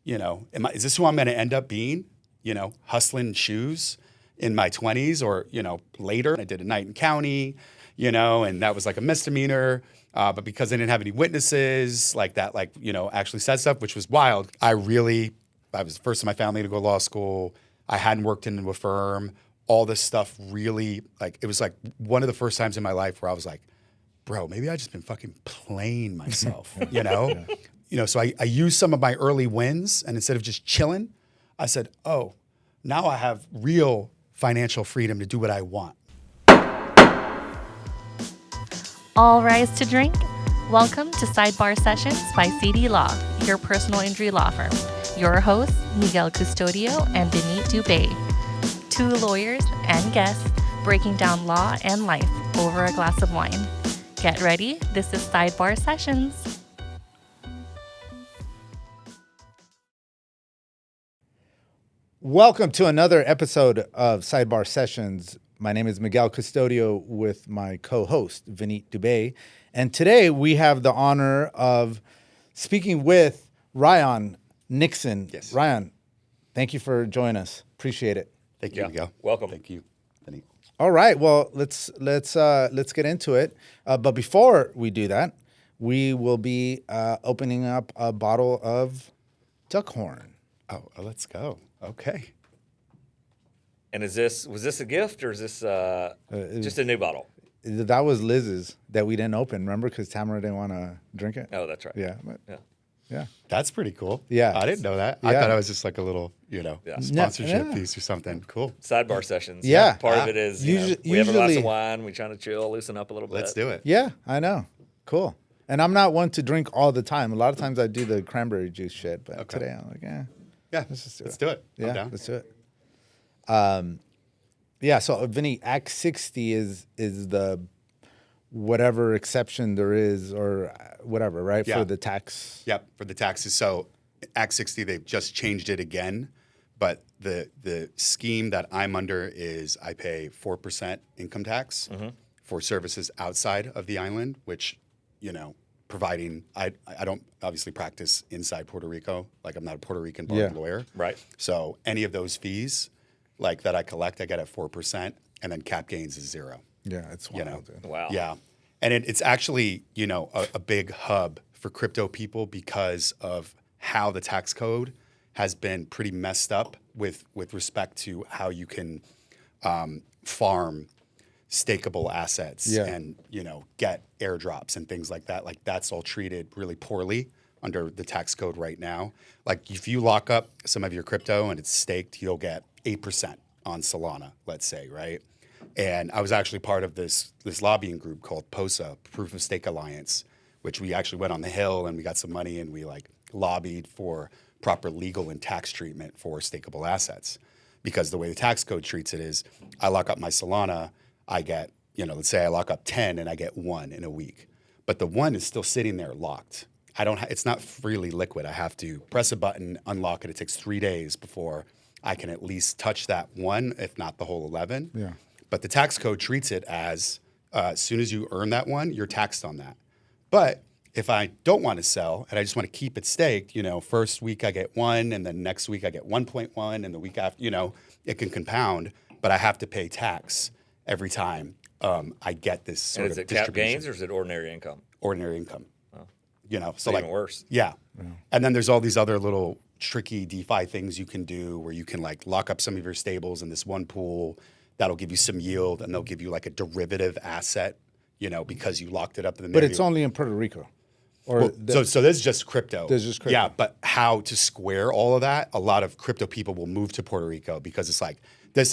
is this who I'm going to end up being? Hustling shoes in my 20s or, later. I did a night in county, and that was like a misdemeanor. But because I didn't have any witnesses like that, actually said stuff, which was wild. I was the first in my family to go to law school. I hadn't worked into a firm. All this stuff really, it was like one of the first times in my life where I was like, bro, maybe I just been fucking playing myself, So I used some of my early wins, and instead of just chilling, I said, oh, now I have real financial freedom to do what I want. All rise to drink. Welcome to Sidebar Sessions by CD Law, your personal injury law firm. Your hosts, Miguel Custodio and Benit Dubé. Two lawyers and guests breaking down law and life over a glass of wine. Get ready. This is Sidebar Sessions. Welcome to another episode of Sidebar Sessions. My name is Miguel Custodio with my co-host, Benit Dubé. And today we have the honor of speaking with Ryon Nixon. Yes. Ryon, thank you for joining us. Appreciate it. Thank you, Miguel. Welcome. Thank you, Benit. All right. Well, let's get into it. But before we do that, we will be opening up a bottle of Duckhorn. Oh, let's go. Okay. And was this a gift or is this just a new bottle? That was Liz's that we didn't open. Remember, because Tamara didn't want to drink it. Oh, that's right. Yeah. Yeah. That's pretty cool. Yeah. I didn't know that. Yeah. I thought it was just like a little, sponsorship piece or something. Cool. Sidebar sessions. Yeah. Part of it is we have a glass of wine. We trying to chill, loosen up a little bit. Let's do it. Yeah, I know. Cool. And I'm not one to drink all the time. A lot of times I do the cranberry juice shit, but today I'm like, Yeah. let's do it. I'm Yeah, down. let's do it. So Vinny, Act 60 is the whatever exception there is or whatever, right? Yeah. For the tax. Yep, for the taxes. So Act 60, they've just changed it again. But the scheme that I'm under is I pay 4% income tax for services outside of the island, which, providing, I don't obviously practice inside Puerto Rico. Like I'm not a Puerto Rican bar lawyer. Right. So any of those fees that I collect, I get at 4%, and then cap gains is 0. Yeah, it's wild. Dude. Wow. Yeah. And it's actually, a big hub for crypto people because of how the tax code has been pretty messed up with respect to how you can farm stakeable assets and, get airdrops and things like that. Like that's all treated really poorly under the tax code right now. Like if you lock up some of your crypto and it's staked, you'll get 8% on Solana, let's say, right? And I was actually part of this lobbying group called POSA, Proof of Stake Alliance, which we actually went on the Hill and we got some money and we lobbied for proper legal and tax treatment for stakeable assets. Because the way the tax code treats it is I lock up my Solana, I get, let's say I lock up 10 and I get 1 in a week. But the 1 is still sitting there locked. It's not freely liquid. I have to press a button, unlock it. It takes 3 days before I can at least touch that 1, if not the whole 11. Yeah. But the tax code treats it as soon as you earn that 1, you're taxed on that. But if I don't want to sell and I just want to keep it staked, first week I get 1 and then next week I get 1.1 and the week after, it can compound, but I have to pay tax every time I get this sort And of is it cap distribution. gains or is it ordinary income? Ordinary income. So Even worse. Yeah. And then there's all these other little tricky DeFi things you can do where you can lock up some of your stables in this one pool that'll give you some yield and they'll give you a derivative asset, because you locked it up in the But it's only in Puerto Rico. Or so this is just crypto. This is just crypto. Yeah, but how to square all of that? A lot of crypto people will move to Puerto Rico because it's this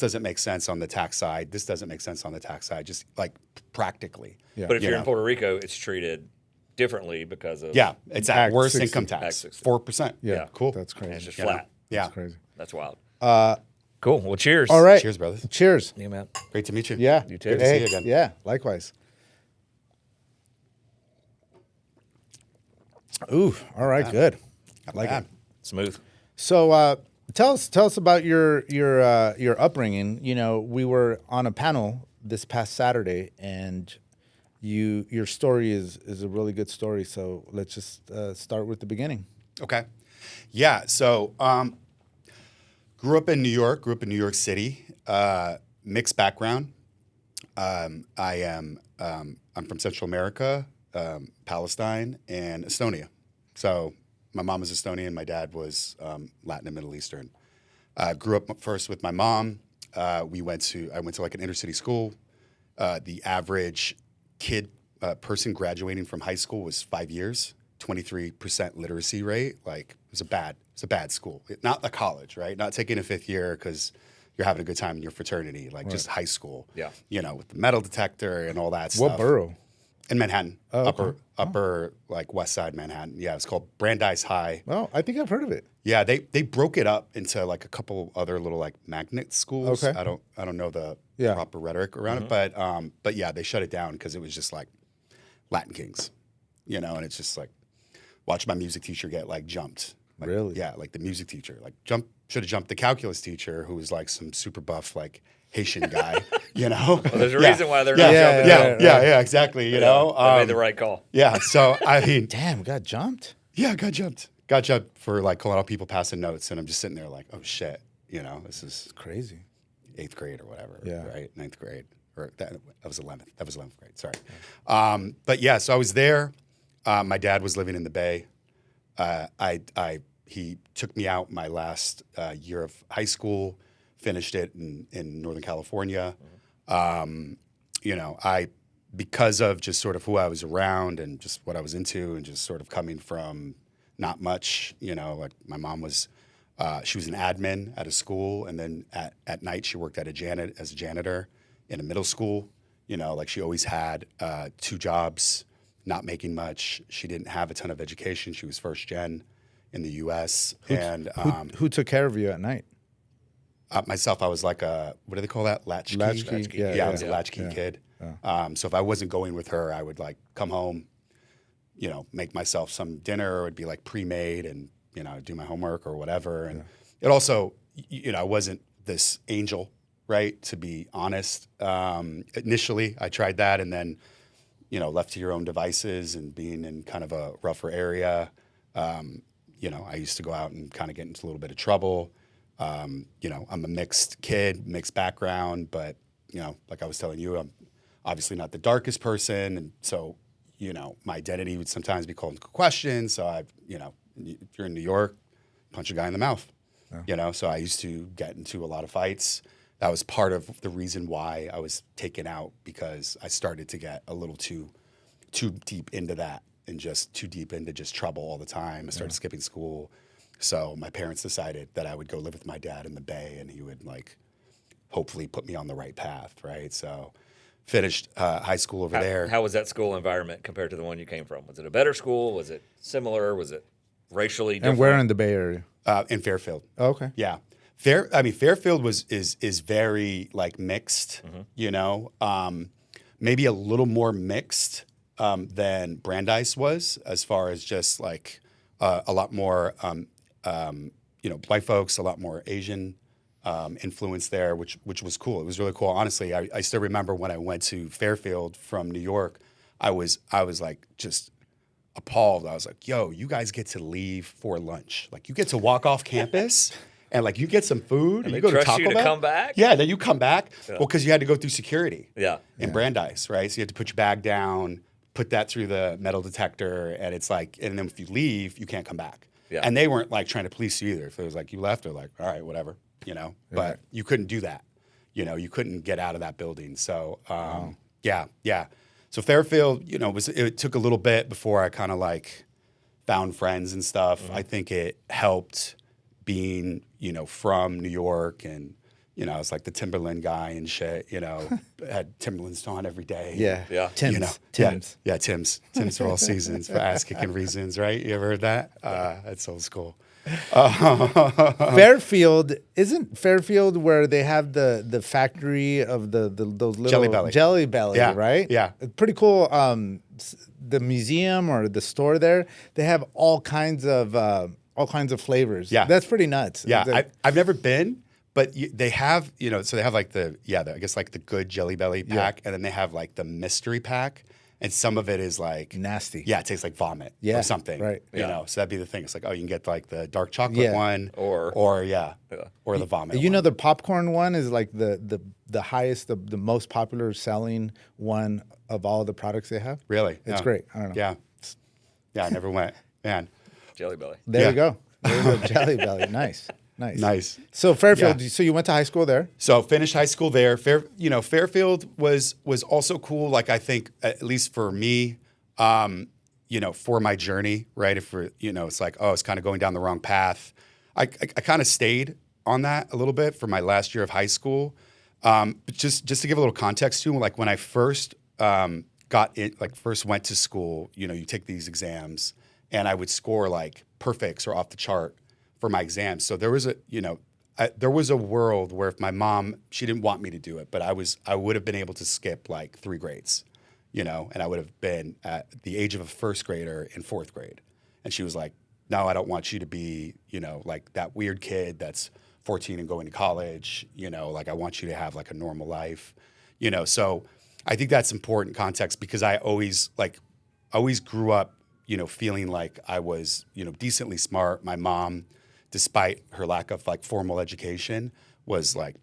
doesn't make sense on the tax side. This doesn't make sense on the tax side, just practically. Yeah. But if you're in Puerto Rico, it's treated differently because of It's at Act worst 60. income Act tax, 60. 4%. Yeah, cool. That's crazy. and it's just Yeah. flat. Yeah, That's crazy. That's wild. Cool. Well, cheers. All right. Cheers, brothers. Cheers. Yeah, man. Great to meet you. Yeah. You too. Good to see you again. Yeah, likewise. Ooh, all right, good. Not Like bad. it. Smooth. So tell us about your upbringing. We were on a panel this past Saturday, and your story is a really good story. So let's just start with the beginning. Okay. Yeah. So grew up in New York. Grew up in New York City. Mixed background. I'm from Central America, Palestine, and Estonia. So my mom was Estonian. My dad was Latin and Middle Eastern. Grew up first with my mom. I went to like an inner city school. The average person graduating from high school was 5 years, 23% literacy rate. Like it was a bad school. Not a college, right? Not taking a fifth year because you're having a good time in your fraternity, like just high school. Yeah. With the metal detector and all that stuff. What borough? In Manhattan, okay. upper like West Side Manhattan. Yeah, it's called Brandeis High. Oh, I think I've heard of it. Yeah, they broke it up into like a couple other little like magnet schools. Okay. I don't know the Yeah. proper rhetoric around it, but yeah, they shut it down because it was just like Latin Kings, and it's just like watch my music teacher get like jumped. Like, Really? Yeah, like the music teacher, like should have jumped the calculus teacher who was like some super buff like Haitian guy, Well, there's a Yeah. reason why they're yeah, not yeah, jumping. yeah, right, yeah, yeah, exactly. They made the right call. Yeah, so I mean, Damn, got jumped. yeah, got jumped. Got jumped for like calling out people passing notes, and I'm just sitting there like, oh shit, this is Crazy. 8th grade or whatever, Yeah. right? 9th grade, or that was 11th. That was 11th grade. Sorry, but yeah, so I was there. My dad was living in the Bay. He took me out my last year of high school, finished it in Northern California. Because of just sort of who I was around and just what I was into and just sort of coming from not much, like my mom was, she was an admin at a school. And then at night she worked as a janitor in a middle school. Like she always had 2 jobs, not making much. She didn't have a ton of education. She was first gen in the U.S. Who took care of you at night? Myself, I was like what do they call that? Latchkey? Latchkey, yeah, I was a yeah, latchkey yeah. kid. So if I wasn't going with her, I would like come home, make myself some dinner. It would be like pre-made and, do my homework or whatever. And it also, I wasn't this angel, right? To be honest. Initially, I tried that and then, left to your own devices and being in kind of a rougher area. I used to go out and kind of get into a little bit of trouble. I'm a mixed kid, mixed background, but, like I was telling you, I'm obviously not the darkest person. And so, my identity would sometimes be called into question. So if you're in New York, punch a guy in the mouth, so I used to get into a lot of fights. That was part of the reason why I was taken out, because I started to get a little too deep into that and just too deep into just trouble all the time. I started skipping school. So my parents decided that I would go live with my dad in the Bay and he would like hopefully put me on the right path, right? So finished high school over there. How was that school environment compared to the one you came from? Was it a better school? Was it similar? Was it racially different? And where in the Bay Area? In Fairfield. Oh, okay. Yeah. Fairfield is very like mixed, maybe a little more mixed than Brandeis was, as far as just like a lot more, white folks, a lot more Asian influence there, which was cool. It was really cool. Honestly, I still remember when I went to Fairfield from New York, I was like just appalled. I was like, yo, you guys get to leave for lunch. Like you get to walk off campus and like you get some food and they you go to trust Taco you to Bell. come back? Yeah, then you come back. Yeah. Well, because you had to go through security in Brandeis, right? So you had to put your bag down, put that through the metal detector, and it's like, and then if you leave, you can't come back. Yeah. And they weren't like trying to police you either. If it was like you left, they're like, all right, whatever, But you couldn't do that. You couldn't get out of that building. So yeah. So Fairfield, it took a little bit before I kind of like found friends and stuff. I think it helped being, from New York and, I was like the Timberland guy and shit, had Timberlands on every day. Yeah. Tim's. Tim's. Yeah, Tim's for all seasons, for ass-kicking reasons, right? You ever heard that? That's old school. Fairfield, isn't Fairfield where they have the factory of those little Jelly Belly, Yeah, right? yeah. It's pretty cool. The museum or the store there, they have all kinds of flavors. Yeah. That's pretty nuts. Yeah, I've never been, but they have, so they have like I guess like the good Jelly Belly pack, and then they have like the mystery pack, and some of it is like Nasty. Yeah, it tastes like vomit Yeah, or something. right. You know, so that'd be the thing. It's like, oh, you can get like the dark chocolate one, or the vomit. You know, the popcorn one is like the highest, the most popular selling one of all the products they have. Really? It's Yeah. great. I don't know. Yeah, I never went. Man, Jelly Belly. There Yeah. you go. There you go. Jelly Belly. Nice. nice. So Fairfield. Yeah. So you went to high school there. So finished high school there. Fairfield was also cool. Like I think at least for me, for my journey, right? If we're, it's like, oh, it's kind of going down the wrong path. I kind of stayed on that a little bit for my last year of high school. But just to give a little context too, like when I first first went to school, you take these exams, and I would score like perfects or off the chart for my exams. So there was a world where if my mom, she didn't want me to do it, but I would have been able to skip like 3 grades, and I would have been at the age of a first grader in 4th grade. And she was like, no, I don't want you to be, like that weird kid that's 14 and going to college, like I want you to have like a normal life, So I think that's important context because I always grew up, feeling like I was, decently smart. My mom, despite her lack of like formal education, was like,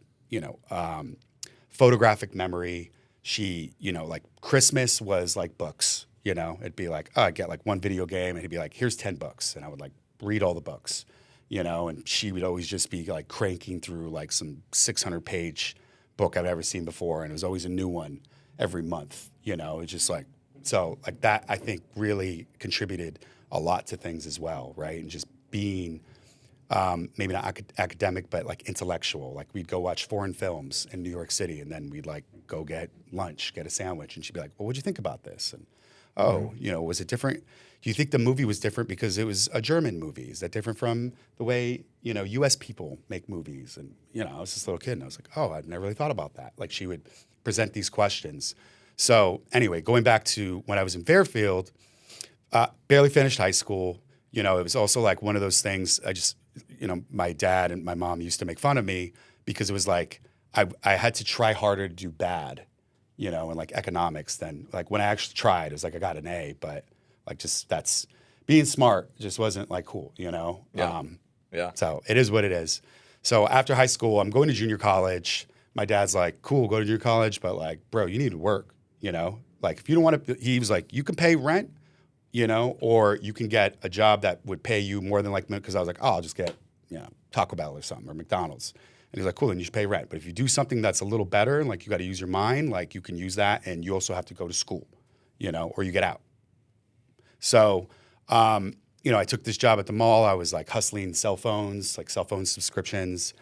photographic memory. She, like Christmas was like books, it'd be like, oh, I'd get like one video game and he'd be like, here's 10 books. And I would like read all the books, and she would always just be like cranking through like some 600-page book I've ever seen before. And it was always a new one every month, it's just like, so like that I think really contributed a lot to things as well, right? And just being maybe not academic, but like intellectual. Like we'd go watch foreign films in New York City, and then we'd like go get lunch, get a sandwich, and she'd be like, "Well, what'd you think about this?" And was it different? Do you think the movie was different because it was a German movie? Is that different from the way U.S. people make movies? And I was this little kid, and I was like, "Oh, I'd never really thought about that." Like she would present these questions. So anyway, going back to when I was in Fairfield, barely finished high school. It was also like one of those things. I just, my dad and my mom used to make fun of me because it was like I had to try harder to do bad, in like economics than like when I actually tried. It was like I got an A, but like just that's being smart just wasn't like cool, Yeah. So it is what it is. So after high school, I'm going to junior college. My dad's like, cool, go to junior college, but like, bro, you need to work, Like if you don't want to, he was like, you can pay rent, or you can get a job that would pay you more than like, because I was like, oh, I'll just get, Taco Bell or something or McDonald's. And he's like, cool, then you should pay rent. But if you do something that's a little better, and like you got to use your mind, like you can use that, and you also have to go to school, or you get out. So, I took this job at the mall. I was like hustling cell phones, like cell phone subscriptions,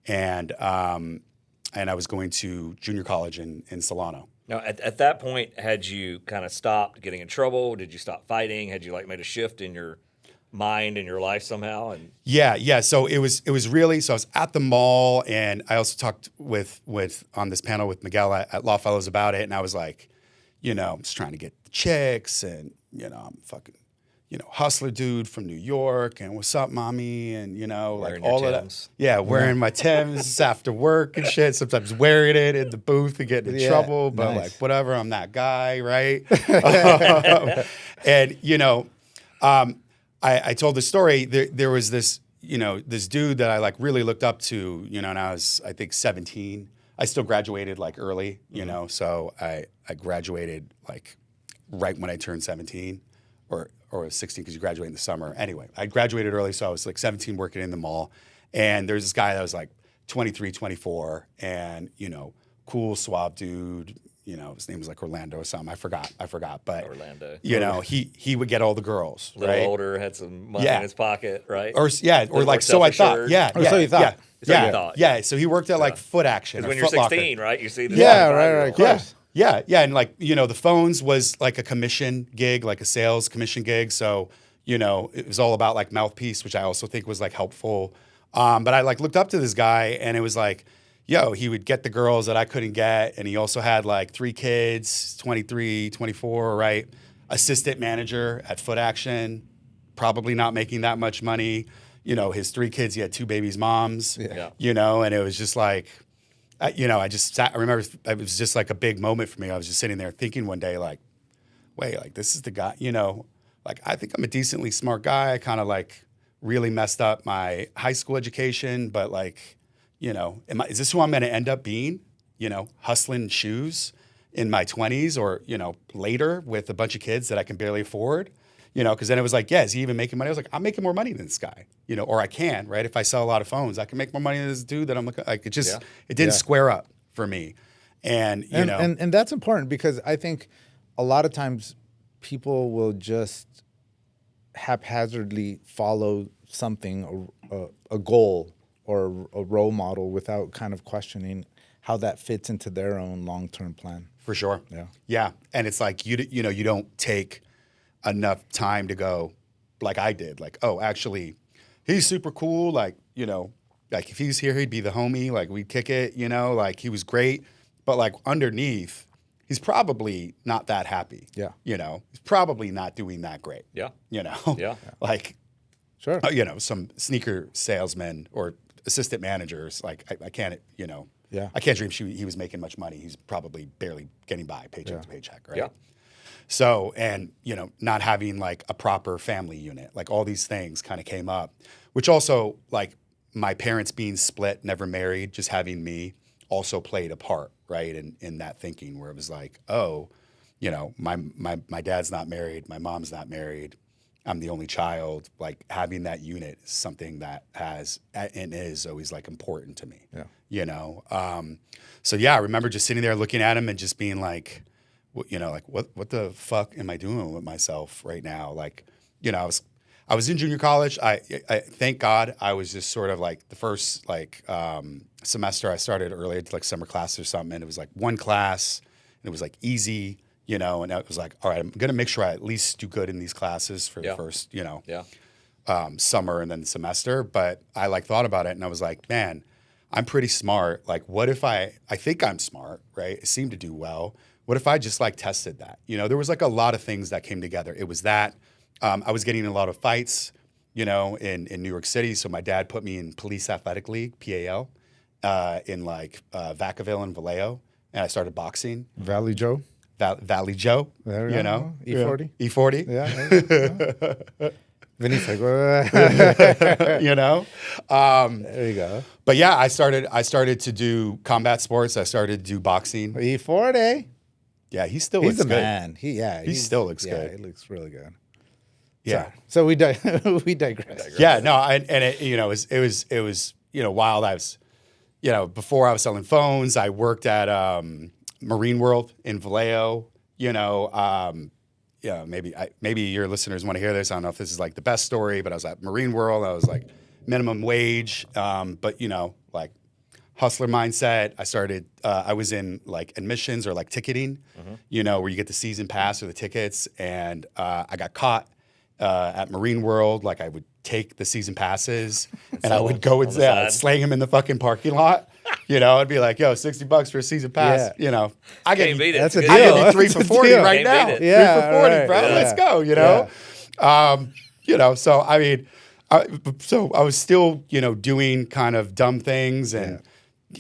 and I was going to junior college in Solana. Now, at that point, had you kind of stopped getting in trouble? Did you stop fighting? Had you like made a shift in your mind and your life somehow? And Yeah. So it was really. So I was at the mall, and I also talked with on this panel with Miguel at Law Fellows about it, and I was like, I'm just trying to get the chicks, and I'm fucking, hustler dude from New York, and what's up, mommy, and wearing like all your of Timbs. that. Yeah, wearing my Timbs after work and shit. Sometimes wearing it in the booth and getting in trouble, but like whatever, I'm that guy, right? And I told the story. There was this this dude that I like really looked up to, and I was I think 17. I still graduated like early, so I graduated like right when I turned 17 or 16 because you graduate in the summer. Anyway, I graduated early, so I was like 17 working in the mall. And there's this guy that was like 23, 24, and, cool, suave dude. His name was like Orlando or something. I forgot. But, Orlando. He would get all the girls, A little right? older, had some money in his pocket, right? Or like, so I thought. Yeah. Or so you thought. Yeah. So he worked at like Foot Action. Because when or you're Foot Locker. 16, right, you see the right, of course. Yeah, and like, the phones was like a commission gig, like a sales commission gig. So, it was all about like mouthpiece, which I also think was like helpful. But I like looked up to this guy, and it was like, he would get the girls that I couldn't get. And he also had like 3 kids, 23, 24, right? Assistant manager at Foot Action, probably not making that much money. His 3 kids, he had 2 babies' moms, and it was just like, I just sat. I remember it was just like a big moment for me. I was just sitting there thinking one day, like, wait, like this is the guy, like I think I'm a decently smart guy. I kind of like really messed up my high school education, but like, is this who I'm going to end up being? Hustling shoes in my 20s or, later with a bunch of kids that I can barely afford, because then it was like, yeah, is he even making money? I was like, I'm making more money than this guy, or I can, right? If I sell a lot of phones, I can make more money than this dude that I'm looking like. It just, it didn't square up for me. And that's important because I think a lot of times people will just haphazardly follow something, a goal or a role model without kind of questioning how that fits into their own long-term plan. For sure. Yeah. Yeah. And it's like, you don't take enough time to go like I did. Like, oh, actually, he's super cool. Like, like if he's here, he'd be the homie. Like we'd kick it, like he was great. But like underneath, he's probably not that happy. Yeah. He's probably not doing that great. Yeah. Yeah. Like, sure. Some sneaker salesmen or assistant managers, like I can't, Yeah. I can't dream he was making much money. He's probably barely getting by paycheck to paycheck, right? Yeah. So, and, not having like a proper family unit, like all these things kind of came up, which also like my parents being split, never married, just having me also played a part, right? In that thinking where it was like, oh, my dad's not married, my mom's not married, I'm the only child. Like having that unit is something that has and is always like important to me. Yeah. So yeah, I remember just sitting there looking at him and just being like, like what the fuck am I doing with myself right now? Like, I was in junior college. I thank God I was just sort of like the first like semester I started early, it's like summer classes or something, and it was like one class and it was like easy, and it was like, all right, I'm gonna make sure I at least do good in these classes for the first, summer and then the semester. But I like thought about it and I was like, man, I'm pretty smart. Like, what if I think I'm smart, right? I seem to do well. What if I just like tested that? There was like a lot of things that came together. It was that I was getting in a lot of fights, in New York City. So my dad put me in Police Athletic League, PAL, in like Vacaville and Vallejo. And I started boxing. Valley Joe. Valley Joe, There we go. E40. E40. Yeah. Vinny's like, there you go. But yeah, I started to do combat sports. I started to do boxing. E40. Yeah, he still He's looks a good. man. He still looks yeah, good. he looks really good. Yeah. So we we digress. Yeah, no, and it it was while I was before I was selling phones, I worked at Marine World in Vallejo. Maybe your listeners want to hear this. I don't know if this is like the best story, but I was at Marine World. I was like minimum wage, but like hustler mindset. I was in like admissions or like ticketing, where you get the season pass or the tickets, and I got caught at Marine World. Like I would take the season passes and I would go and slang them in the fucking parking lot. I'd be like, yo, $60 for a season pass. Yeah. I get Can't beat it. That's a It's deal. good. I get 3 for 40 right Can't now. beat it. 3 Yeah, for 40, right. bro. Yeah. Let's go. So I mean, I was still doing kind of dumb things, and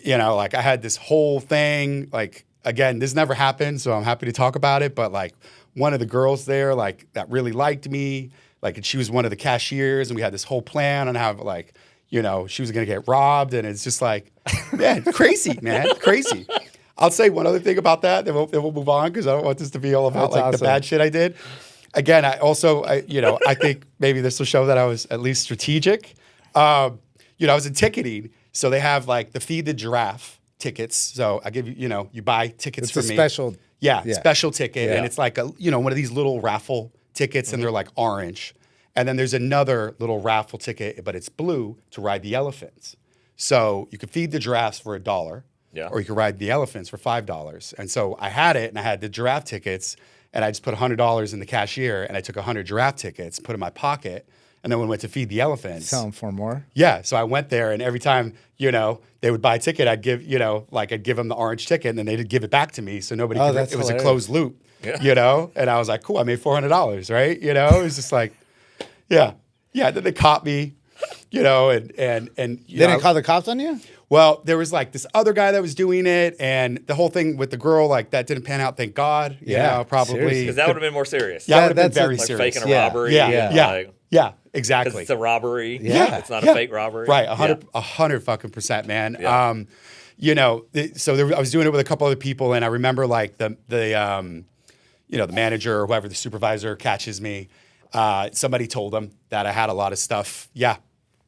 like I had this whole thing. Like again, this never happened, so I'm happy to talk about it. But like one of the girls there, like that really liked me. Like, and she was one of the cashiers, and we had this whole plan on how like. She was going to get robbed, and it's just like, man, crazy, man, crazy. I'll say one other thing about that, then we'll move on because I don't want this to be all about That's like awesome. the bad shit I did. Again, I think maybe this will show that I was at least strategic. I was in ticketing, so they have like the Feed the Giraffe tickets. So I give you, you buy tickets It's for a me. special. Yeah, Yeah. special ticket, Yeah. and it's like one of these little raffle tickets, and they're like orange. And then there's another little raffle ticket, but it's blue to ride the elephants. So you could feed the giraffes for $1, or you could ride the elephants for $5. And so I had it, and I had the giraffe tickets, and I just put $100 in the cashier, and I took 100 giraffe tickets, put in my pocket, and then when we went to feed the elephants. Sell them for more. Yeah, so I went there, and every time they would buy a ticket, I'd give I'd give them the orange ticket, and then they'd give it back to me, so nobody could. That's It was hilarious. a closed loop, and I was like, cool, I made $400, right? It was just like. Yeah. Then they caught me. you know, and you They know, didn't call the cops on you? well, there was like this other guy that was doing it, and the whole thing with the girl, like that didn't pan out. Thank God. You Yeah, know, probably seriously. Because that would have been more serious. Yeah, That- that would have been that's very like serious. faking a Yeah. robbery. Yeah, and, yeah, like, yeah, 'cause exactly. it's a robbery. Yeah. It's not a Yeah. fake robbery. Right, Yeah. 100 fucking percent, man. Yeah. You know, so I was doing it with a couple other people, and I remember like the you know, the manager or whoever, the supervisor catches me. Somebody told him that I had a lot of stuff. Yeah,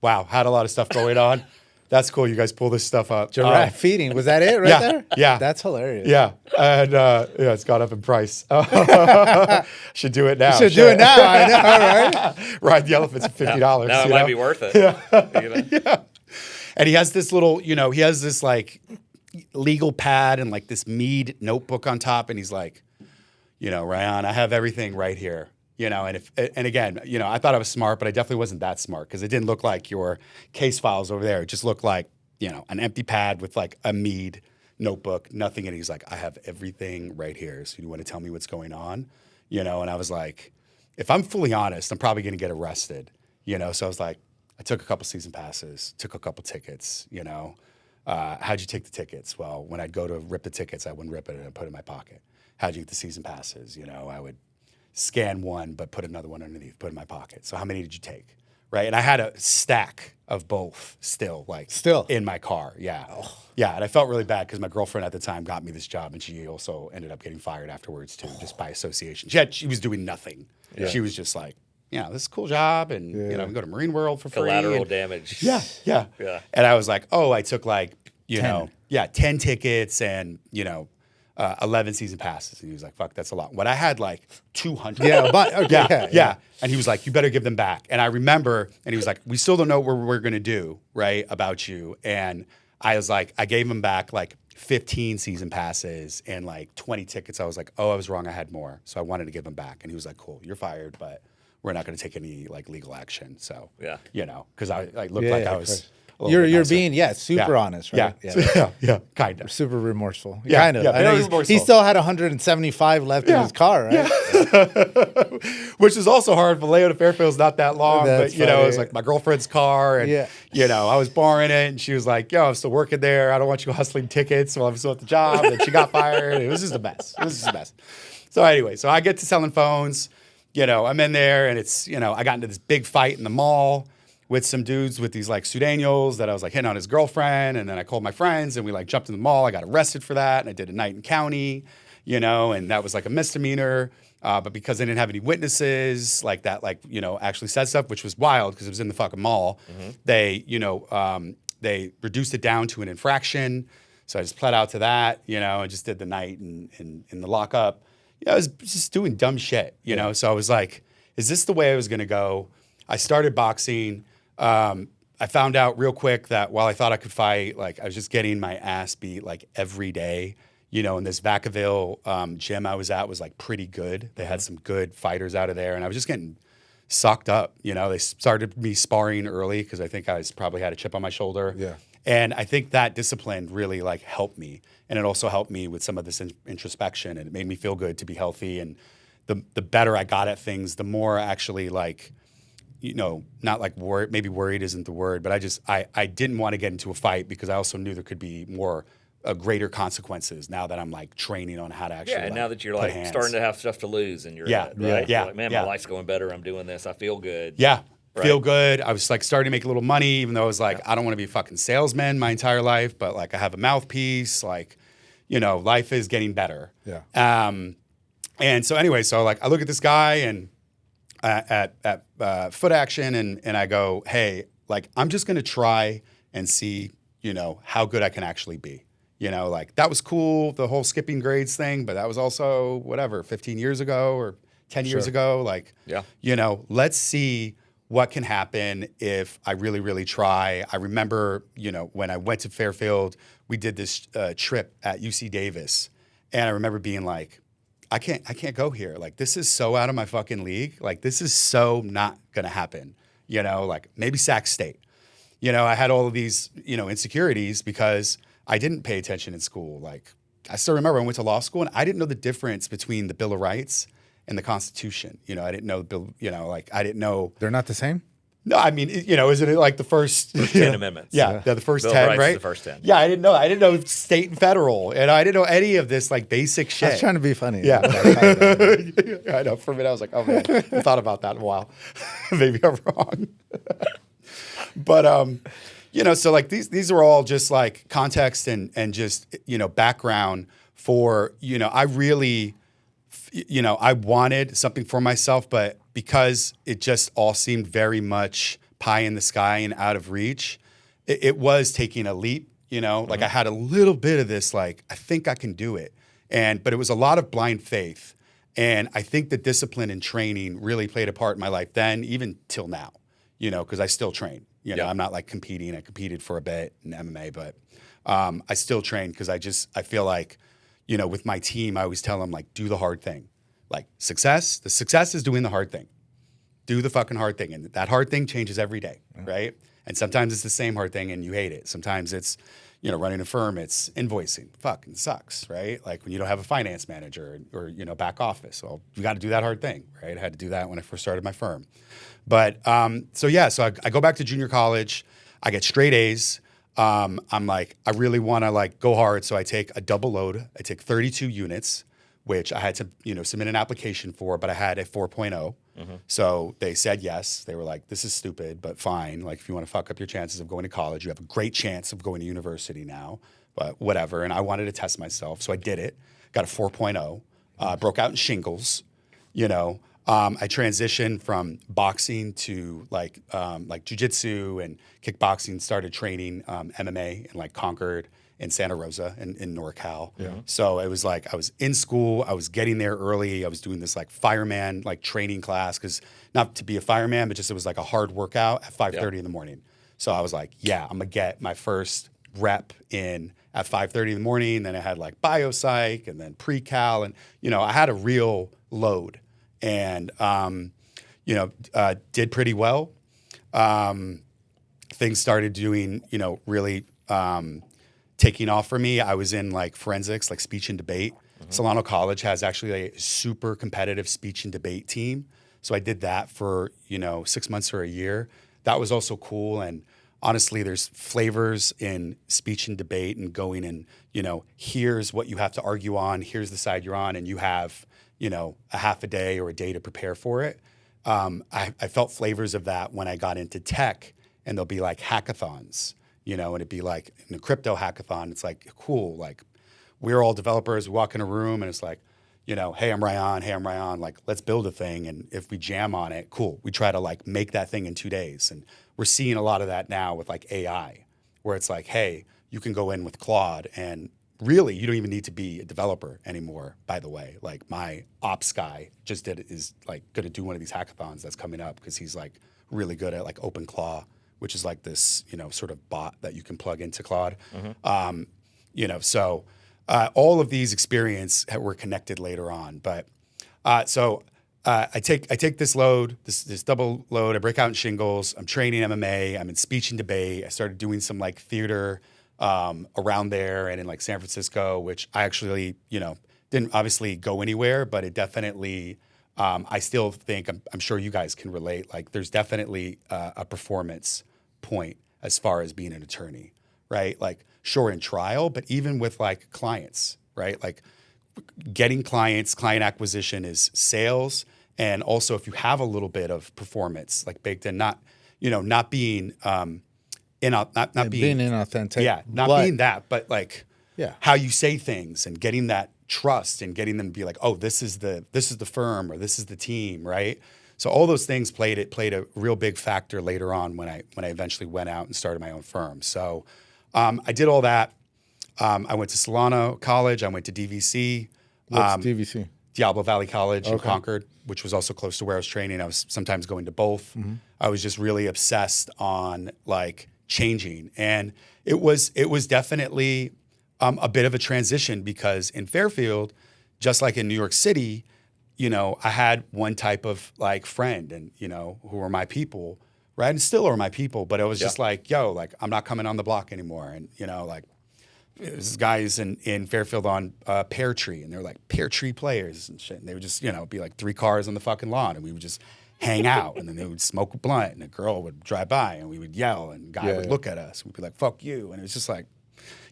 wow, had a lot of stuff going on. That's cool. You guys pull this stuff up. Giraffe feeding. Was that it right yeah, there? yeah. That's hilarious. Yeah, and yeah, it's gone up in price. Should do it now. Should do it now. I know, right? Ride the elephants for $50. Now it you might know? be worth it. Yeah. And he has this little, you know, he has this like legal pad and like this Mead notebook on top, and he's like, you know, Ryon, I have everything right here. You know, and again, you know, I thought I was smart, but I definitely wasn't that smart because it didn't look like your case files over there. It just looked like, you know, an empty pad with like a Mead notebook, nothing. And he's like, I have everything right here. So you want to tell me what's going on? You know, and I was like, if I'm fully honest, I'm probably going to get arrested. You know, so I was like, I took a couple season passes, took a couple tickets, you know. How'd you take the tickets? Well, when I'd go to rip the tickets, I wouldn't rip it and I'd put it in my pocket. How'd you get the season passes? You know, I would scan one, but put another one underneath, put in my pocket. So how many did you take? Right. And I had a stack of both still in my car. Yeah. Oh. Yeah. And I felt really bad because my girlfriend at the time got me this job, and she also ended up getting fired afterwards too, just by association. She was doing nothing. Yeah. She was just like, you know, this is a cool job, and you know, we go to Marine World for free. Collateral damage. Yeah. And I was like, oh, I took like, you 10. Know, 10 tickets and, you know, 11 season passes. And he was like, fuck, that's a lot. When I had like 200. Yeah, but okay, yeah. And he was like, you better give them back. And I remember, and he was like, we still don't know what we're going to do, right, about you. And I was like, I gave him back like 15 season passes and like 20 tickets. I was like, oh, I was wrong. I had more. So I wanted to give him back. And he was like, cool, you're fired, but we're not going to take any like legal action. So, you know, because I looked like I was. You're being super honest, right? Yeah, kind of. Super remorseful. Yeah, kind of. yeah, I know very he remorseful. still had 175 left in his car, right? Which is also hard. Vallejo to Fairfield's not that long, That's but you know, it was funny. like my girlfriend's car, and you know, I was borrowing it, and she was like, "Yo, I'm still working there. I don't want you hustling tickets while I'm still at the job." And she got fired. It was just a mess. So anyway, so I get to selling phones. You know, I'm in there, and it's, you know, I got into this big fight in the mall with some dudes with these like Sudanos that I was like hitting on his girlfriend. And then I called my friends and we like jumped in the mall. I got arrested for that. And I did a night in county, you know, and that was like a misdemeanor. But because they didn't have any witnesses like that, like, you know, actually said stuff, which was wild because it was in the fucking mall. They, you know, they reduced it down to an infraction. So I just pled out to that, you know, and just did the night in the lockup. Yeah, I was just doing dumb shit, you know? So I was like, is this the way I was going to go? I started boxing. I found out real quick that while I thought I could fight, like I was just getting my ass beat like every day, you know, and this Vacaville gym I was at was like pretty good. They had some good fighters out of there, and I was just getting sucked up. You know, they started me sparring early because I think probably had a chip on my shoulder. Yeah. And I think that discipline really like helped me. And it also helped me with some of this introspection, and it made me feel good to be healthy. And the better I got at things, the more actually like, you know, not like worried, maybe worried isn't the word, but I didn't want to get into a fight because I also knew there could be more greater consequences now that I'm like training on how to actually and now that you're put like hands. starting to have stuff to lose in your head, right? Yeah, You're like, man, my life's going better. I'm doing this. I feel good. Yeah. Right. Feel good. I was like starting to make a little money, even though I was like, I don't want to be a fucking salesman my entire life, but like I have a mouthpiece, like, you know, life is getting better. Yeah. And so anyway, so like I look at this guy and at Foot Action and I go, hey, like I'm just going to try and see, you know, how good I can actually be. You know, like that was cool, the whole skipping grades thing, but that was also whatever, 15 years ago or 10 years ago. Like, you know, let's see what can happen if I really, really try. I remember, you know, when I went to Fairfield, we did this trip at UC Davis. And I remember being like, I can't go here. Like, this is so out of my fucking league. Like, this is so not going to happen. You know, like maybe Sac State. You know, I had all of these, you know, insecurities because I didn't pay attention in school. Like, I still remember I went to law school and I didn't know the difference between the Bill of Rights and the Constitution. You know, I didn't know the bill, you know, like I didn't know. They're not the same? No, I mean, isn't it like the first 10 amendments. Yeah, the first Bill of 10, Rights is right? the first 10. Yeah, I didn't know. I didn't know state and federal, and I didn't know any of this like basic shit. I was trying to be funny. Yeah, I know. For a minute, I was like, oh man, I thought about that in a while. Maybe I'm wrong. But so like these are all just like context and just background for I really I wanted something for myself, but because it just all seemed very much pie in the sky and out of reach, it was taking a leap. Like I had a little bit of this, like I think I can do it, but it was a lot of blind faith, and I think the discipline and training really played a part in my life then, even till now. Because I still train. I'm not like competing. I competed for a bit in MMA, but I still train because I feel like, with my team, I always tell them like, do the hard thing. Like the success is doing the hard thing. Do the fucking hard thing. And that hard thing changes every day, right? And sometimes it's the same hard thing and you hate it. Sometimes it's, running a firm, it's invoicing. Fucking sucks, right? Like when you don't have a finance manager or back office. Well, you got to do that hard thing, right? I had to do that when I first started my firm. But so I go back to junior college. I get straight A's. I'm like, I really want to like go hard. So I take a double load. I take 32 units, which I had to, submit an application for, but I had a 4.0. So they said yes. They were like, this is stupid, but fine. Like if you want to fuck up your chances of going to college, you have a great chance of going to university now, but whatever. And I wanted to test myself. So I did it, got a 4.0, broke out in shingles, I transitioned from boxing to like jujitsu and kickboxing, started training MMA in like Concord and Santa Rosa in NorCal. Yeah. So it was like I was in school, I was getting there early, I was doing this like fireman like training class, because not to be a fireman, but just it was like a hard workout at 5:30 in the morning. So I was like, yeah, I'm gonna get my first rep in at 5:30 in the morning. Then I had like biopsych and then pre-cal, and I had a real load. And, did pretty well. Things started doing, really taking off for me. I was in like forensics, like speech and debate. Solana College has actually a super competitive speech and debate team. So I did that for, 6 months or a year. That was also cool. And honestly, there's flavors in speech and debate and going and, here's what you have to argue on, here's the side you're on, and you have a half a day or a day to prepare for it. I felt flavors of that when I got into tech, and there'll be like hackathons, and it'd be like in a crypto hackathon, it's like, cool. Like we're all developers, we walk in a room and it's like, hey, I'm Ryon, like let's build a thing. And if we jam on it, cool. We try to like make that thing in 2 days. And we're seeing a lot of that now with like AI, where it's like, hey, you can go in with Claude and really, you don't even need to be a developer anymore, by the way. Like my ops guy is like going to do one of these hackathons that's coming up, because he's like really good at like OpenClaw, which is like this, sort of bot that you can plug into Claude. So all of these experience were connected later on. But I take this load, this double load, I break out in shingles, I'm training MMA, I'm in speech and debate. I started doing some like theater around there and in like San Francisco, which I actually, didn't obviously go anywhere, but it definitely, I still think, I'm sure you guys can relate, like there's definitely a performance point as far as being an attorney, right? Like sure in trial, but even with like clients, right? Like getting clients, client acquisition is sales. And also if you have a little bit of performance, like baked in, not being, not being inauthentic. Yeah, being that, but like how you say things and getting that trust and getting them to be like, oh, this is the firm or this is the team, right? So all those things played a real big factor later on when I eventually went out and started my own firm. So I did all that. I went to Solana College. I went to DVC. What's DVC? Diablo Valley College in Concord, which was also close to where I was training. I was sometimes going to both. I was just really obsessed on like changing. And it was definitely a bit of a transition, because in Fairfield, just like in New York City, I had one type of like friend and, who were my people, right? And still are my people, but it was just like, yo, like I'm not coming on the block anymore. And, like this guys in Fairfield on Pear Tree, and they're like Pear Tree players and shit. And they would just, be like 3 cars on the fucking lawn, and we would just hang out, and then they would smoke a blunt, and a girl would drive by, and we would yell, and a guy would look at us, and we'd be like, "Fuck you," and it was just like,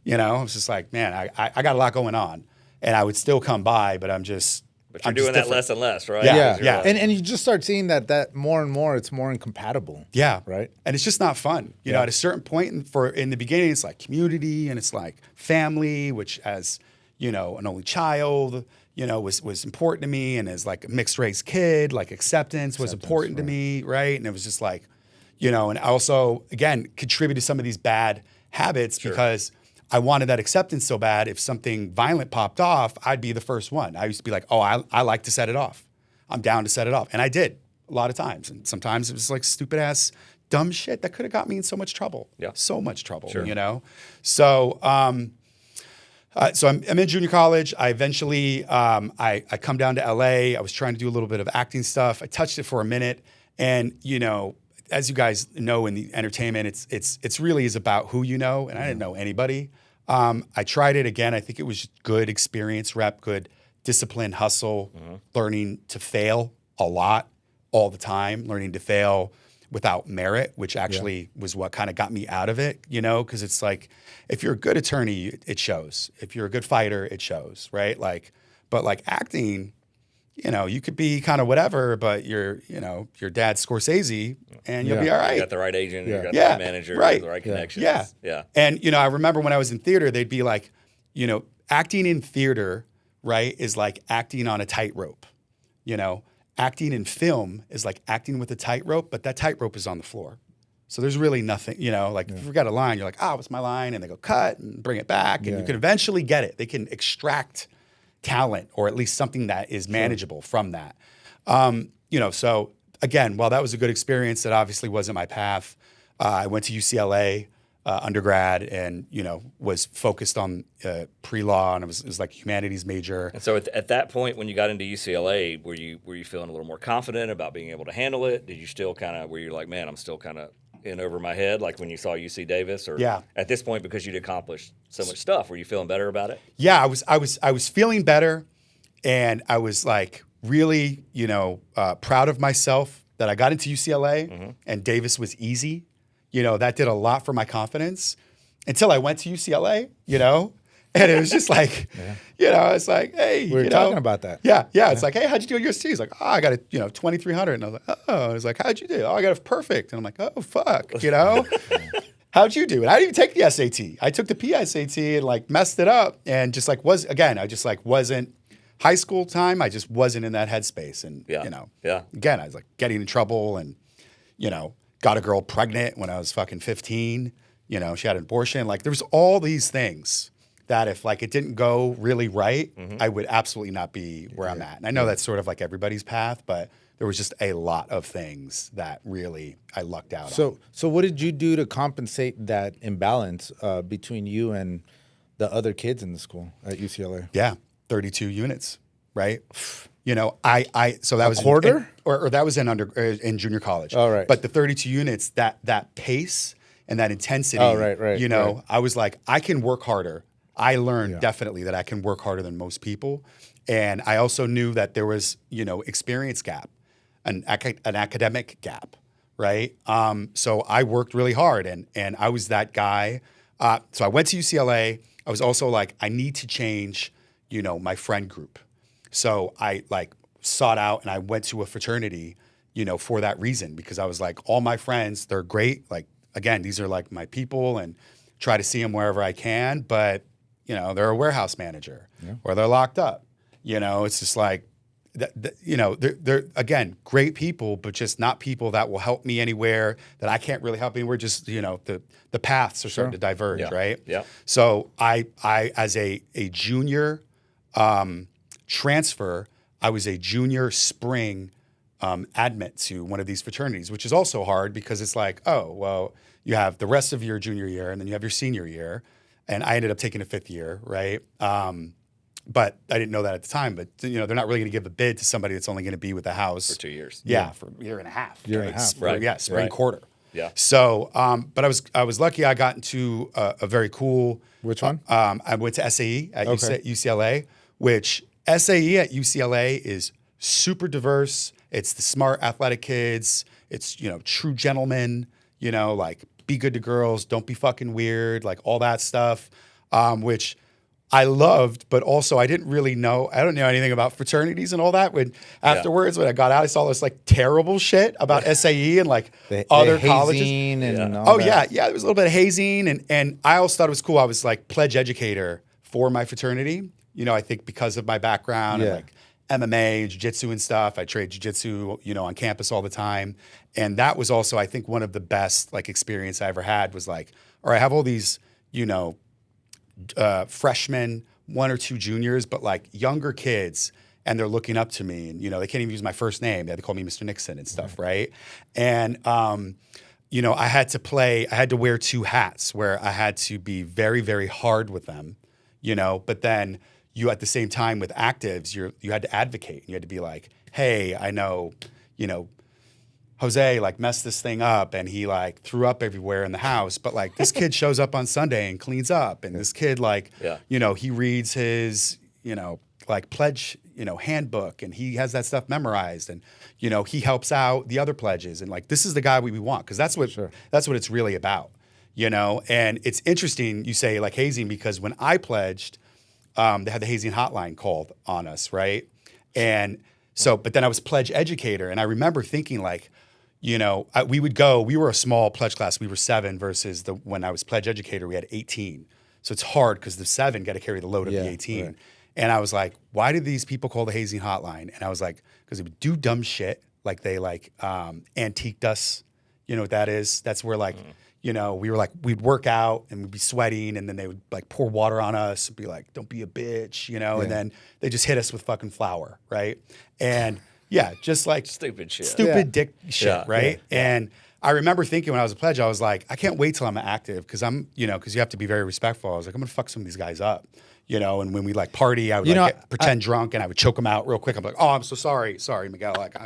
it was just like, man, I got a lot going on, and I would still come by, but I'm just. But you're doing that less and less, right? Yeah. And you just start seeing that more and more, it's more incompatible. Yeah. Right. And it's just not fun. You know, at a certain point in the beginning, it's like community and it's like family, which as, an only child, was important to me. And as like a mixed race kid, like acceptance was important to me. Right. And it was just like, and I also, again, contributed to some of these bad habits because I wanted that acceptance so bad. If something violent popped off, I'd be the first one. I used to be like, oh, I like to set it off. I'm down to set it off. And I did a lot of times. And sometimes it was like stupid ass, dumb shit that could have got me in so much trouble. Yeah. So much trouble, So, so I'm in junior college. I eventually, I come down to LA. I was trying to do a little bit of acting stuff. I touched it for a minute. And, as you guys know in the entertainment, it's really is about who you know. And I didn't know anybody. I tried it again. I think it was good experience rep, good discipline, hustle, learning to fail a lot all the time, learning to fail without merit, which actually was what kind of got me out of it, because it's like, if you're a good attorney, it shows. If you're a good fighter, it shows, right? But acting, you could be kind of whatever, but you're dad Scorsese and you'll be all right. You got the right agent, you got the right manager, the right connections. Yeah. And, I remember when I was in theater, they'd be like, acting in theater, right, is like acting on a tightrope. Acting in film is like acting with a tightrope, but that tightrope is on the floor. So there's really nothing, if you forgot a line, you're like, what's my line? And they go cut and bring it back. And you can eventually get it. They can extract talent or at least something that is manageable from that. So again, while that was a good experience, that obviously wasn't my path. I went to UCLA undergrad and, was focused on pre-law and it was like humanities major. And so at that point, when you got into UCLA, were you feeling a little more confident about being able to handle it? Did you still were you like, man, I'm still kind of in over my head, like when you saw UC Davis, or at this point, because you'd accomplished so much stuff, were you feeling better about it? Yeah, I was feeling better, and I was like really, proud of myself that I got into UCLA and Davis was easy. That did a lot for my confidence until I went to UCLA, and it was just like, it's like, hey, we were talking about that. Yeah. It's like, hey, how'd you do at USC? He's like, I got a 2,300. And I was like, oh. I was like, how'd you do? Oh, I got a perfect. And I'm like, oh, fuck, how'd you do? And I didn't even take the SAT. I took the PSAT and messed it up and just wasn't high school time. I just wasn't in that headspace. And, again, I was getting in trouble and, got a girl pregnant when I was fucking 15. She had an abortion. There was all these things that if it didn't go really right, I would absolutely not be where I'm at. And I know that's sort of everybody's path, but there was just a lot of things that really I lucked out on. So what did you do to compensate that imbalance between you and the other kids in the school at UCLA? Yeah, 32 units, right? So that was a quarter, or that was in junior college. Oh, right. But the 32 units, that pace and that intensity. Oh, right. I was like, I can work harder. I learned definitely that I can work harder than most people. And I also knew that there was, experience gap, an academic gap, right? So I worked really hard and I was that guy. So I went to UCLA. I was also like, I need to change, my friend group. So I sought out and I went to a fraternity, for that reason, because I was like, all my friends, they're great. Again, these are my people and try to see them wherever I can, but they're a warehouse manager or they're locked up. It's just they're again, great people, but just not people that will help me anywhere, that I can't really help anywhere. Just, the paths are starting to diverge, right? Yeah. So I as a junior transfer, I was a junior spring admit to one of these fraternities, which is also hard because it's you have the rest of your junior year and then you have your senior year. And I ended up taking a fifth year, right? But I didn't know that at the time. But they're not really going to give a bid to somebody that's only going to be with the house for 2 years. Yeah, for a year and a half. Right. Yeah, spring quarter. Yeah. So, but I was lucky. I got into a very cool. Which one? I went to SAE at UCLA, which SAE at UCLA is super diverse. It's the smart, athletic kids. It's, true gentlemen, like be good to girls, don't be fucking weird, like all that stuff, which I loved, but also I didn't really know. I don't know anything about fraternities and all that. When afterwards, when I got out, I saw this like terrible shit about SAE and like other colleges. And all that. Yeah. There was a little bit of hazing, and I also thought it was cool. I was like pledge educator for my fraternity. I think because of my background and like MMA, jiu-jitsu and stuff. I trained jiu-jitsu, on campus all the time, and that was also, I think, one of the best like experience I ever had. Was like, all right, I have all these, freshmen, 1 or 2 juniors, but like younger kids, and they're looking up to me, and they can't even use my first name. They had to call me Mr. Nixon and stuff, right? And I had to wear 2 hats where I had to be very, very hard with them, but then you at the same time with actives, you had to advocate. You had to be like, hey, I know, Jose like messed this thing up and he like threw up everywhere in the house, but like this kid shows up on Sunday and cleans up, and this kid like, he reads his, like pledge, handbook, and he has that stuff memorized, and he helps out the other pledges, and like this is the guy we want, because that's what it's really about, And it's interesting you say like hazing, because when I pledged, they had the hazing hotline called on us, right? And so, but then I was pledge educator, and I remember thinking like, we were a small pledge class. We were 7 versus when I was pledge educator, we had 18. So it's hard because the 7 got to carry the load of the 18. Right. And I was like, why did these people call the hazing hotline? And I was like, because they would do dumb shit. Like they like antiqued us. You know what that is? That's where like, we were like, we'd work out and we'd be sweating, and then they would like pour water on us and be like, don't be a bitch, and then they just hit us with fucking flour, right? And just like stupid shit. Dick shit, right? Yeah. And I remember thinking when I was a pledge, I was like, I can't wait till I'm active, because I'm, because you have to be very respectful. I was like, I'm gonna fuck some of these guys up, and when we like party, I would pretend drunk and I would choke them out real quick. I'm like, oh, I'm so sorry, Miguel. Like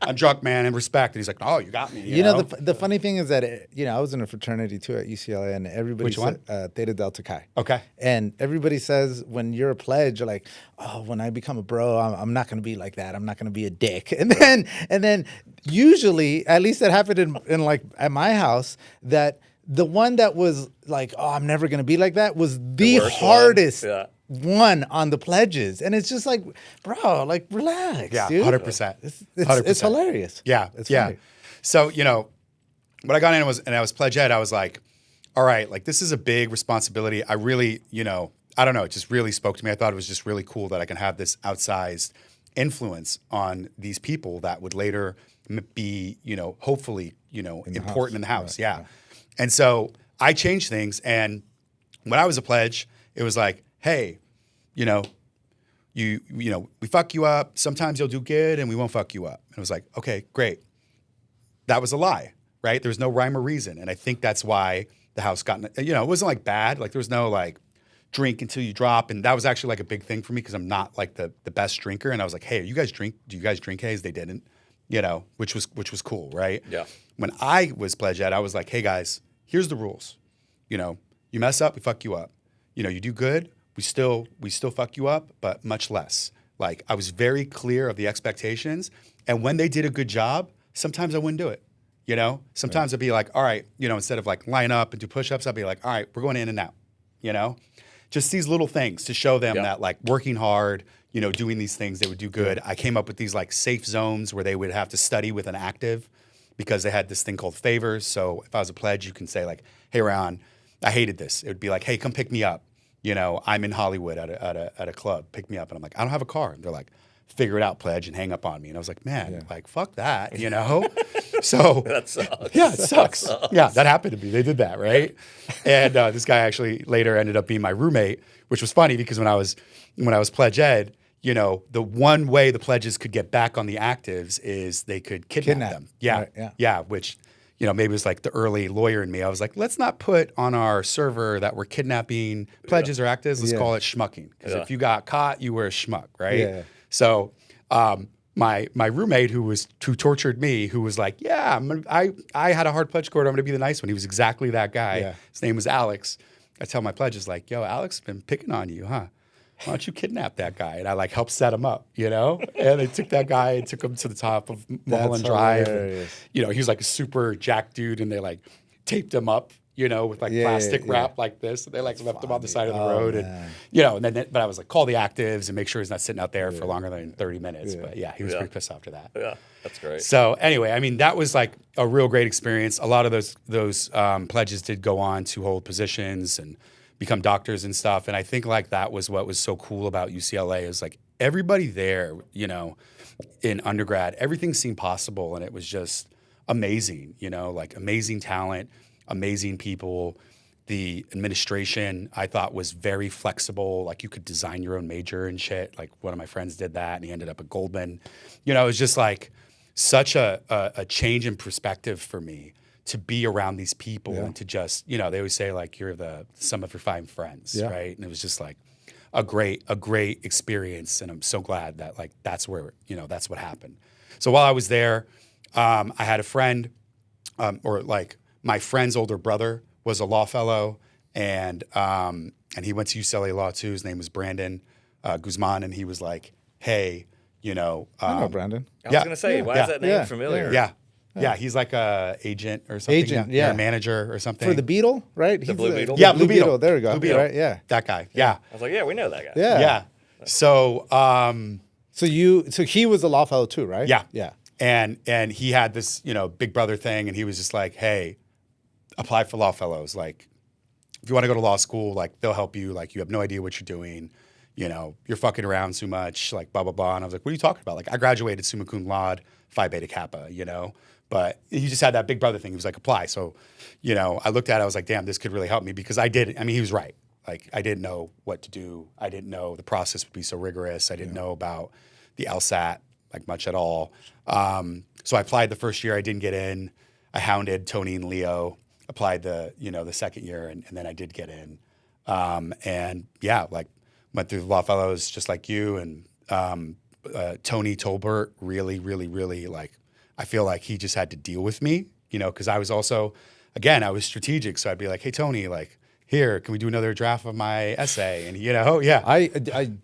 I'm drunk, man, in respect. And he's like, oh, you got me. You know? The funny thing is that I was in a fraternity too at UCLA, and everybody. Which one? Theta Delta Chi. Okay. And everybody says when you're a pledge, you're like, oh, when I become a bro, I'm not going to be like that. I'm not going to be a dick. And then usually, at least that happened in like at my house, that the one that was like, oh, I'm never going to be like that was the hardest. One on the pledges, and it's just like, bro, like relax, dude. 100%. It's hilarious. Yeah, it's funny. So when I got in and I was pledge ed, I was like, all right, like this is a big responsibility. I really, I don't know, it just really spoke to me. I thought it was just really cool that I can have this outsized influence on these people that would later be, hopefully, important in the house. Right. Yeah. And so I changed things, and when I was a pledge, it was like, hey, we fuck you up. Sometimes you'll do good and we won't fuck you up. And it was like, okay, great. That was a lie, right? There was no rhyme or reason. And I think that's why the house got, it wasn't like bad. Like there was no like drink until you drop. And that was actually like a big thing for me, because I'm not like the best drinker. And I was like, hey, do you guys drink haze? They didn't, which was cool, right? Yeah. When I was pledge ed, I was like, hey guys, here's the rules. You mess up, we fuck you up. You do good, we still fuck you up, but much less. Like I was very clear of the expectations, and when they did a good job, sometimes I wouldn't do it. Sometimes I'd be like, all right, instead of like line up and do push-ups, I'd be like, all right, we're going in and out. Just these little things to show them that like working hard, doing these things, they would do good. I came up with these like safe zones where they would have to study with an active, because they had this thing called favors. So if I was a pledge, you can say like, hey, Ryon, I hated this. It would be like, hey, come pick me up. I'm in Hollywood at a club, pick me up. And I'm like, I don't have a car. And they're like, figure it out, pledge, and hang up on me. And I was like, man, like, fuck that, So that sucks. Yeah, it sucks. Yeah, that happened to me. They did that, right? And this guy actually later ended up being my roommate, which was funny, because when I was pledge ed, the one way the pledges could get back on the actives is they could kidnap them. Yeah, right, yeah, which maybe it was like the early lawyer in me. I was like, let's not put on our server that we're kidnapping pledges or actives. Let's call it schmucking. Because if you got caught, you were a schmuck, right? Yeah. So my roommate who tortured me, who was like, yeah, I had a hard pledge score. I'm going to be the nice one. He was exactly that guy. Yeah. His name was Alex. I tell my pledges like, yo, Alex has been picking on you, huh? why don't you kidnap that guy? And I like helped set him up, you know? And they took that guy and took him to the top of Mulholland Drive. And, you know, he was like a super jack dude, and they like taped him up, you know, with like plastic wrap like this. And they like left him on the side of the road. Man. And, you know, and then, but I was like, call the actives and make sure he's not sitting out there for longer than 30 minutes. But yeah, he was pretty pissed after that. Yeah, that's great. So anyway, I mean, that was like a real great experience. A lot of those pledges did go on to hold positions and become doctors and stuff. And I think like that was what was so cool about UCLA is like everybody there, you know, in undergrad, everything seemed possible. And it was just amazing, you know, like amazing talent, amazing people. The administration I thought was very flexible. Like you could design your own major and shit. Like one of my friends did that and he ended up at Goldman. You know, it was just like such a change in perspective for me to be around these people and to just, you know, they always say like you're the sum of your five friends, right? And it was just like a great experience, and I'm so glad that like that's where, you know, that's what happened. So while I was there, I had a friend, or like my friend's older brother was a law fellow, and he went to UCLA Law too. His name was Brandon Guzman, and he was like, hey, you know, I know Brandon. I was gonna say, why is that name familiar? Yeah, he's like a agent or something. Or a manager or something. For the Beetle, right? The Blue Beetle? Yeah, Blue Beetle. There we go. Blue Beetle. Right, yeah. That guy. Yeah. I was like, yeah, we know that guy. Yeah. So, So he was a law fellow too, right? Yeah. Yeah. And he had this, you know, big brother thing, and he was just like, hey, apply for law fellows. Like, if you want to go to law school, like, they'll help you. Like, you have no idea what you're doing. You know, you're fucking around too much, like, blah, blah, blah. And I was like, what are you talking about? Like, I graduated summa cum laude, Phi Beta Kappa, you know? But he just had that big brother thing. He was like, apply. So, you know, I looked at it, I was like, damn, this could really help me, because I mean, he was right. Like, I didn't know what to do. I didn't know the process would be so rigorous. I didn't know about the LSAT, like, much at all. So I applied the first year. I didn't get in. I hounded Tony and Leo, applied the second year, and then I did get in. And yeah, like, went through the law fellows just like you. And Tony Tolbert really, really, really, like, I feel like he just had to deal with me, you know, because I was also, again, I was strategic. So I'd be like, hey, Tony, like, here, can we do another draft of my essay? And, you know,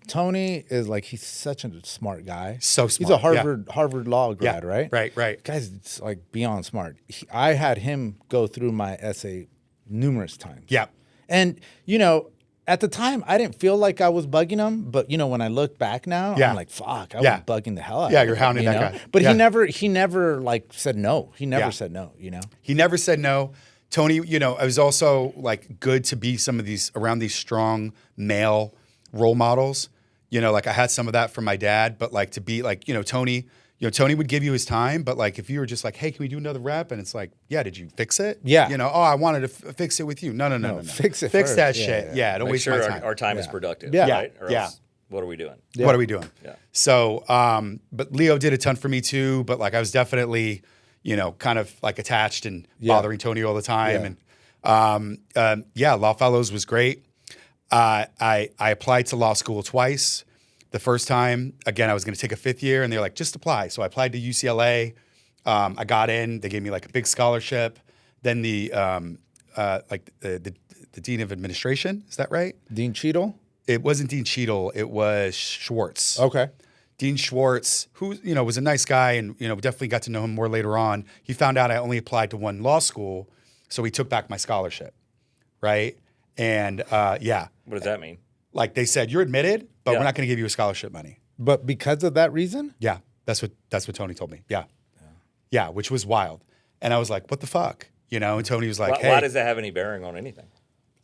Tony is like, he's such a smart guy. So smart. He's a Harvard law grad, right? Right. Guy's it's like beyond smart. I had him go through my essay numerous times. Yeah. And, you know, at the time, I didn't feel like I was bugging him, but you know, when I look back now, I'm like, "Fuck, I was bugging the hell out." Yeah, of you're him, hounding you that know? guy. But he never like said no. He never said no. You know, he never said no. Tony, you know, it was also like good to be around these strong male role models. You know, like I had some of that from my dad, but like to be like, you know, Tony would give you his time, but like if you were just like, hey, can we do another rep? And it's like, yeah, did you fix it? Yeah. You know, oh, I wanted to fix it with you. No. Fix it. Fix first. that shit. Yeah, don't Make waste sure my time. our time is productive. Yeah. Right? Or else, what are we doing? Yeah. What are we doing? Yeah. So, but Leo did a ton for me too, but like I was definitely, you know, kind of like attached and bothering Tony all the time. And Law Fellows was great. I applied to law school twice. The first time, again, I was going to take a fifth year, and they're like, just apply. So I applied to UCLA. I got in. They gave me like a big scholarship. Then the dean of administration, is that right? Dean Cheadle? It wasn't Dean Cheadle. It was Schwartz. Okay. Dean Schwartz, who, you know, was a nice guy, and, you know, definitely got to know him more later on. He found out I only applied to one law school, so he took back my scholarship, right? And What does that mean? like they said, you're admitted, but we're not going to give you a scholarship money. But because of that reason? Yeah, that's what Tony told me. Yeah, which was wild. And I was like, what the fuck? You know, and Tony was like, hey. Why does that have any bearing on anything?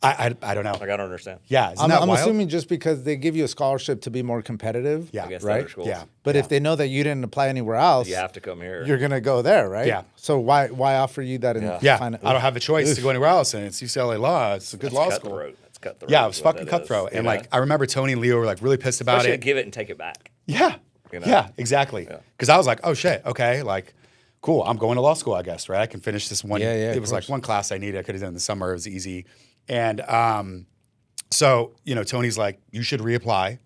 I don't know. Like, I don't understand. Yeah, isn't I'm that wild? assuming just because they give you a scholarship to be more competitive. Yeah, Against right? other schools. Yeah. But if they know that you didn't apply anywhere else, You have to come here. you're gonna go there, right? Yeah. So why offer you that? Yeah, I don't have a choice to go anywhere else, and it's UCLA Law. It's a good law school. That's cutthroat. Yeah, it was is what fucking that cutthroat. is, And you like, know? I remember Tony and Leo were like really pissed about Especially it. to give it and take it back. Yeah. You know? Yeah, exactly. Because I was like, oh shit, okay, like, cool. I'm going to law school, I guess, right? I can finish this one. Yeah, it was like one class I needed. I could have done in the summer. It was easy. And so, you know, Tony's like, you should reapply,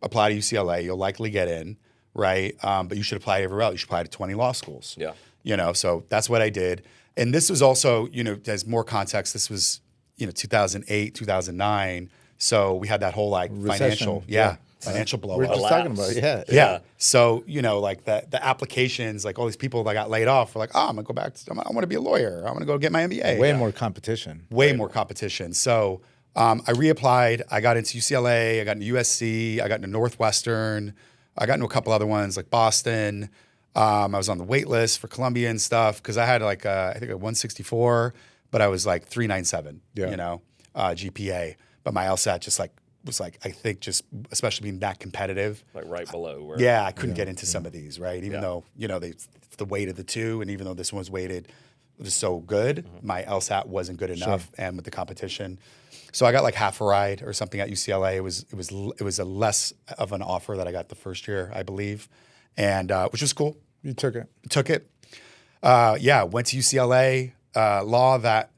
apply to UCLA. You'll likely get in, right? But you should apply everywhere else. You should apply to 20 law schools. Yeah. You know, so that's what I did. And this was also, you know, as more context, this was, you know, 2008, 2009. So we had that whole like Recession. financial blow We're up. just talking about it. Yeah. So, like the applications, like all these people that got laid off were like, oh, I'm going to go back. I want to be a lawyer. I want to go get my MBA. Way more competition. Way more competition. So I reapplied. I got into UCLA. I got into USC. I got into Northwestern. I got into a couple other ones like Boston. I was on the wait list for Columbia and stuff because I had like, I think a 164, but I was like 397, GPA. But my LSAT just like, was like, I think just especially being that competitive. Like right below. I couldn't get into some of these, right? Even though, the weight of the two, and even though this one was weighted, it was so good, my LSAT wasn't good enough, and with the competition. So I got like half a ride or something at UCLA. It was a less of an offer that I got the first year, I believe, and which was cool. You took it. Took it. Went to UCLA, law that,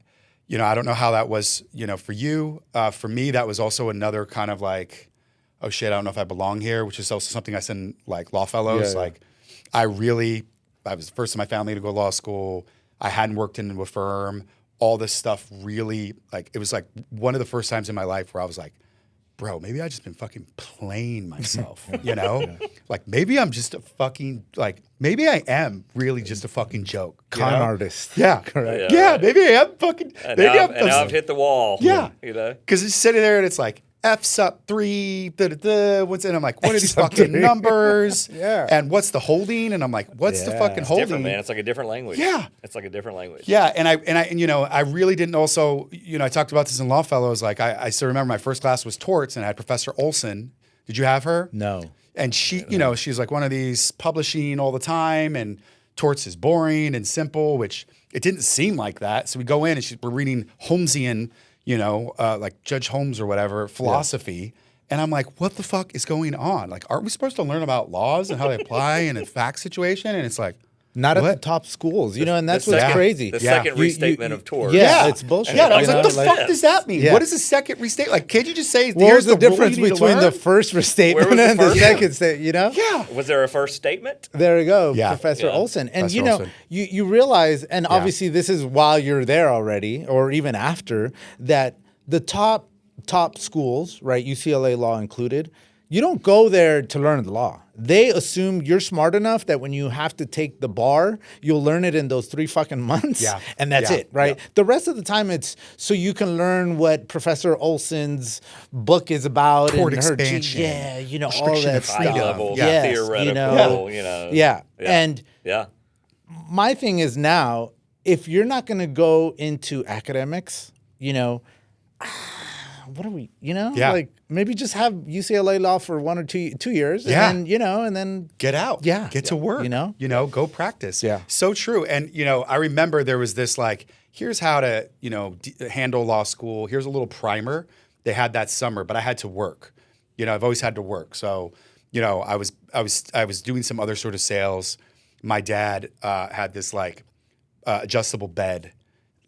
I don't know how that was, for you. For me, that was also another kind of like, oh shit, I don't know if I belong here, which is also something I said in like law fellows. Like I was the first in my family to go to law school. I hadn't worked in a firm. All this stuff really, like, it was like one of the first times in my life where I was like, bro, maybe I just been fucking playing myself, Like maybe I'm just a fucking, like, maybe I am really just a fucking joke. Con artist. Yeah. Correct. Yeah, maybe I am fucking, And maybe now I've hit the wall. Yeah. Because it's sitting there and it's like, F sub 3, what's in? I'm like, what are these fucking numbers? And what's the holding? And I'm like, what's the fucking holding? Different, man. It's like a different language. Yeah. It's like a different language. Yeah. And I really didn't also, I talked about this in Law Fellows. Like I still remember my first class was torts and I had Professor Olson. Did you have her? No. And she, she's like one of these publishing all the time and torts is boring and simple, which it didn't seem like that. So we go in and we're reading Holmesian, like Judge Holmes or whatever, philosophy. And I'm like, what the fuck is going on? Like, aren't we supposed to learn about laws and how they apply in a fact situation? And it's like, not at the top schools, and that's what's crazy. The second restatement of torts. Yeah, it's bullshit. Yeah, and I was like, what the fuck does that mean? What is a second restatement? Like, can't you just say, what was the difference between the first restatement and the second statement, Yeah. Was there a first statement? There you go, Professor Olson. And, Olson. you realize, and obviously this is while you're there already, or even after, that the top schools, right, UCLA law included, you don't go there to learn the law. They assume you're smart enough that when you have to take the bar, you'll learn it in those 3 fucking months. Yeah. And that's it, right? Yeah. The rest of the time, it's so you can learn what Professor Olson's book is about. Court and expansion. All that stuff. High level, Yes, theoretical, Yeah. And my thing is now, if you're not going to go into academics, what are we, like maybe just have UCLA law for 1 or 2 years and then, and then get out. Yeah. Get to work, go practice. Yeah. So true. And, I remember there was this like, here's how to, handle law school. Here's a little primer. They had that summer, but I had to work. I've always had to work. So, I was doing some other sort of sales. My dad had this like adjustable bed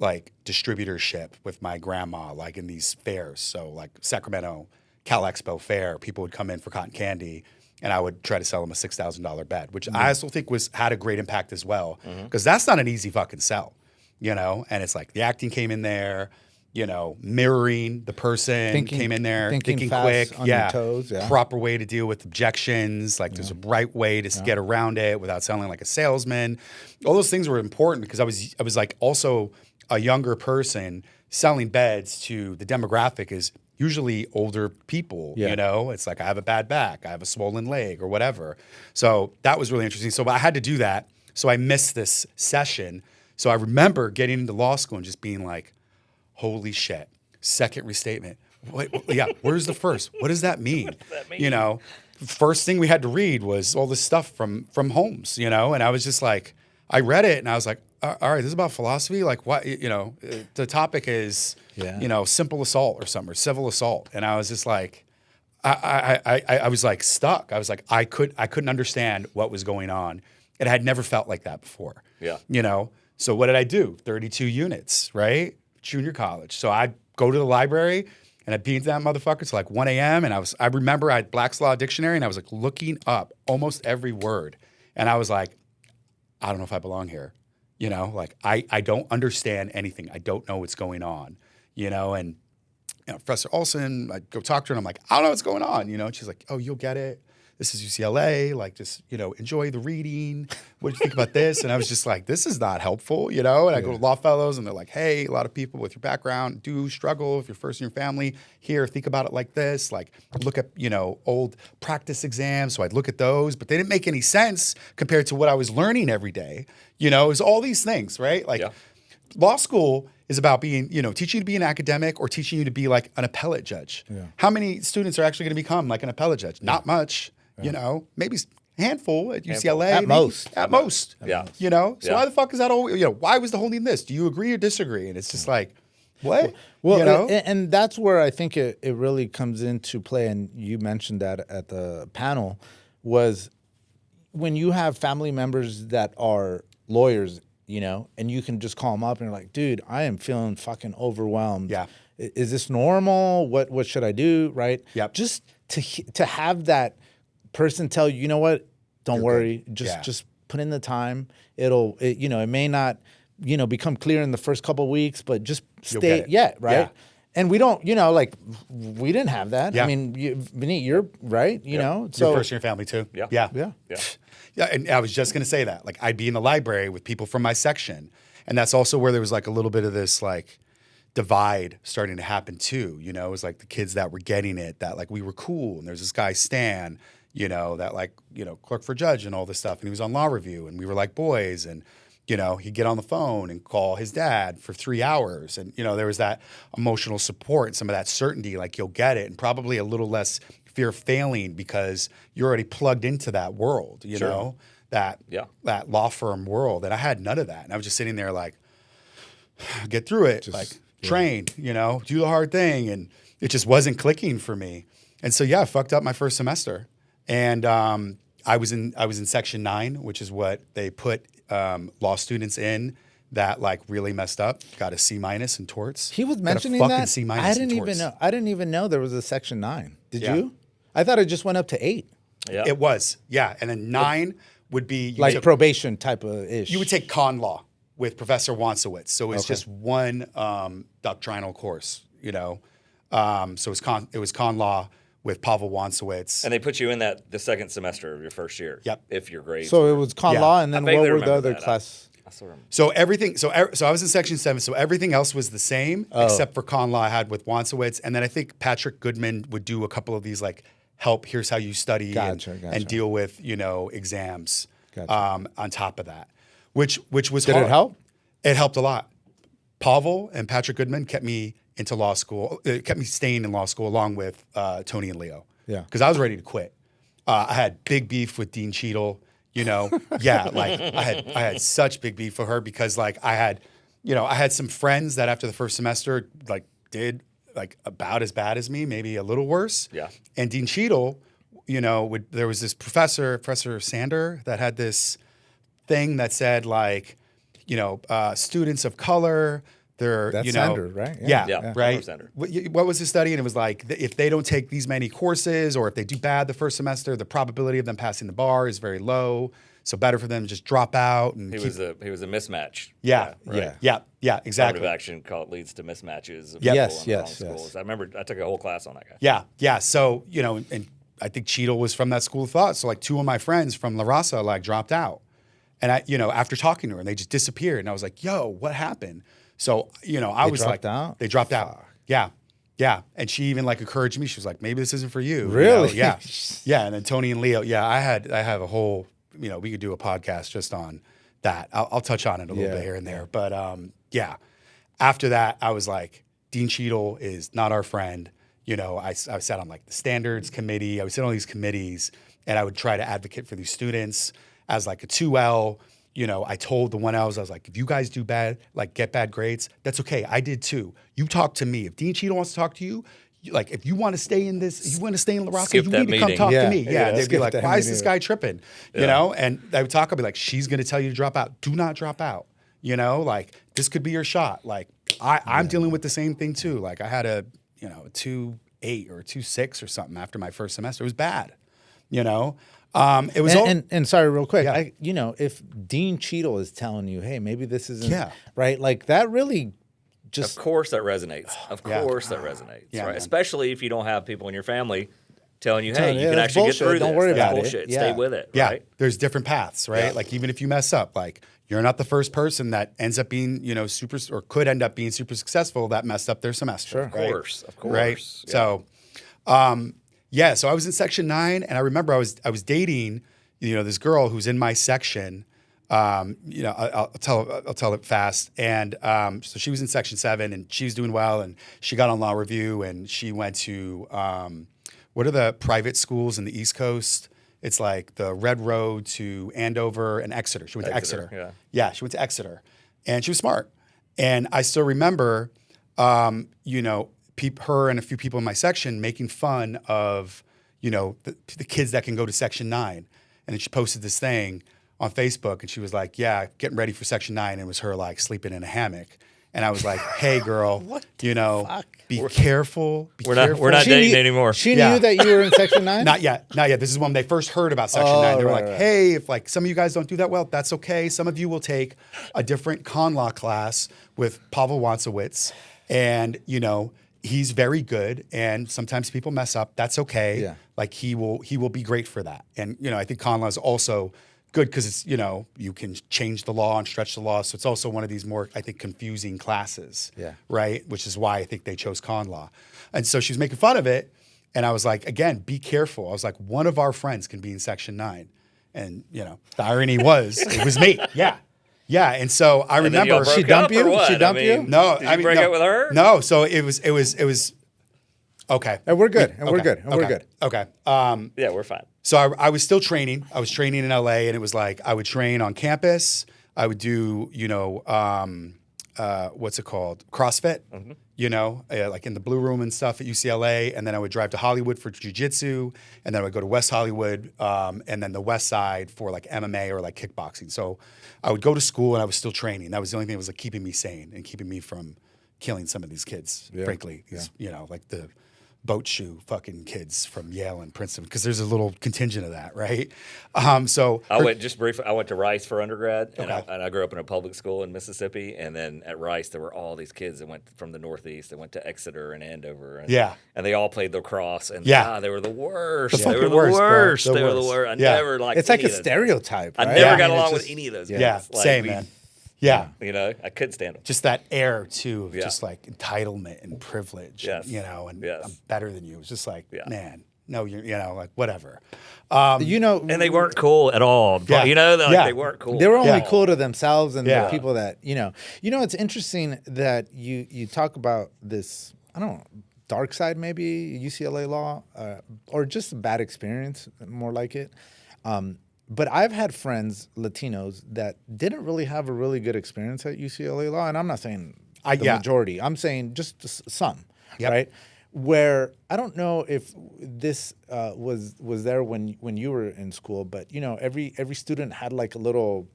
like distributorship with my grandma, like in these fairs. So like Sacramento, Cal Expo Fair, people would come in for cotton candy and I would try to sell them a $6,000 bed, which I also think had a great impact as well. Because that's not an easy fucking sell, and it's like the acting came in there, mirroring the person came in there, thinking quick, on your toes, proper way to deal with objections, like there's a right way to get around it without sounding like a salesman. All those things were important because I was like also a younger person selling beds to the demographic is usually older people, It's like I have a bad back, I have a swollen leg or whatever. So that was really interesting. So I had to do that. So I missed this session. So I remember getting into law school and just being like, holy shit, second restatement. Where's the first? What does that mean? What does that mean? First thing we had to read was all this stuff from Holmes, and I was just like, I read it and I was like, all right, this is about philosophy. Like what, the topic is, simple assault or something, or civil assault. And I was just like, I was like stuck. I was like, I couldn't understand what was going on. And I had never felt like that before. Yeah. So what did I do? 32 units, right? Junior college. So I'd go to the library and I'd be into that motherfucker till like 1 a.m. And I remember I had Black's Law Dictionary and I was like looking up almost every word. And I was like, I don't know if I belong here. Like I don't understand anything. I don't know what's going on, and Professor Olson, I go talk to her and I'm like, I don't know what's going on, and she's like, oh, you'll get it. This is UCLA, like just, enjoy the reading. What do you think about this? And I was just like, this is not helpful, and I go to law fellows and they're like, hey, a lot of people with your background do struggle if you're first in your family. Here, think about it like this, like look at, old practice exams. So I'd look at those, but they didn't make any sense compared to what I was learning every day. It was all these things, right? Like law school is about being, teaching you to be an academic or teaching you to be like an appellate judge. Yeah. How many students are actually going to become like an appellate judge? Not much. Maybe a handful at UCLA. At most. At most. Yeah. So why the fuck is that all, why was the holding this? Do you agree or disagree? And it's just like, what? Well, and that's where I think it really comes into play. And you mentioned that at the panel was when you have family members that are lawyers, and you can just call them up and you're like, dude, I am feeling fucking overwhelmed. Yeah. Is this normal? What should I do? Right. Yep. Just to have that person tell you, what, don't worry, just put in the time. It may not, become clear in the first couple of weeks, but just stay, right? Yeah. And we don't, we didn't have that. Yeah. I mean, Vinny, you're right, so. You're first in your family too? Yeah. Yeah. Yeah. Yeah. Yeah, and I was just going to say that. Like, I'd be in the library with people from my section, and that's also where there was like a little bit of this like divide starting to happen too. It was like the kids that were getting it, that like we were cool, and there's this guy Stan, that like clerk for judge and all this stuff, and he was on law review, and we were like boys, and he'd get on the phone and call his dad for 3 hours, and there was that emotional support and some of that certainty, like you'll get it, and probably a little less fear of failing because you're already plugged into that world, that law firm world. And I had none of that. And I was just sitting there like, get through it, train, do the hard thing. And it just wasn't clicking for me. And so, I fucked up my first semester. And I was in section 9, which is what they put law students in that like really messed up. Got a C- in torts. He was mentioning got a fucking that. C- I didn't even know. I didn't even know there was a section 9. Did you? I thought it just went up to 8. Yeah. It was, and then 9 would be like probation type of ish. You would take con law with Professor Wansowitz, so it's just one doctrinal course, So it was con law with Pavel Wansowitz, and they put you in that the second semester of your first year. Yep. If your grades. So it was con law, and then what were the other class? I sort of remember. So everything. So I was in section 7. So everything else was the same except for con law I had with Wansowitz, and then I think Patrick Goodman would do a couple of these like help. Here's how you study and deal with exams on top of that, which was Did hard. it help? It helped a lot. Pavel and Patrick Goodman kept me into law school. It kept me staying in law school along with Tony and Leo. Yeah, because I was ready to quit. I had big beef with Dean Cheadle. Like I had such big beef with her because like I had some friends that after the first semester like did like about as bad as me, maybe a little worse. Yeah. And Dean Cheadle, there was this Professor Sander, that had this thing that said like, students of color, they're, That's Sander, right? Yeah, right. What was his study? And it was like, if they don't take these many courses or if they do bad the first semester, the probability of them passing the bar is very low. So better for them to just drop out. And he was a mismatch. Yeah, right? yeah, exactly. Affirmative action leads to mismatches. Of Yes. I remember I took a whole class on that guy. Yeah. So, and I think Cheadle was from that school of thought. So like 2 of my friends from La Raza like dropped out. And I, after talking to her, and they just disappeared. And I was like, yo, what happened? So, I was like, they dropped out. Yeah. And she even like encouraged me. She was like, maybe this isn't for you. Really? Yeah. And then Tony and Leo. Yeah. I have a whole, we could do a podcast just on that. I'll touch on it a little bit here and there. But after that, I was like, Dean Cheadle is not our friend. I sat on like the standards committee. I would sit on these committees and I would try to advocate for these students as like a 2L. I told the 1Ls, I was like, if you guys do bad, like get bad grades, that's okay. I did too. You talk to me. If Dean Cheadle wants to talk to you, like if you want to stay in this, if you want to stay in La Raza, you need to come talk to me. Yeah. They'd be like, why is this guy tripping? And I would talk, I'd be like, she's going to tell you to drop out. Do not drop out. Like this could be your shot. Like I'm dealing with the same thing too. Like I had a 2.8 or 2.6 or something after my first semester. It was bad. It was and sorry, real quick. If Dean Cheadle is telling you, hey, maybe this isn't right, like that really just of course that resonates. Of course that resonates, Yeah, right? man. Especially if you don't have people in your family telling you, Telling hey, you, you can that's actually bullshit. get through Don't this. worry That's about it. bullshit. Yeah. Stay with it, Yeah, right? there's different paths, right? Yeah. Like even if you mess up, like you're not the first person that ends up being, super or could end up being super successful that messed up their semester. Sure. Of course. Right. Yeah. So, so I was in section 9, and I remember I was dating, this girl who's in my section. I'll tell it fast. And so she was in section 7, and she was doing well, and she got on law review, and she went to what are the private schools in the East Coast? It's like the Red Road to Andover and Exeter. She went to Exeter. Yeah, she went to Exeter, and she was smart. And I still remember, her and a few people in my section making fun of, the kids that can go to section 9. And then she posted this thing on Facebook, and she was like, yeah, getting ready for section 9. And it was her like sleeping in a hammock. And I was like, hey girl, be careful. Be careful. We're not dating anymore. She knew that you were in section 9? Not yet. This is when they first heard about section 9. They were like, hey, if like some of you guys don't do that well, that's okay. Some of you will take a different con law class with Pavel Wansowitz. And, he's very good, and sometimes people mess up. That's okay. Yeah. Like he will be great for that. And I think con law is also good because it's you can change the law and stretch the law. So it's also one of these more, I think, confusing classes. Yeah. Right. Which is why I think they chose con law. And so she was making fun of it, and I was like, again, be careful. I was like, one of our friends can be in section 9, and the irony was it was me. Yeah. Yeah, and so I remember she dumped you. She dumped you. No, did you break up with her? No, so it was okay. And we're good. And we're good. And we're good. Okay. Yeah, we're fine. So I was still training. I was training in LA, and it was like I would train on campus. I would do, what's it called? CrossFit. Mm-hmm. Like in the Blue Room and stuff at UCLA, and then I would drive to Hollywood for jiu-jitsu, and then I would go to West Hollywood, and then the West Side for like MMA or like kickboxing. So I would go to school, and I was still training. That was the only thing that was like keeping me sane and keeping me from killing some of these kids. Yeah. Frankly, like the boat shoe fucking kids from Yale and Princeton, because there's a little contingent of that, right? So I went just briefly. I went to Rice for undergrad, and I grew up in a public school in Mississippi. And then at Rice, there were all these kids that went from the Northeast. They went to Exeter and Andover, and they all played lacrosse. And they were the worst. They were the worst. Bro. They were the worst. I never liked. It's like a stereotype. I right? never got along with any of those guys. Yeah, Like, same, man. Yeah. I couldn't stand them. Just that air too, of just like entitlement and privilege. Yes. And I'm better than you. It's just like, man, no, you're, like whatever. And they weren't cool at all. Yeah. They weren't cool. They were only cool to themselves and Yeah. the people that, it's interesting that you talk about this, I don't know, dark side maybe, UCLA law, or just a bad experience, more like it. But I've had friends, Latinos, that didn't really have a really good experience at UCLA law. And I'm not saying the majority. I'm saying just some, right? Where I don't know if this was there when you were in school, but, every student had like a little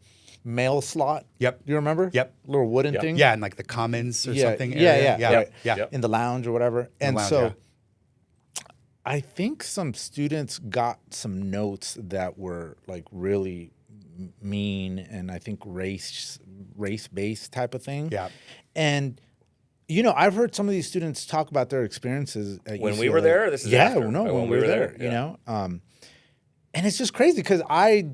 mail slot. Yep. Do you remember? Yep. Little wooden thing. Yeah, and like the commons or something. Yeah. Yeah. In the lounge or whatever. And lounge, so I think some students got some notes that were like really mean and I think race-based type of thing. Yeah. And I've heard some of these students talk about their experiences at When UCLA. we were there, this is after. when we were there, and it's just crazy because I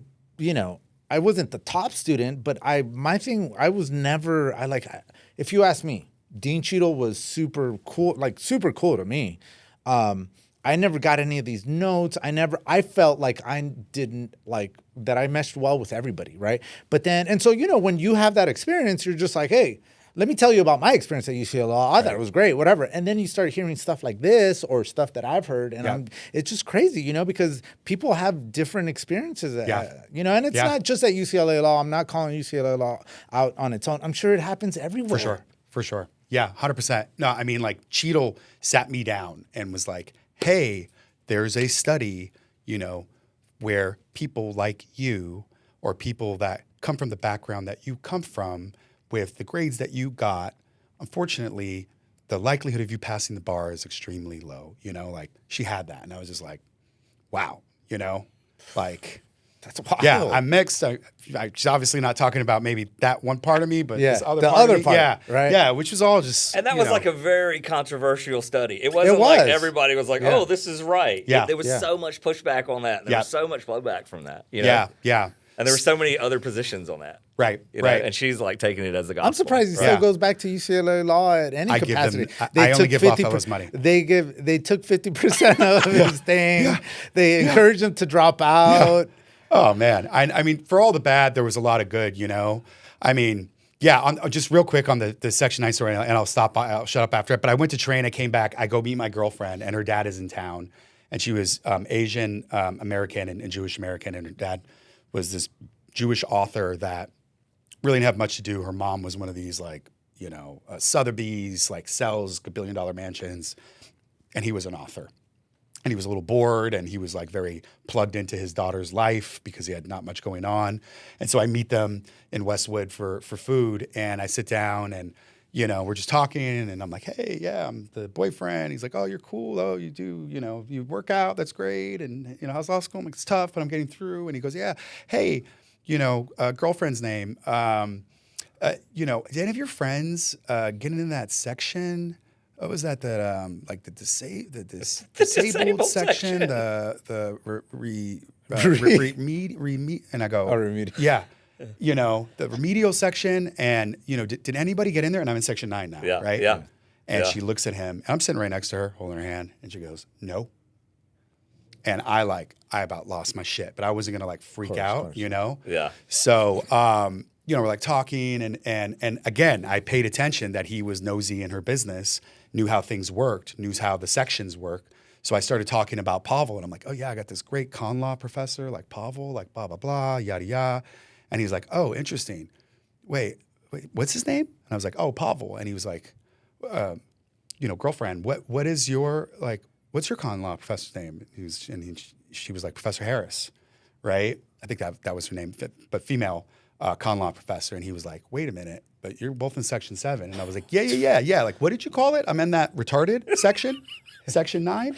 wasn't the top student, but I was never if you ask me, Dean Cheadle was super cool to me. I never got any of these notes. I felt like I didn't like that I meshed well with everybody, right? But then, and so, when you have that experience, you're just like, hey, let me tell you about my experience at UCLA. I thought it was great, whatever. And then you start hearing stuff like this or stuff that I've heard, and it's just crazy, because people have different experiences, and it's not just at UCLA law. I'm not calling UCLA law out on its own. I'm sure it happens everywhere. For sure. Yeah, 100%. No, I mean, like Cheadle sat me down and was like, hey, there's a study, where people like you or people that come from the background that you come from with the grades that you got, unfortunately, the likelihood of you passing the bar is extremely low. Like she had that. And I was just like, wow, like That's wild. Yeah, I'm mixed. She's obviously not talking about maybe that one part of me, but this other the part other of me. part, Yeah, right? Yeah, which was all just. And that was like a very controversial study. It wasn't was. like everybody was like, "Oh, this is right." Yeah. There was so much pushback on that. There was so much blowback from that. You know? Yeah, yeah. And there were so many other positions on that. Right, You know? right. And she's like taking it as a gospel. I'm surprised he still goes back to UCLA law at any capacity. I only give Lawfellows money. They took 50% of his thing. They encouraged him to drop out. Oh man, I mean, for all the bad, there was a lot of good. You know, I mean, yeah. Just real quick on the Section 9 story, and I'll stop. I'll shut up after it. But I went to train. I came back. I go meet my girlfriend, and her dad is in town, and she was Asian American and Jewish American, and her dad was this Jewish author that really didn't have much to do. Her mom was one of these Sotheby's, like sells billion-dollar mansions, and he was an author. And he was a little bored, and he was like very plugged into his daughter's life because he had not much going on. And so I meet them in Westwood for food, and I sit down, and we're just talking, and I'm like, hey, yeah, I'm the boyfriend. He's like, oh, you're cool. Oh, you do, you work out. That's great. And how's law school? I'm like, it's tough, but I'm getting through. And he goes, yeah, hey, girlfriend's name. Did any of your friends get in that section? What was that? Like the disabled section, and I go, remedial. Yeah, the remedial section, and did anybody get in there? And I'm in section 9 now, Yeah, right? yeah. And she looks at him, and I'm sitting right next to her, holding her hand, and she goes, no. And I about lost my shit, but I wasn't gonna freak out, Yeah. So we're like talking, and again, I paid attention that he was nosy in her business, knew how things worked, knew how the sections work. So I started talking about Pavel, and I'm like, oh yeah, I got this great con law professor, like Pavel, like blah, blah, blah, yada, yada. And he's like, oh, interesting. Wait, what's his name? And I was like, oh, Pavel. And he was like, girlfriend, what is your, what's your con law professor's name? She was like, Professor Harris, right? I think that was her name, but female con law professor. And he was like, wait a minute, but you're both in section 7. And I was like, yeah. Like, what did you call it? I'm in that retarded section, section 9.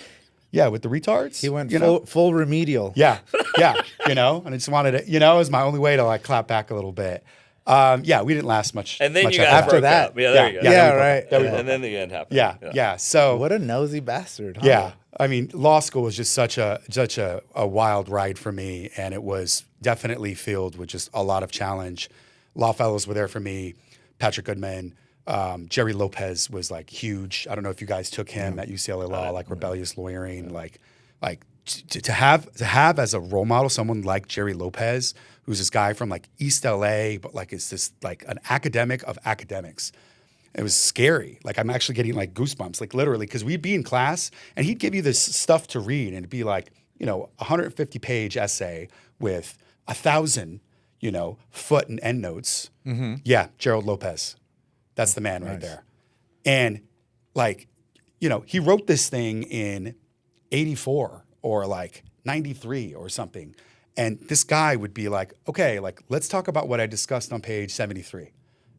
Yeah, with the retards. He went full remedial. Yeah. And I just wanted to, it was my only way to clap back a little bit. We didn't last much. And then much you guys after broke that. up. Yeah, there you go. Yeah, right. And then the end happened. Yeah. So what a nosy bastard. Huh? Yeah. I mean, law school was just such a wild ride for me, and it was definitely filled with just a lot of challenge. Law fellows were there for me. Patrick Goodman, Jerry Lopez was huge. I don't know if you guys took him at UCLA Law, rebellious lawyering, to have as a role model someone like Jerry Lopez, who's this guy from East LA, but it's this an academic of academics. It was scary. I'm actually getting goosebumps, literally, because we'd be in class and he'd give you this stuff to read, and it'd be 150-page essay with 1,000, foot and end notes. Mm-hmm. Yeah, Gerald Lopez. That's the man right there. And he wrote this thing in 84 or 93 or something. And this guy would be like, okay, let's talk about what I discussed on page 73.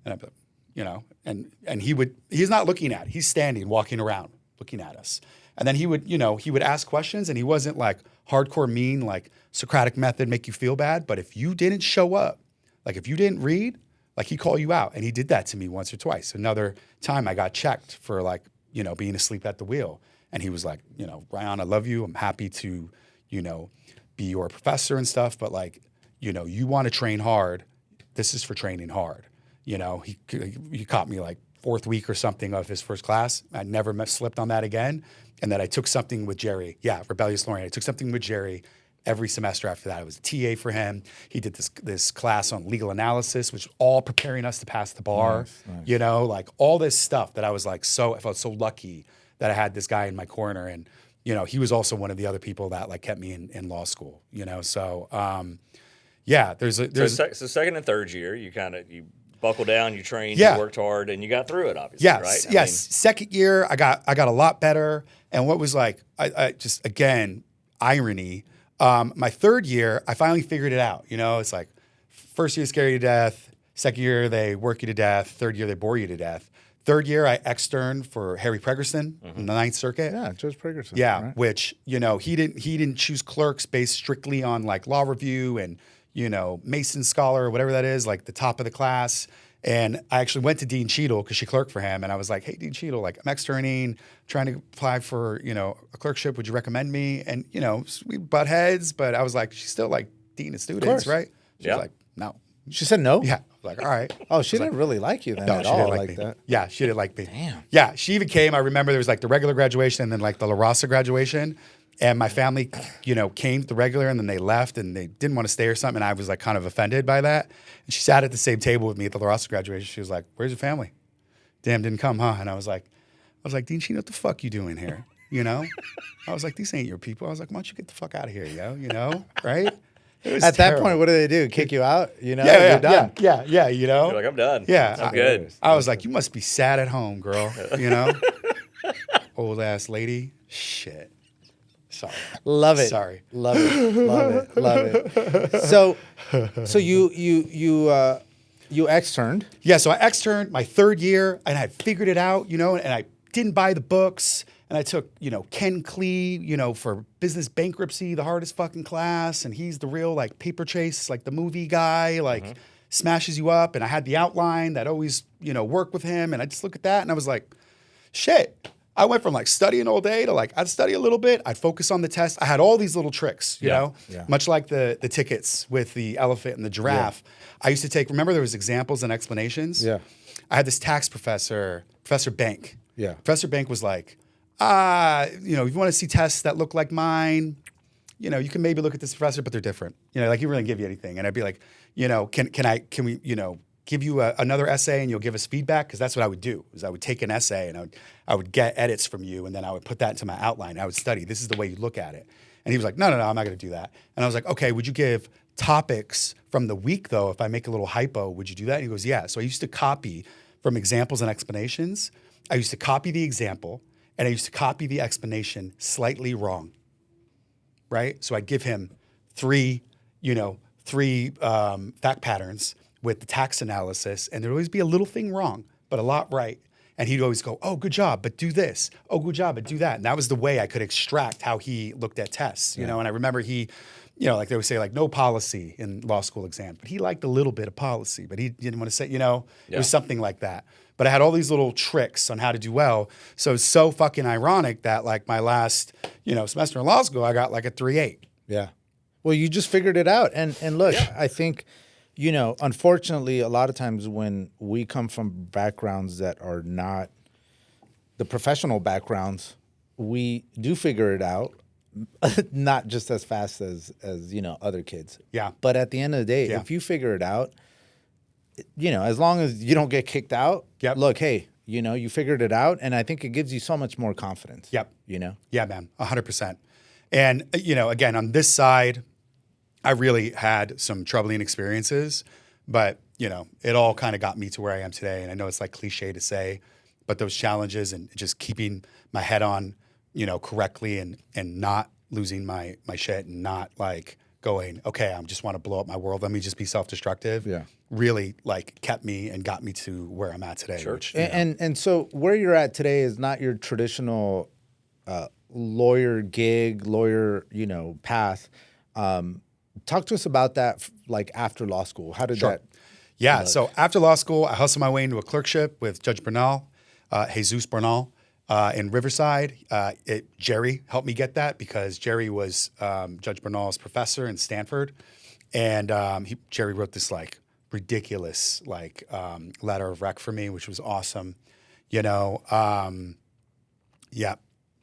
And I'd be and he's not looking at it. He's standing, walking around, looking at us. And then he would ask questions, and he wasn't hardcore mean, Socratic method, make you feel bad. But if you didn't show up, if you didn't read, he'd call you out. And he did that to me once or twice. Another time I got checked for being asleep at the wheel. And he was like, Ryon, I love you. I'm happy to, be your professor and stuff. But you want to train hard. This is for training hard. He caught me 4th week or something of his first class. I never slipped on that again. And then I took something with Jerry. Yeah, rebellious lawyering. I took something with Jerry every semester after that. I was a TA for him. He did this class on legal analysis, which was all preparing us to pass the bar. Nice. All this stuff that I was I felt so lucky that I had this guy in my corner. And, he was also one of the other people that kept me in law school, So, So second and third year, you buckled down, you trained, you worked hard, and you got through it, obviously, right? Yes. Second year, I got a lot better. And what was I just, again, irony. My third year, I finally figured it out. It's first year scare you to death. Second year, they work you to death. Third year, they bore you to death. Third year, I externed for Harry Pregerson in the Ninth Circuit. Yeah, Judge Pregerson. Yeah, right? which, he didn't choose clerks based strictly on like law review and, Mason Scholar or whatever that is, like the top of the class. And I actually went to Dean Cheadle because she clerked for him. And I was like, hey, Dean Cheadle, like I'm externing, trying to apply for, a clerkship. Would you recommend me? And, we butt heads, but I was like, she's still like dean of students, right? She was like, no. She said no? Yeah. I was like, all right. Oh, she didn't really like you then No, at she all didn't like me. that. Yeah, she didn't like me. Damn. Yeah, she even came. I remember there was like the regular graduation and then like the La Raza graduation. And my family, came to the regular and then they left and they didn't want to stay or something. And I was like kind of offended by that. And she sat at the same table with me at the La Raza graduation. She was like, where's your family? Damn, didn't come, huh? And I was like, Dean Cheadle, what the fuck you doing here? I was like, these ain't your people. I was like, why don't you get the fuck out of here, right? At that point, what do they do? Kick you out? You're done. Yeah, You're like, I'm done. Yeah. I'm good. I was like, you must be sad at home, girl, Old ass lady. Shit. Sorry. Love it. Sorry. Love it. Love it. Love it. So you externed. Yeah, so I externed my third year and I figured it out, and I didn't buy the books and I took, Ken Klee, for business bankruptcy, the hardest fucking class. And he's the real like paper chase, like the movie guy, like smashes you up. And I had the outline that always, worked with him. And I just look at that and I was like, shit. I went from like studying all day to like I'd study a little bit, I'd focus on the test. I had all these little tricks, you know, much like the tickets with the elephant and the giraffe. I used to remember there was examples and explanations. Yeah. I had this tax professor, Professor Bank. Yeah. Professor Bank was like, if you want to see tests that look like mine, you can maybe look at this professor, but they're different. Like he really give you anything. And I'd be like, can we, give you another essay and you'll give us feedback? Because that's what I would do, is I would take an essay and I would get edits from you and then I would put that into my outline. I would study, this is the way you look at it. And he was like, no, I'm not going to do that. And I was like, okay, would you give topics from the week though? If I make a little hypo, would you do that? And he goes, yeah. So I used to copy from examples and explanations. I used to copy the example and I used to copy the explanation slightly wrong, right? So I'd give him three fact patterns with the tax analysis, and there'd always be a little thing wrong, but a lot right. And he'd always go, oh, good job, but do this. Oh, good job, but do that. And that was the way I could extract how he looked at tests, you know? And I remember he, like they would say like no policy in law school exam, but he liked a little bit of policy, but he didn't want to say, it was something like that. But I had all these little tricks on how to do well. So it's so fucking ironic that like my last, semester in law school, I got like a 3.8. Yeah. Well, you just figured it out. And look, I think, unfortunately, a lot of times when we come from backgrounds that are not the professional backgrounds, we do figure it out, not just as fast as other kids. Yeah. But at the end of the day, if you figure it out, as long as you don't get kicked out, look, hey, you figured it out, and I think it gives you so much more confidence. Yep. Yeah, man, 100%. And, again, on this side, I really had some troubling experiences, but, it all kind of got me to where I am today. And I know it's like cliche to say, but those challenges and just keeping my head on, correctly and not losing my shit and not like going, okay, I just want to blow up my world. Let me just be self-destructive. Yeah. Really like kept me and got me to where I'm at today. Sure. Which, and so where you're at today is not your traditional lawyer path. Talk to us about that, like after law school. How did that? Yeah. look? So after law school, I hustled my way into a clerkship with Judge Bernal, Jesus Bernal, in Riverside. Jerry helped me get that because Jerry was Judge Bernal's professor in Stanford, and Jerry wrote this like ridiculous like letter of rec for me, which was awesome.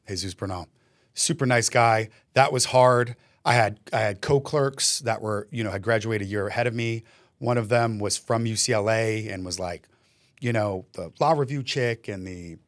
Jesus Bernal, super nice guy. That was hard. I had co-clerks that were, had graduated a year ahead of me. One of them was from UCLA and was like, the law review chick and the,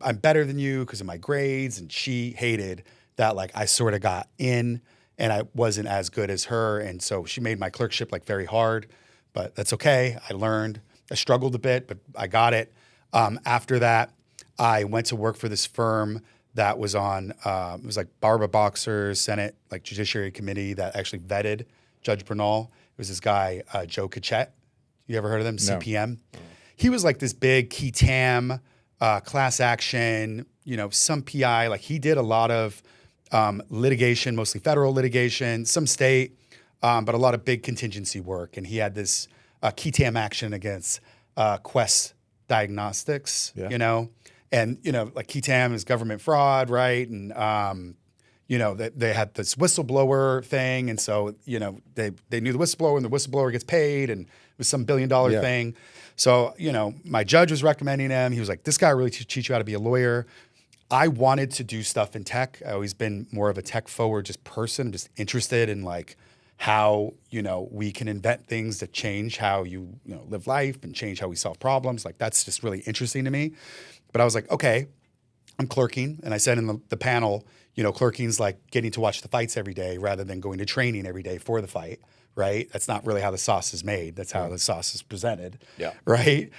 I'm better than you because of my grades. And she hated that like I sort of got in and I wasn't as good as her. And so she made my clerkship like very hard, but that's okay. I learned. I struggled a bit, but I got it. After that, I went to work for this firm that was on, it was like Barbara Boxer's Senate, like Judiciary Committee that actually vetted Judge Bernal. It was this guy, Joe Kachet. You ever heard of him? No. CPM. he was like this big key tam, class action, some PI. Like he did a lot of litigation, mostly federal litigation, some state, but a lot of big contingency work. And he had this key tam action against Quest Diagnostics, and like key tam is government fraud, right? And they had this whistleblower thing, and so they knew the whistleblower, and the whistleblower gets paid, and it was some $1 billion thing. So my judge was recommending him. He was like, "This guy really teach you how to be a lawyer." I wanted to do stuff in tech. I always been more of a tech forward just person, just interested in like how we can invent things that change how you live life and change how we solve problems. Like that's just really interesting to me. But I was like, okay, I'm clerking, and I said in the panel, clerking's like getting to watch the fights every day rather than going to training every day for the fight, right? That's not really how the sauce is made. That's how the sauce is presented, right?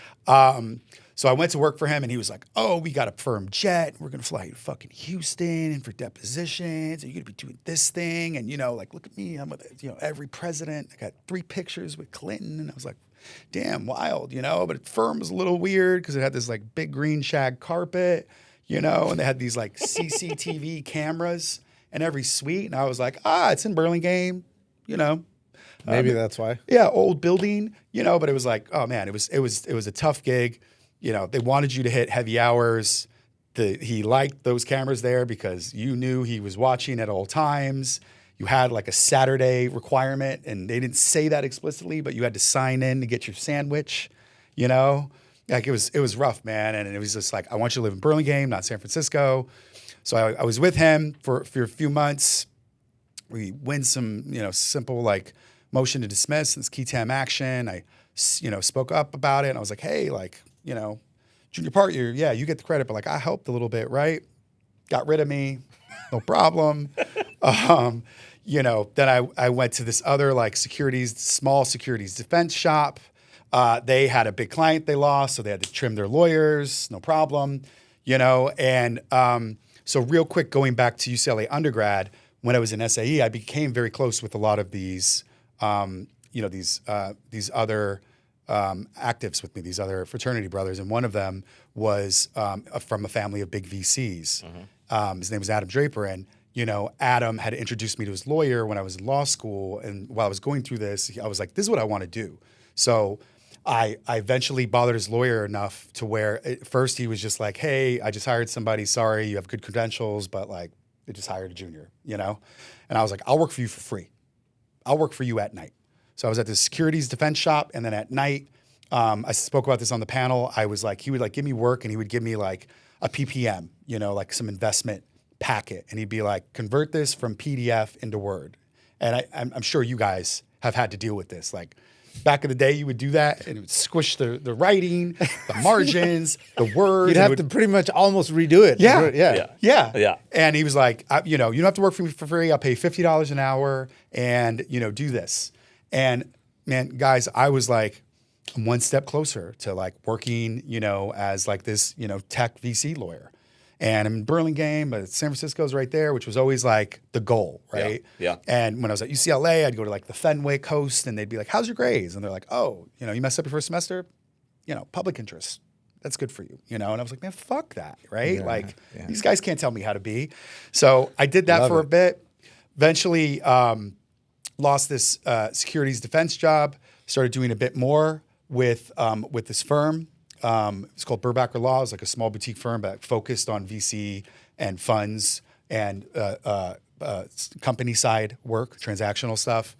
So I went to work for him, and he was like, "Oh, we got a firm jet. We're gonna fly you to fucking Houston and for depositions, and you're gonna be doing this thing, and like look at me, I'm with every president. I got 3 pictures with Clinton," and I was like, "Damn, wild, But the firm was a little weird because it had this like big green shag carpet." And they had these like CCTV cameras in every suite. And I was like, it's in Burlingame, Maybe that's why. Yeah, old building, but it was like, oh man, it was a tough gig. They wanted you to hit heavy hours. He liked those cameras there because you knew he was watching at all times. You had like a Saturday requirement, and they didn't say that explicitly, but you had to sign in to get your sandwich, Like it was rough, man, and it was just like, I want you to live in Burlingame, not San Francisco. So I was with him for a few months. We win some, simple like motion to dismiss this key tam action. I, spoke up about it, and I was like, hey, like, junior partner, you get the credit, but like I helped a little bit, right? Got rid of me, no problem. Then I went to this other like small securities defense shop. They had a big client they lost, so they had to trim their lawyers, no problem, And so real quick, going back to UCLA undergrad, when I was in SAE, I became very close with a lot of these, these other actives with me, these other fraternity brothers, and one of them was from a family of big VCs. Mm-hmm. His name was Adam Draper, and Adam had introduced me to his lawyer when I was in law school, and while I was going through this, I was like, "This is what I want to do." So I eventually bothered his lawyer enough to where at first he was just like, "Hey, I just hired somebody. Sorry, you have good credentials, but like they just hired a junior, And I was like, "I'll work for you for free. I'll work for you at night." So I was at the securities defense shop, and then at night, I spoke about this on the panel. I was like, he would like give me work, and he would give me like a PPM, like some investment packet, and he'd be like, "Convert this from PDF into Word." And I'm sure you guys have had to deal with this, like. Back in the day, you would do that, and it would squish the writing, the margins, the words. You'd have to pretty much almost redo it. Yeah. And he was like, you don't have to work for me for free. I'll pay $50 an hour, and do this. And man, guys, I was like, I'm one step closer to like working, as like this, tech VC lawyer. And I'm in Burlingame, but San Francisco's right there, which was always like the goal, right? Yeah. And when I was at UCLA, I'd go to like the Fenway Coast, and they'd be like, "How's your grades?" And they're like, "Oh, you messed up your first semester, public interest. That's good for you, And I was like, man, fuck that, right? These guys can't tell me how to be. So I did that for a bit. Eventually, lost this securities defense job. Started doing a bit more with this firm. It's called Burbacker Law. It's like a small boutique firm, but focused on VC and funds and company side work, transactional stuff.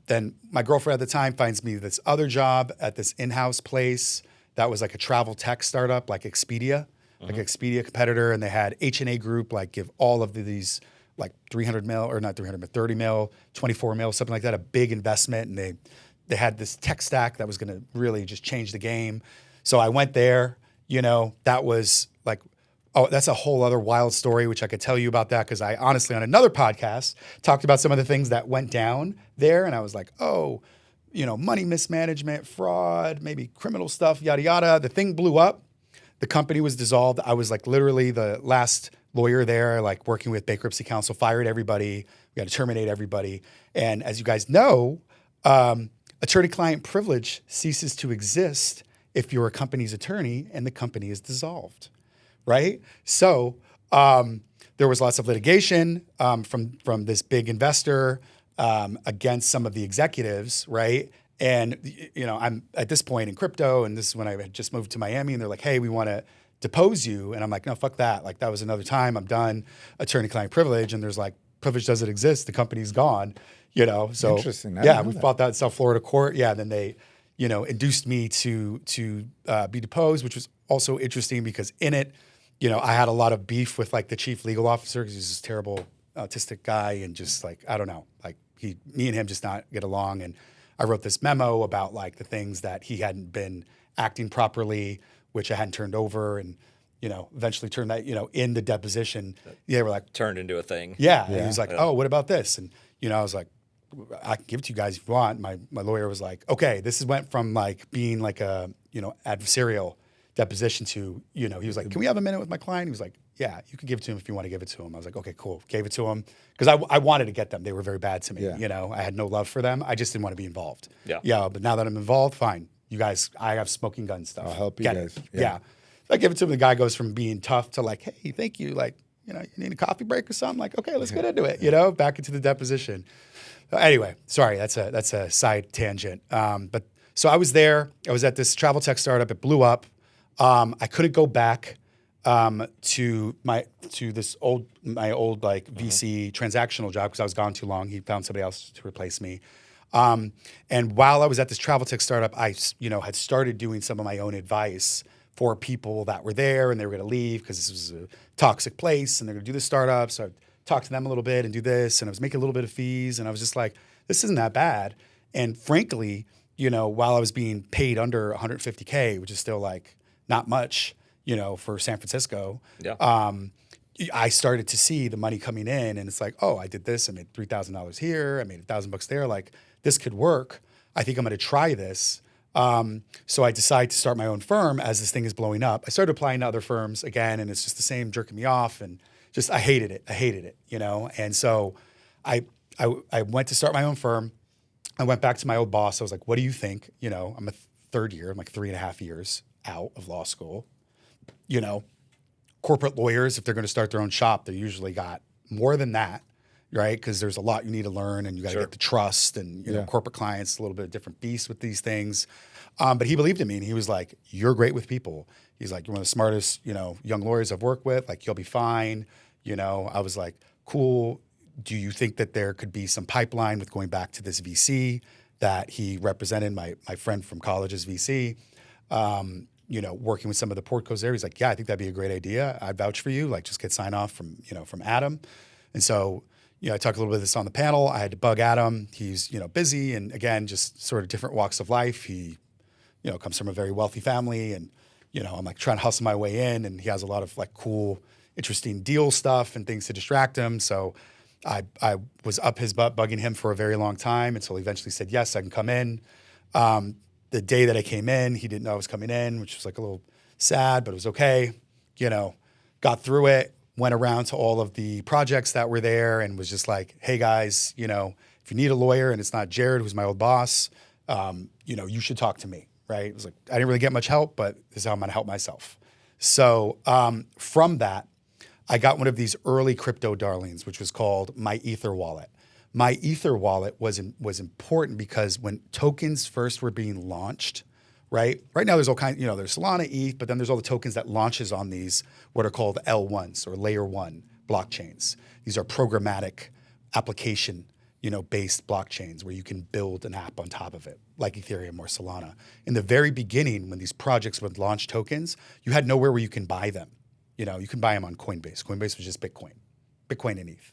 Then my girlfriend at the time finds me this other job at this in-house place that was like a travel tech startup, like Expedia, like Expedia competitor, and they had H&A Group like give all of these like 300 mil, or not 300, but 30 mil, 24 mil, something like that, a big investment, and they had this tech stack that was going to really just change the game. So I went there, that was like, that's a whole other wild story, which I could tell you about that because I honestly, on another podcast, talked about some of the things that went down there. And I was like, money mismanagement, fraud, maybe criminal stuff, yada, yada. The thing blew up. The company was dissolved. I was like literally the last lawyer there, like working with bankruptcy counsel, fired everybody. We had to terminate everybody. And as you guys know, attorney-client privilege ceases to exist if you're a company's attorney and the company is dissolved, right? So there was lots of litigation from this big investor against some of the executives, right? And I'm at this point in crypto, and this is when I had just moved to Miami, and they're like, "Hey, we want to depose you," and I'm like, "No, fuck that! Like that was another time. I'm done. Attorney-client privilege." And there's like, privilege doesn't exist. The company's gone. So interesting. We fought that in South Florida court. Yeah, then they, induced me to be deposed, which was also interesting because in it, I had a lot of beef with like the chief legal officer because he's this terrible autistic guy and just like I don't know, like me and him just not get along. And I wrote this memo about like the things that he hadn't been acting properly, which I hadn't turned over, and eventually turned that in the deposition. They were like turned into a thing. Yeah, and he was like, "Oh, what about this?" And I was like, "I can give it to you guys if you want." My lawyer was like, "Okay, this went from like being like a adversarial deposition to he was like, "Can we have a minute with my client?" He was like, "Yeah, you can give it to him if you want to give it to him." I was like, "Okay, cool." Gave it to him because I wanted to get them. They were very bad to me. Yeah. I had no love for them. I just didn't want to be involved. Yeah. But now that I'm involved, fine. You guys, I have smoking gun stuff. I'll help you Get guys. it. Yeah. I give it to him. The guy goes from being tough to like, "Hey, thank you. Like, you need a coffee break or something?" Like, "Okay, let's get into it." Back into the deposition. Anyway, sorry, that's a side tangent. But so I was there. I was at this travel tech startup. It blew up. I couldn't go back to my old like VC transactional job because I was gone too long. He found somebody else to replace me. And while I was at this travel tech startup, I had started doing some of my own advice for people that were there and they were going to leave because this was a toxic place and they're going to do the startup. So I talked to them a little bit and do this, and I was making a little bit of fees, and I was just like, this isn't that bad. And frankly, while I was being paid under 150K, which is still like not much, for San Francisco, I started to see the money coming in, and it's like, oh, I did this. I made $3,000 here. I made $1,000 there. Like this could work. I think I'm going to try this. So I decided to start my own firm as this thing is blowing up. I started applying to other firms again, and it's just the same jerking me off, and just I hated it. And so I went to start my own firm. I went back to my old boss. I was like, "What do you think?" I'm a third year. I'm like 3.5 years out of law school. Corporate lawyers, if they're going to start their own shop, they usually got more than that, right? Because there's a lot you need to learn, and you got to get the trust, and corporate clients, a little bit of different beast with these things. But he believed in me, and he was like, "You're great with people." He's like, "You're one of the smartest, young lawyers I've worked with. Like, you'll be fine." I was like, "Cool. Do you think that there could be some pipeline with going back to this VC that he represented, my friend from college's VC, working with some of the portcos there?" He's like, "Yeah, I think that'd be a great idea. I'd vouch for you. Like, just get sign off from Adam." And so, I talked a little bit of this on the panel. I had to bug Adam. He's, busy, and again, just sort of different walks of life. He, comes from a very wealthy family, and, I'm like trying to hustle my way in, and he has a lot of like cool, interesting deal stuff and things to distract him. So I was up his butt bugging him for a very long time until he eventually said, "Yes, I can come in." The day that I came in, he didn't know I was coming in, which was like a little sad, but it was okay. Got through it, went around to all of the projects that were there and was just like, "Hey guys, if you need a lawyer and it's not Jared, who's my old boss, you should talk to me." Right? It was like, I didn't really get much help, but this is how I'm going to help myself. So from that, I got one of these early crypto darlings, which was called my Ether wallet. My Ether wallet was important because when tokens first were being launched, right now there's all kinds, there's Solana, ETH, but then there's all the tokens that launches on these what are called L1s or layer 1 blockchains. These are programmatic application, based blockchains where you can build an app on top of it, like Ethereum or Solana. In the very beginning, when these projects would launch tokens, you had nowhere where you can buy them. You can buy them on Coinbase. Coinbase was just Bitcoin and ETH,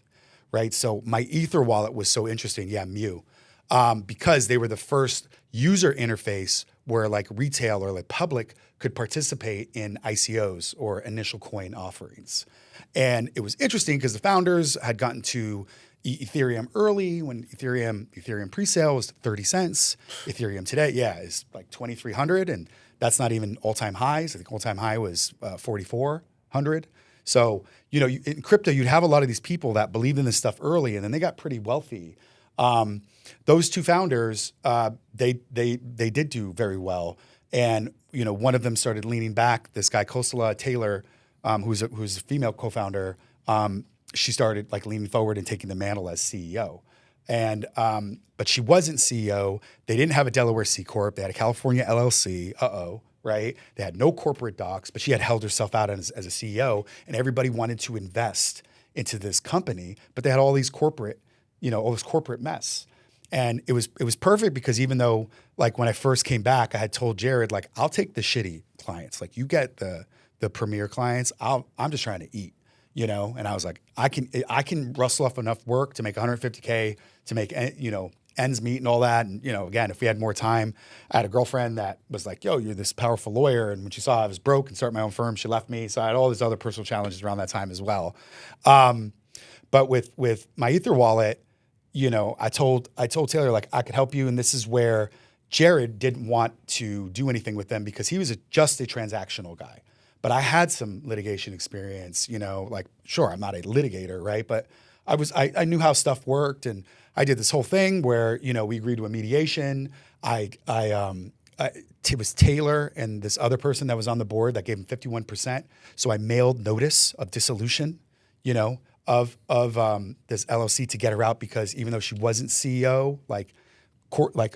right? So my Ether wallet was so interesting, Mu, because they were the first user interface where like retail or like public could participate in ICOs or initial coin offerings. And it was interesting because the founders had gotten to Ethereum early when Ethereum pre-sale was 30 cents. Ethereum today, is like 2,300, and that's not even all-time highs. I think all-time high was 4,400. So, in crypto, you'd have a lot of these people that believed in this stuff early, and then they got pretty wealthy. Those two founders, they did do very well. And, one of them started leaning back. This guy, Kosala Taylor, who's a female co-founder, she started like leaning forward and taking the mantle as CEO. And but she wasn't CEO. They didn't have a Delaware C corp. They had a California LLC. Right? They had no corporate docs, but she had held herself out as a CEO, and everybody wanted to invest into this company, but they had all these corporate, all this corporate mess. And it was perfect because even though like when I first came back, I had told Jared, like, I'll take the shitty clients. Like you get the premier clients. I'm just trying to eat, And I was like, I can rustle off enough work to make $150K to make, ends meet and all that. And, again, if we had more time, I had a girlfriend that was like, yo, you're this powerful lawyer. And when she saw I was broke and started my own firm, she left me. So I had all these other personal challenges around that time as well. But with my Ether wallet, I told Taylor, like, I could help you. And this is where Jared didn't want to do anything with them because he was just a transactional guy. But I had some litigation experience, like, sure, I'm not a litigator, right? But I knew how stuff worked, and I did this whole thing where, we agreed to a mediation. It was Taylor and this other person that was on the board that gave him 51%. So I mailed notice of dissolution, of this LLC to get her out because even though she wasn't CEO, like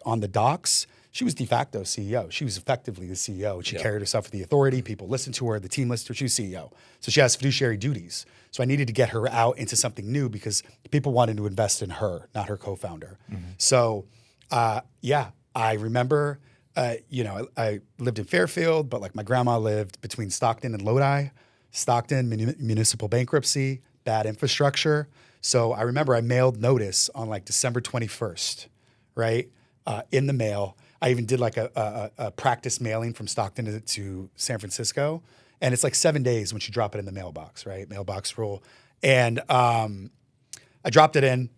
on the docs, she was de facto CEO. She was effectively the CEO. She carried herself with the authority. People listened to her. The team listened to her. She was CEO. So she has fiduciary duties. So I needed to get her out into something new because people wanted to invest in her, not her co-founder. Mm-hmm. So, I remember, I lived in Fairfield, but like my grandma lived between Stockton and Lodi. Stockton, municipal bankruptcy, bad infrastructure. So I remember I mailed notice on like December 21st, right, in the mail. I even did like a practice mailing from Stockton to San Francisco. And it's like 7 days once you drop it in the mailbox, right? Mailbox rule. And I dropped it in,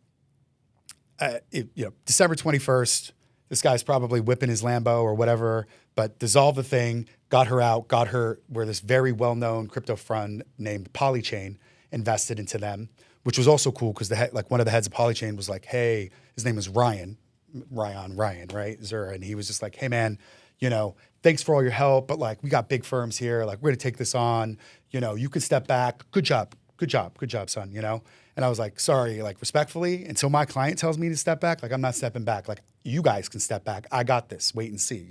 December 21st. This guy's probably whipping his Lambo or whatever, but dissolved the thing, got her out, got her where this very well-known crypto fund named Polychain invested into them, which was also cool because one of the heads of Polychain was like, hey, his name was Ryon, right? Zura. And he was just like, hey man, thanks for all your help, but like we got big firms here, like we're gonna take this on, you can step back. Good job, son, And I was like, sorry, like respectfully, until my client tells me to step back, like I'm not stepping back. Like you guys can step back. I got this, wait and see,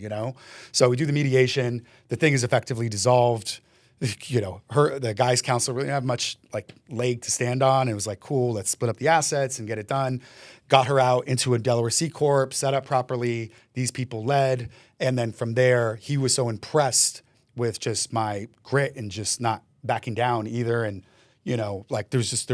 So we do the mediation, the thing is effectively dissolved. The guy's counsel really didn't have much like leg to stand on. It was like, cool, let's split up the assets and get it done. Got her out into a Delaware C corp, set up properly. These people led. And then from there, he was so impressed with just my grit and just not backing down either. And, like there was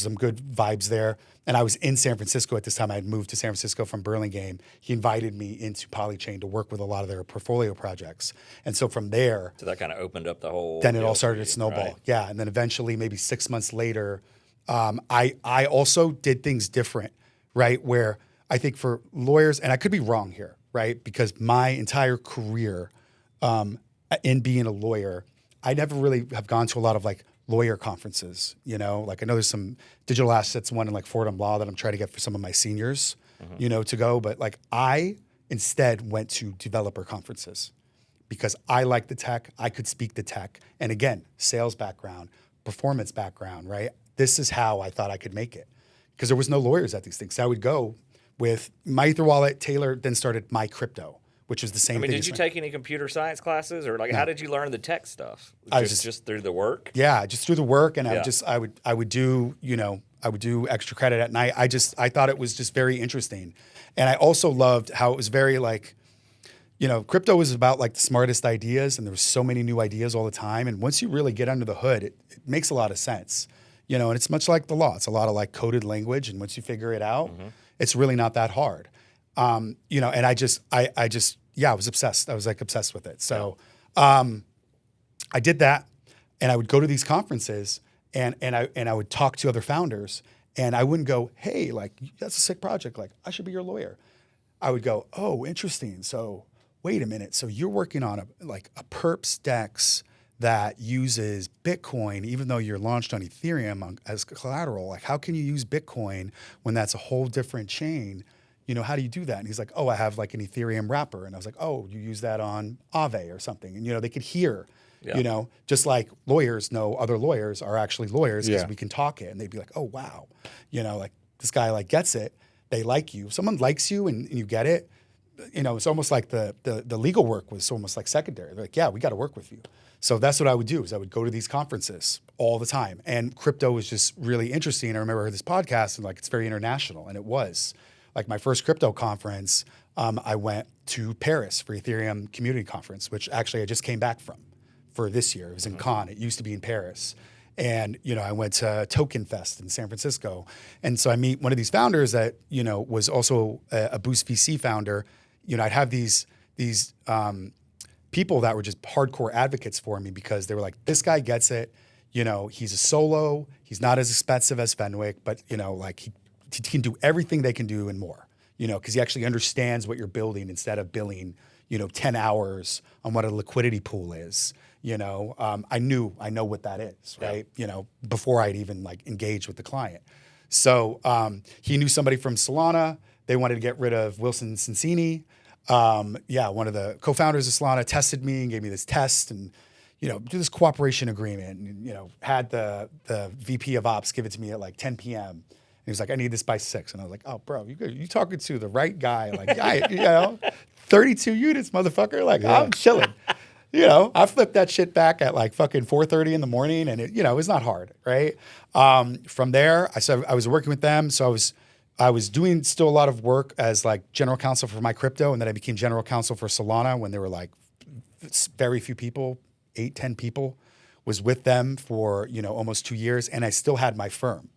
some good vibes there. And I was in San Francisco at this time. I had moved to San Francisco from Burlingame. He invited me into Polychain to work with a lot of their portfolio projects. And so from there. So that kind of opened up the whole. Then it all started to snowball. Right? Yeah. And then eventually, maybe 6 months later, I also did things different, right? Where I think for lawyers, and I could be wrong here, right? Because my entire career in being a lawyer, I never really have gone to a lot of like lawyer conferences, like I know there's some digital assets one in like Fordham Law that I'm trying to get for some of my seniors, to go. But like I instead went to developer conferences because I like the tech. I could speak the tech. And again, sales background, performance background, right? This is how I thought I could make it because there was no lawyers at these things. So I would go with my Ether wallet. Taylor then started My Crypto, which is the same thing. Did you take any computer science classes or like how did you learn the tech stuff? Just through the work? Yeah, just through the work. And I would do extra credit at night. I thought it was just very interesting. And I also loved how it was very like, crypto was about like the smartest ideas and there was so many new ideas all the time. And once you really get under the hood, it makes a lot of sense, and it's much like the law. It's a lot of like coded language. And once you figure it out, it's really not that hard. And I was obsessed. I was like obsessed with it. So, I did that and I would go to these conferences and I would talk to other founders and I wouldn't go, hey, like that's a sick project. Like I should be your lawyer. I would go, oh, interesting. So wait a minute. So you're working on a perps DEX that uses Bitcoin, even though you're launched on Ethereum as collateral. Like how can you use Bitcoin when that's a whole different chain? how do you do that? And he's like, oh, I have like an Ethereum wrapper. And I was like, oh, you use that on Aave or something. And, they could hear, just like lawyers know other lawyers are actually lawyers because we can talk it. And they'd be like, oh, wow. Like this guy like gets it. They like you. If someone likes you and you get it, it's almost like the legal work was almost like secondary. They're like, yeah, we got to work with you. So that's what I would do is I would go to these conferences all the time. And crypto was just really interesting. I remember I heard this podcast and like, it's very international. And it was like my first crypto conference. I went to Paris for Ethereum community conference, which actually I just came back from for this year. It was in Cannes. It used to be in Paris. And, I went to Token Fest in San Francisco. And so I meet one of these founders that, was also a Boost VC founder. I'd have these people that were just hardcore advocates for me because they were like, this guy gets it. He's a solo. He's not as expensive as Fenwick, but, like he can do everything they can do and more, because he actually understands what you're building instead of billing, 10 hours on what a liquidity pool is. I know what that is, right? Before I'd even like engage with the client. So he knew somebody from Solana. They wanted to get rid of Wilson Sonsini. One of the co-founders of Solana tested me and gave me this test and, do this cooperation agreement and, had the VP of ops give it to me at like 10 p.m. And he was like, I need this by 6. And I was like, oh, bro, you talking to the right guy. Like, 32 units, motherfucker. Like, I'm chilling. I flipped that shit back at like fucking 4:30 in the morning and it was not hard, right? From there, I was working with them. So I was doing still a lot of work as like general counsel for my crypto. And then I became general counsel for Solana when there were like very few people, 8, 10 people, was with them for, almost 2 years. And I still had my firm,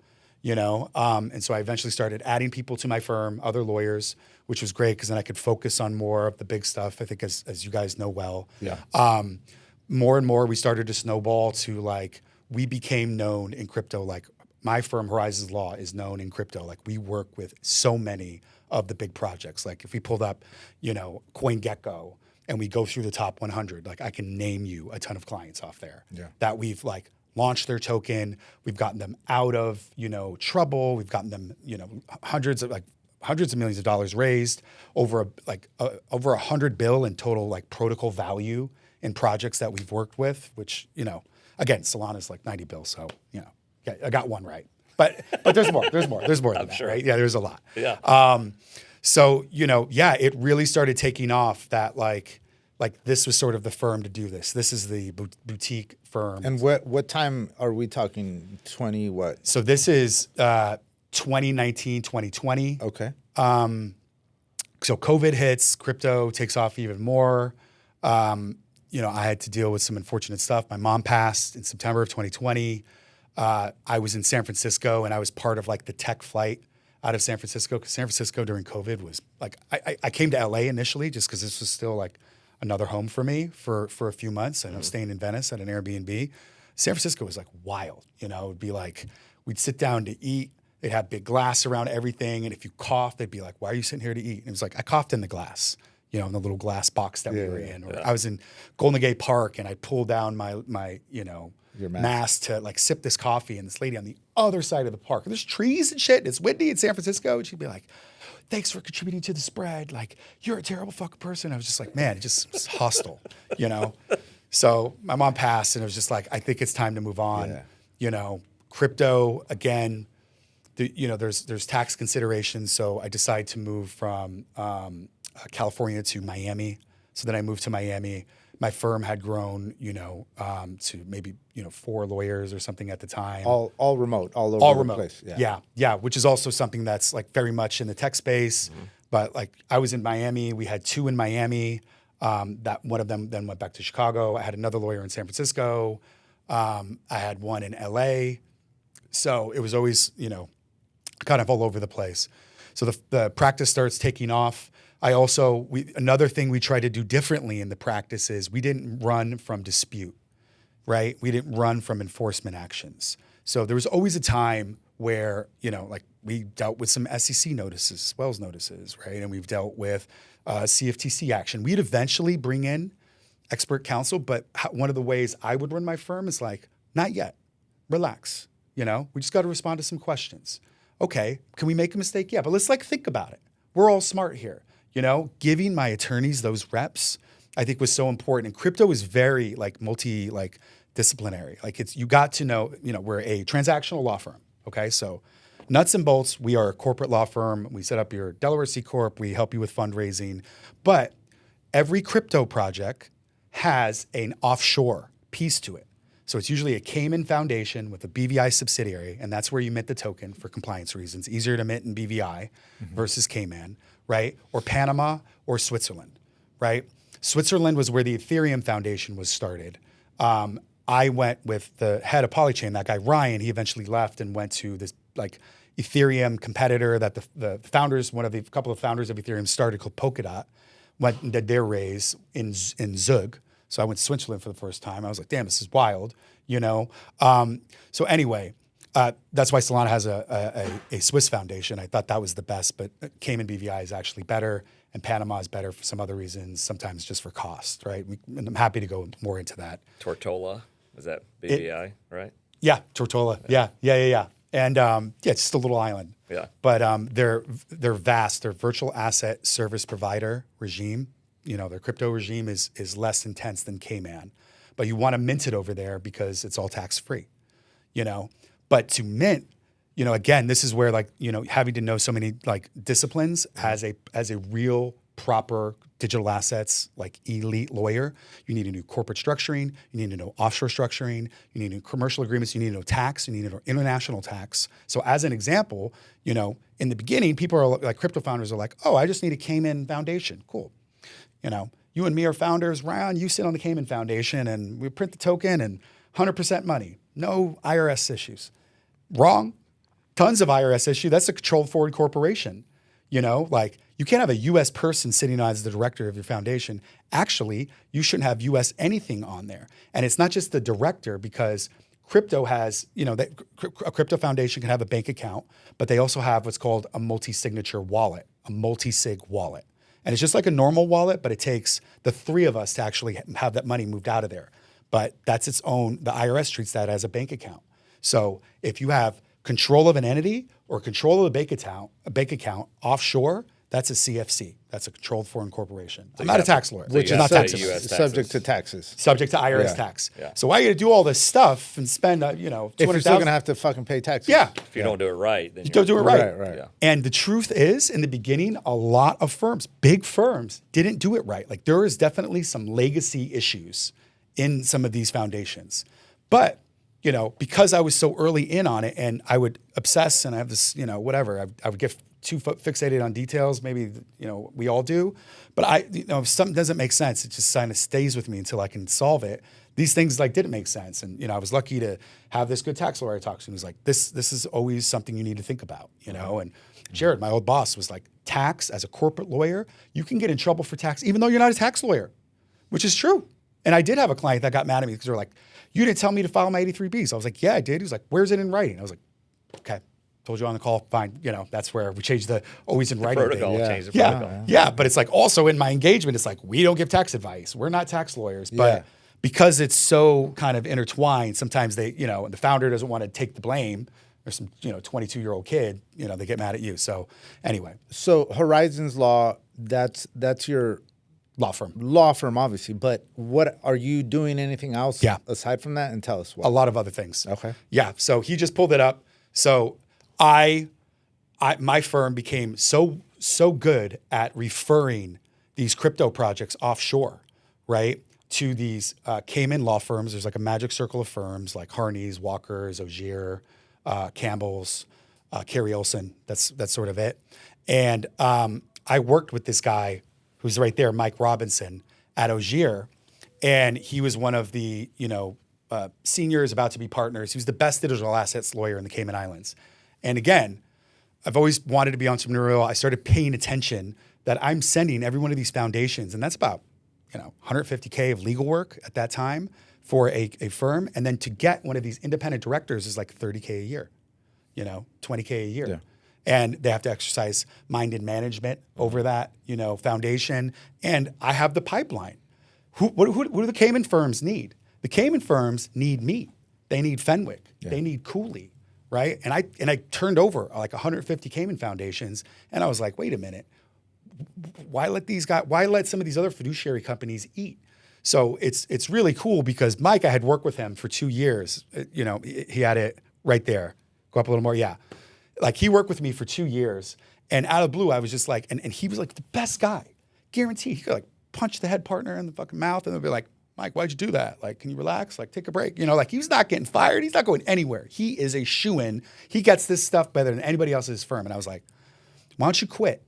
and so I eventually started adding people to my firm, other lawyers, which was great because then I could focus on more of the big stuff. I think as you guys know well, more and more we started to snowball to like, we became known in crypto. Like my firm Horizons Law is known in crypto. Like we work with so many of the big projects. Like if we pulled up, CoinGecko and we go through the top 100, like I can name you a ton of clients off there that we've like launched their token. We've gotten them out of, trouble. We've gotten them, hundreds of millions of dollars raised, over $100 billion in total like protocol value in projects that we've worked with, which, again, Solana's like 90 billion. So, I got one right. But there's more. There's more than that, right? Yeah, there's a lot. Yeah. So, it really started taking off that like this was sort of the firm to do this. This is the boutique firm. And what time are we talking? 20 what? So this is 2019, 2020. Okay. So COVID hits, crypto takes off even more. I had to deal with some unfortunate stuff. My mom passed in September of 2020. I was in San Francisco and I was part of like the tech flight out of San Francisco because San Francisco during COVID was like, I came to LA initially just because this was still like another home for me for a few months. And I was staying in Venice at an Airbnb. San Francisco was like wild, it would be like, we'd sit down to eat. They'd have big glass around everything. And if you coughed, they'd be like, why are you sitting here to eat? And it was like, I coughed in the glass, in the little glass box that we were in. Or I was in Golden Gate Park and I pulled down my your mask to like sip this coffee. And this lady on the other side of the park, there's trees and shit. And it's windy in San Francisco. And she'd be like, thanks for contributing to the spread. Like, you're a terrible fucking person. I was just like, man, it just was hostile, So my mom passed and it was just like, I think it's time to move on. Crypto, again, there's tax considerations. So I decided to move from California to Miami. So then I moved to Miami. My firm had grown, to maybe, 4 lawyers or something at the time. All remote, all over the place. Yeah, which is also something that's like very much in the tech space. Mm-hmm. But like I was in Miami. We had 2 in Miami. That one of them then went back to Chicago. I had another lawyer in San Francisco. I had one in LA. So it was always, kind of all over the place. So the practice starts taking off. Another thing we tried to do differently in the practice is we didn't run from dispute, right? We didn't run from enforcement actions. So there was always a time where, like we dealt with some SEC notices, Wells notices, right? And we've dealt with CFTC action. We'd eventually bring in expert counsel, but one of the ways I would run my firm is like, not yet, relax, we just got to respond to some questions. Okay, can we make a mistake? Yeah, but let's like think about it. we're all smart here. You know, giving my attorneys those reps, I think was so important. And crypto is very disciplinary. Like you got to know, we're a transactional law firm. Okay. So nuts and bolts, we are a corporate law firm. We set up your Delaware C Corp. We help you with fundraising. But every crypto project has an offshore piece to it. So it's usually a Cayman foundation with a BVI subsidiary, and that's where you mint the token for compliance reasons. Easier to mint in BVI versus Cayman, right? Or Panama or Switzerland, right? Switzerland was where the Ethereum foundation was started. I went with the head of Polychain, that guy Ryon. He eventually left and went to this Ethereum competitor that the founders, a couple of founders of Ethereum started, called Polkadot. Went and did their raise in Zug. So I went to Switzerland for the first time. I was like, damn, this is wild, So anyway, that's why Solana has a Swiss foundation. I thought that was the best, but Cayman BVI is actually better, and Panama is better for some other reasons, sometimes just for cost, right? And I'm happy to go more into that. Tortola, is that BVI, right? Yeah, Tortola. Yeah. And it's just a little island. Yeah. But they're vast. Their virtual asset service provider regime, their crypto regime is less intense than Cayman. But you want to mint it over there because it's all tax free, But to mint, again, this is where having to know so many disciplines as a real proper digital assets elite lawyer, you need to know corporate structuring, you need to know offshore structuring, you need to know commercial agreements, you need to know tax, you need to know international tax. So as an example, in the beginning, people are crypto founders are like, oh, I just need a Cayman foundation. Cool. You and me are founders. Ryon, you sit on the Cayman Foundation and we print the token and 100% money. No IRS issues. Wrong. Tons of IRS issue. That's a controlled foreign corporation. You can't have a U.S. person sitting on as the director of your foundation. Actually, you shouldn't have U.S. anything on there. And it's not just the director, because crypto has, a crypto foundation can have a bank account, but they also have what's called a multi-signature wallet, a multi-sig wallet. And it's just like a normal wallet, but it takes the three of us to actually have that money moved out of there. But that's its own, the IRS treats that as a bank account. So if you have control of an entity or control of a bank account offshore, that's a CFC. That's a controlled foreign corporation. I'm not a tax lawyer, which is not taxable. Subject to taxes. Subject to IRS tax. Yeah. So why are you going to do all this stuff and spend, if you're still going to have to fucking pay taxes. Yeah. If you don't do it right, then you don't do it right. Right. Yeah. And the truth is, in the beginning, a lot of firms, big firms, didn't do it right. There is definitely some legacy issues in some of these foundations. But, because I was so early in on it, and I would obsess and I have this, whatever, I would get too fixated on details. Maybe, we all do. But if something doesn't make sense, it just kind of stays with me until I can solve it. These things didn't make sense. And, I was lucky to have this good tax lawyer I talked to. He was like, this is always something you need to think about, And Jared, my old boss, was like, tax as a corporate lawyer, you can get in trouble for tax, even though you're not a tax lawyer, which is true. And I did have a client that got mad at me because they were like, you didn't tell me to file my 83Bs. I was like, yeah, I did. He was like, where's it in writing? I was like, okay. Told you on the call, fine. That's where we changed the always in writing protocol. thing. Change the protocol. Yeah, but it's also in my engagement, it's we don't give tax advice. We're not tax lawyers. But because it's so kind of intertwined, sometimes they, the founder doesn't want to take the blame, or some, 22-year-old kid, they get mad at you. So anyway. So Horizons Law, that's your law firm. Law firm, obviously. But what are you doing anything else aside from that? And tell us what. A lot of other things. Okay. Yeah. So he just pulled it up. So my firm became so good at referring these crypto projects offshore, right, to these Cayman law firms. There's a magic circle of firms like Harney's, Walker's, Ogier, Campbell's, Carey Olson. That's sort of it. And I worked with this guy who's right there, Mike Robinson, at Ogier, and he was one of the seniors about to be partners. He was the best digital assets lawyer in the Cayman Islands. And again, I've always wanted to be entrepreneurial. I started paying attention that I'm sending every one of these foundations, and that's about, $150K of legal work at that time for a firm. And then to get one of these independent directors is $30K a year, $20K a year. Yeah. And they have to exercise mind and management over that, foundation. And I have the pipeline. What do the Cayman firms need? The Cayman firms need me. They need Fenwick. Yeah. They need Cooley. right? And I turned over like 150 Cayman foundations, and I was like, wait a minute, why let some of these other fiduciary companies eat? So it's really cool because Mike, I had worked with him for 2 years. You know, he had it right there. Go up a little more, yeah. Like he worked with me for 2 years, and out of the blue, I was just like, and he was like the best guy, guaranteed. He could like punch the head partner in the fucking mouth, and they'd be like, Mike, why'd you do that? Like, can you relax? Like, take a break. You know, like he's not getting fired. He's not going anywhere. He is a shoo-in. He gets this stuff better than anybody else in his firm. And I was like, why don't you quit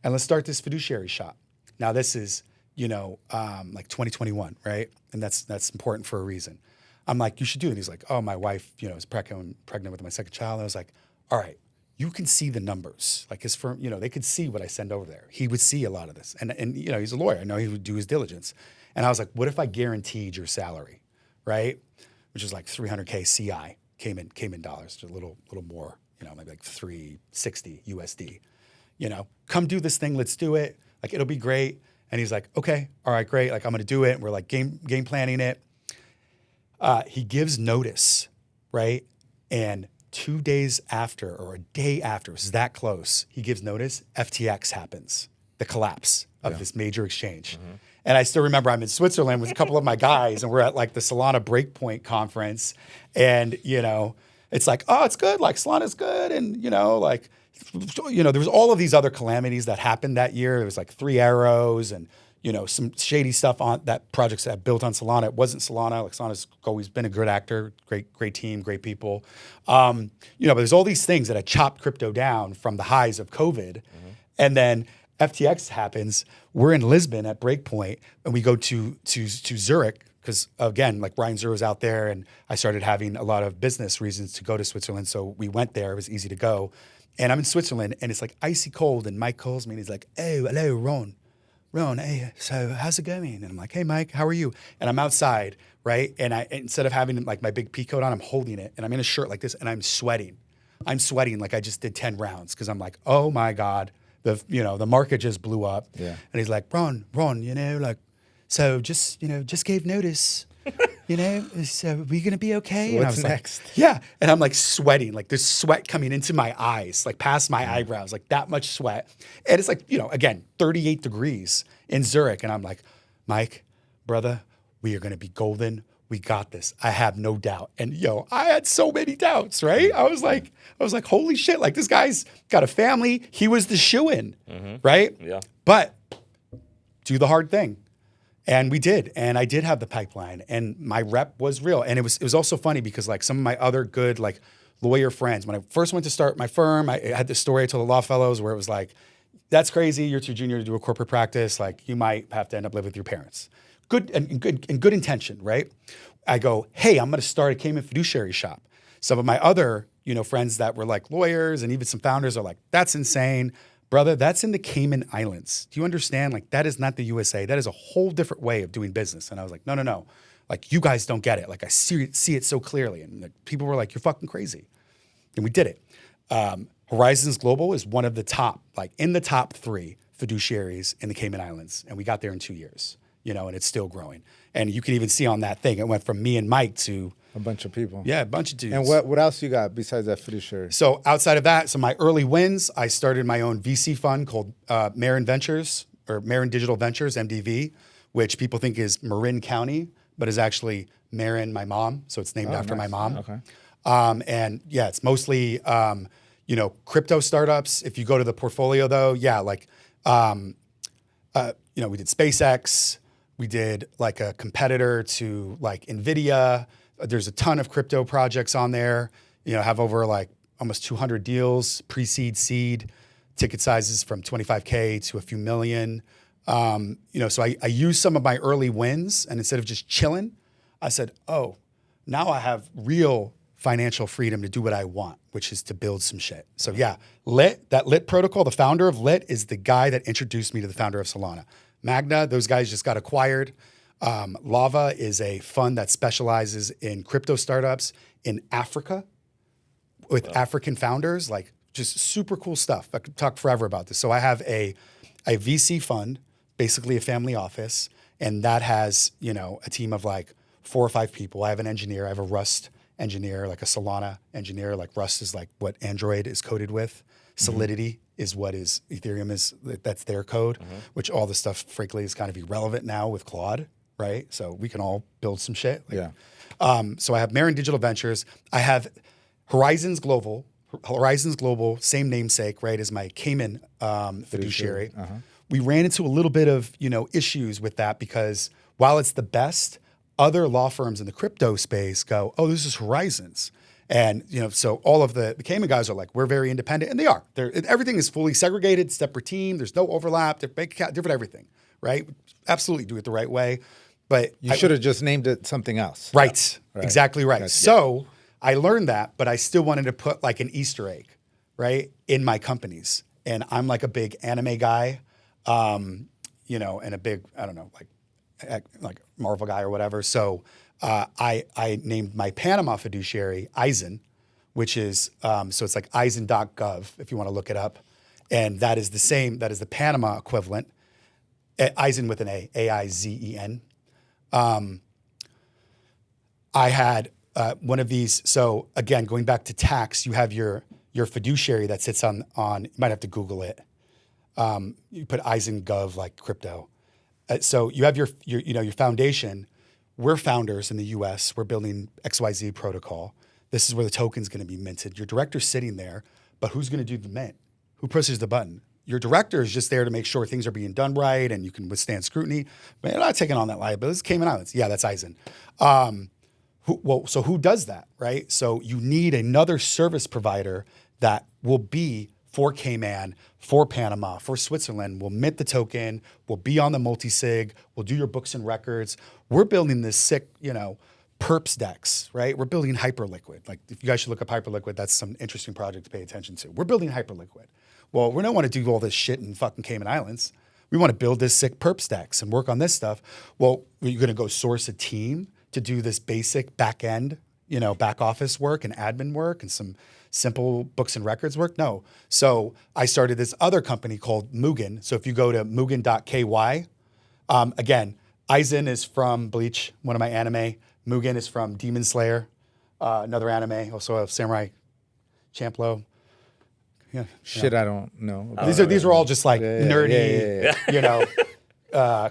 and let's start this fiduciary shop? Now this is, you know, like 2021, right? And that's important for a reason. I'm like, you should do it. He's like, oh, my wife, you know, is pregnant with my second child. And I was like, all right, you can see the numbers. Like his firm, you know, they could see what I send over there. He would see a lot of this. And you know, he's a lawyer. I know he would do his diligence. And I was like, what if I guaranteed your salary, right? Which is like 300K CI, Cayman dollars, just a little more, you know, maybe like 360 USD. You know, come do this thing. Let's do it. Like, it'll be great. And he's like, okay, all right, great. Like, I'm going to do it. And we're like game planning it. He gives notice, right? And 2 days after, or a day after, it was that close, he gives notice, FTX happens, the collapse of this major exchange. Mm-hmm. And I still remember I'm in Switzerland with a couple of my guys, and we're at like the Solana Breakpoint conference. And, you know, it's like, oh, it's good. Like, Solana's good. And, you know, like, you know, there was all of these other calamities that happened that year. There was like 3 Arrows and, you know, some shady stuff on that projects that built on Solana. It wasn't Solana. Like, Solana's always been a good actor, great team, great people. You know, but there's all these things that had chopped crypto down from the highs of COVID. Mm-hmm. And then FTX happens. We're in Lisbon at Breakpoint, and we go to Zurich because, again, like Ryan Zero's out there, and I started having a lot of business reasons to go to Switzerland. So we went there. It was easy to go. And I'm in Switzerland, and it's like icy cold, and Mike calls me, and he's like, oh, hello, Ron, hey, so how's it going? And I'm like, hey, Mike, how are you? And I'm outside, right? And instead of having like my big pea coat on, I'm holding it, and I'm in a shirt like this, and I'm sweating. I'm sweating like I just did 10 rounds because I'm like, oh my God, the market just blew up. Yeah. And he's like, Ron, you know, like, so just gave notice. You know, so we gonna be okay? So and what's I was next? Like, yeah. And I'm like sweating, like there's sweat coming into my eyes, like past my eyebrows, like that much sweat. And it's like, you know, again, 38 degrees in Zurich. And I'm like, Mike, brother, we are gonna be golden. We got this. I have no doubt. And I had so many doubts, right? I was like, holy shit, like this guy's got a family. He was the shoo-in, right? Yeah. But do the hard thing. And we did, and I did have the pipeline, and my rep was real. And it was also funny because like some of my other good like lawyer friends, when I first went to start my firm, I had this story I told the law fellows where it was like, that's crazy, you're too junior to do a corporate practice, like you might have to end up living with your parents. Good intention, right? I go, hey, I'm gonna start a Cayman fiduciary shop. Some of my other, friends that were like lawyers and even some founders are like, that's insane. Brother, that's in the Cayman Islands. Do you understand? Like, that is not the USA. That is a whole different way of doing business. And I was like, no. Like, you guys don't get it. Like, I see it so clearly. And people were like, you're fucking crazy. And we did it. Horizons Global is one of the top, like in the top 3 fiduciaries in the Cayman Islands. And we got there in 2 years, and it's still growing. And you can even see on that thing, it went from me and Mike to a bunch of people. Yeah, a bunch of dudes. And what else you got besides that fiduciary? So outside of that, my early wins, I started my own VC fund called Marin Ventures, or Marin Digital Ventures, MDV, which people think is Marin County, but is actually Marin, my mom. So it's named after my mom. Okay. And yeah, it's mostly, crypto startups. If you go to the portfolio though, yeah, like, we did SpaceX. We did like a competitor to like NVIDIA. There's a ton of crypto projects on there, have over like almost 200 deals, pre-seed, seed, ticket sizes from 25K to a few million. So I used some of my early wins, and instead of just chilling, I said, oh, now I have real financial freedom to do what I want, which is to build some shit. So yeah, that Lit protocol, the founder of Lit is the guy that introduced me to the founder of Solana. Magna, those guys just got acquired. Lava is a fund that specializes in crypto startups in Africa with African founders, like just super cool stuff. I could talk forever about this. So I have a VC fund, basically a family office, and that has, a team of like 4 or 5 people. I have an engineer, I have a Rust engineer, like a Solana engineer. Like Rust is like what Android is coded with. Solidity is what is Ethereum is. That's their code, which all the stuff, frankly, is kind of irrelevant now with Claude, right? So we can all build some shit. Like, so I have Marin Digital Ventures. I have Horizons Global, same namesake, right, as my Cayman fiduciary. We ran into a little bit of, issues with that because while it's the best, other law firms in the crypto space go, oh, this is Horizons. And, so all of the Cayman guys are like, we're very independent. And they are. Everything is fully segregated, separate team. There's no overlap. They're bank account, different everything, right? Absolutely do it the right way. But you should have just named it something else. Right. Exactly right. Gotcha. So I learned that, but I still wanted to put like an Easter egg, right, in my companies. And I'm like a big anime guy, and a big, I don't know, like Marvel guy or whatever. So I named my Panama fiduciary Eisen, which is, so it's like eisen.gov if you want to look it up. And that is the Panama equivalent, Eisen with an A, A-I-Z-E-N. I had one of these. So again, going back to tax, you have your fiduciary that sits on. You might have to Google it. You put Eisen.gov like crypto. So you have your foundation. We're founders in the U.S. We're building XYZ protocol. This is where the token's going to be minted. Your director's sitting there, but who's going to do the mint? Who pushes the button? Your director is just there to make sure things are being done right and you can withstand scrutiny. But you're not taking on that liability. It's Cayman Islands. Yeah, that's Eisen. So who does that, right? So you need another service provider that will be for Cayman, for Panama, for Switzerland. We'll mint the token. We'll be on the multi-sig. We'll do your books and records. We're building this sick, perps DEX, right? We're building Hyperliquid. Like if you guys should look up Hyperliquid, that's some interesting project to pay attention to. We're building Hyperliquid. Well, we don't want to do all this shit in fucking Cayman Islands. We want to build this sick perps DEX and work on this stuff. Well, you're going to go source a team to do this basic back end, back office work and admin work and some simple books and records work? No. So I started this other company called Mugen. So if you go to mugen.ky, again, Eisen is from Bleach, one of my anime. Mugen is from Demon Slayer, another anime, also a Samurai Champloo. Yeah, Shit, I don't know. These are all just like nerdy,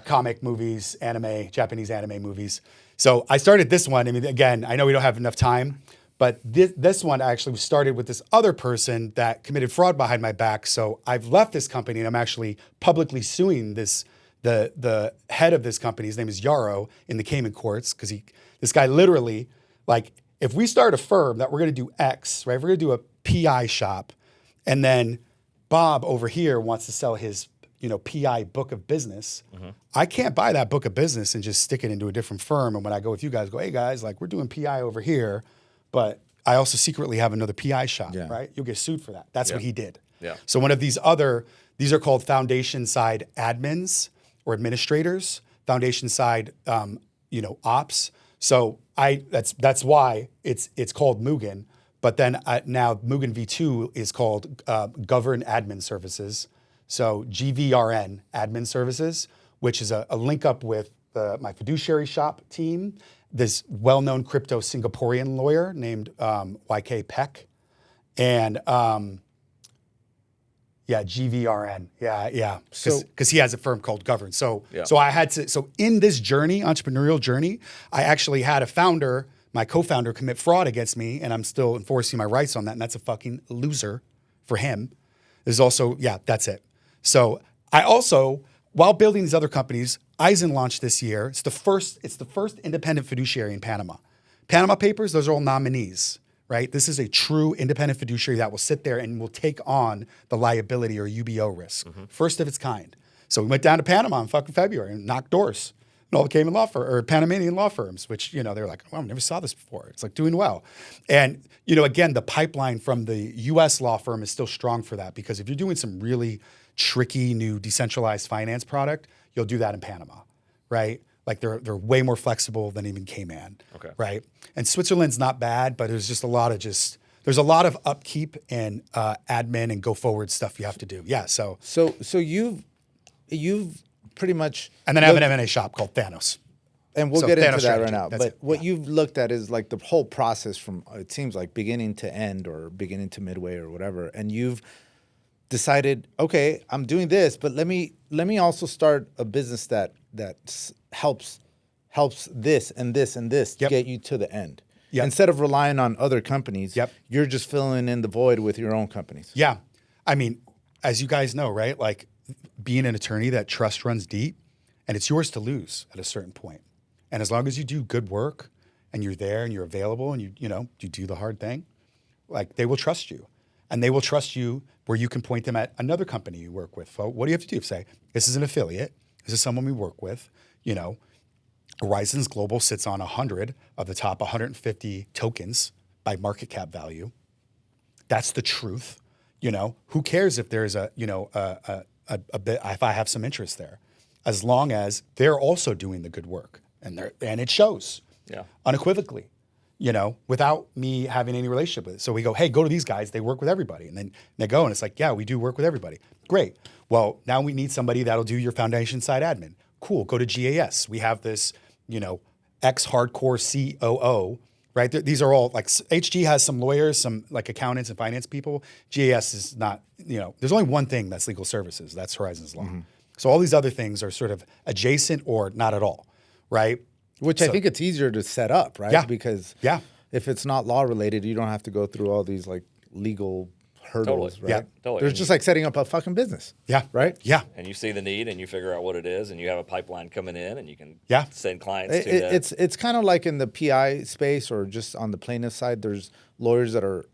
comic movies, anime, Japanese anime movies. So I started this one. I mean, again, I know we don't have enough time, but this one actually started with this other person that committed fraud behind my back. So I've left this company and I'm actually publicly suing the head of this company. His name is Yarrow in the Cayman courts because this guy literally, like, if we start a firm that we're going to do X, right? If we're going to do a PI shop, and then Bob over here wants to sell his, PI book of business. I can't buy that book of business and just stick it into a different firm. And when I go with you guys, hey guys, like we're doing PI over here, but I also secretly have another PI shop, right? You'll get sued for that. That's what he did. Yeah. So one of these are called foundation side admins or administrators, foundation side, ops. So that's why it's called Mugen. But then now Mugen V2 is called Govern Admin Services. So GVRN Admin Services, which is a link up with my fiduciary shop team, this well-known crypto Singaporean lawyer named YK Peck. And GVRN. Yeah. Because he has a firm called Govern. So I had to, so in this entrepreneurial journey, I actually had a founder, my co-founder, commit fraud against me, and I'm still enforcing my rights on that, and that's a fucking loser for him. There's also, that's it. So I also, while building these other companies, Eisen launched this year. It's the first independent fiduciary in Panama. Panama Papers, those are all nominees, right? This is a true independent fiduciary that will sit there and will take on the liability or UBO risk. First of its kind. So we went down to Panama in fucking February and knocked doors. All the Cayman law firm or Panamanian law firms, which, they're like, oh, I never saw this before. It's like doing well. And, again, the pipeline from the US law firm is still strong for that, because if you're doing some really tricky new decentralized finance product, you'll do that in Panama, right? Like they're way more flexible than even Cayman, right? And Switzerland's not bad, but there's a lot of upkeep and admin and go forward stuff you have to do. Yeah. So you've pretty much. And then I have an M&A shop called Thanos. And we'll So get into Thanos that strategy, right now. that's But it. what you've looked at is like the whole process from, it seems like beginning to end or beginning to midway or whatever. And you've decided, okay, I'm doing this, but let me also start a business that helps this and this and this to Yep. get you to the end. Yep. Instead of relying on other companies, Yep. you're just filling in the void with your own companies. Yeah. I mean, as you guys know, right? Like being an attorney, that trust runs deep and it's yours to lose at a certain point. And as long as you do good work and you're there and you're available and you do the hard thing, like they will trust you. And they will trust you where you can point them at another company you work with. So what do you have to do? Say, this is an affiliate. This is someone we work with. Horizons Global sits on 100 of the top 150 tokens by market cap value. That's the truth. Who cares if there's a bit, if I have some interest there, as long as they're also doing the good work and it shows unequivocally, without me having any relationship with it. So we go, hey, go to these guys. They work with everybody. And then they go and it's like, yeah, we do work with everybody. Great. Well, now we need somebody that'll do your foundation side admin. Cool. Go to GAS. We have this, ex-hardcore COO, right? These are all like HG has some lawyers, some like accountants and finance people. GAS is not, there's only one thing that's legal services. That's Horizons Law. Mm-hmm. So all these other things are sort of adjacent or not at all, right? Which I think it's easier to set up, right? Yeah. Because yeah. if it's not law related, you don't have to go through all these like legal hurdles, Totally. right? Yeah. Totally. There's just like setting up a fucking business. Yeah. Right? Yeah. And you see the need and you figure out what it is and you have a pipeline coming in and you can Yeah. send clients to that. It's kind of like in the PI space or just on the plaintiff side, there's lawyers that are,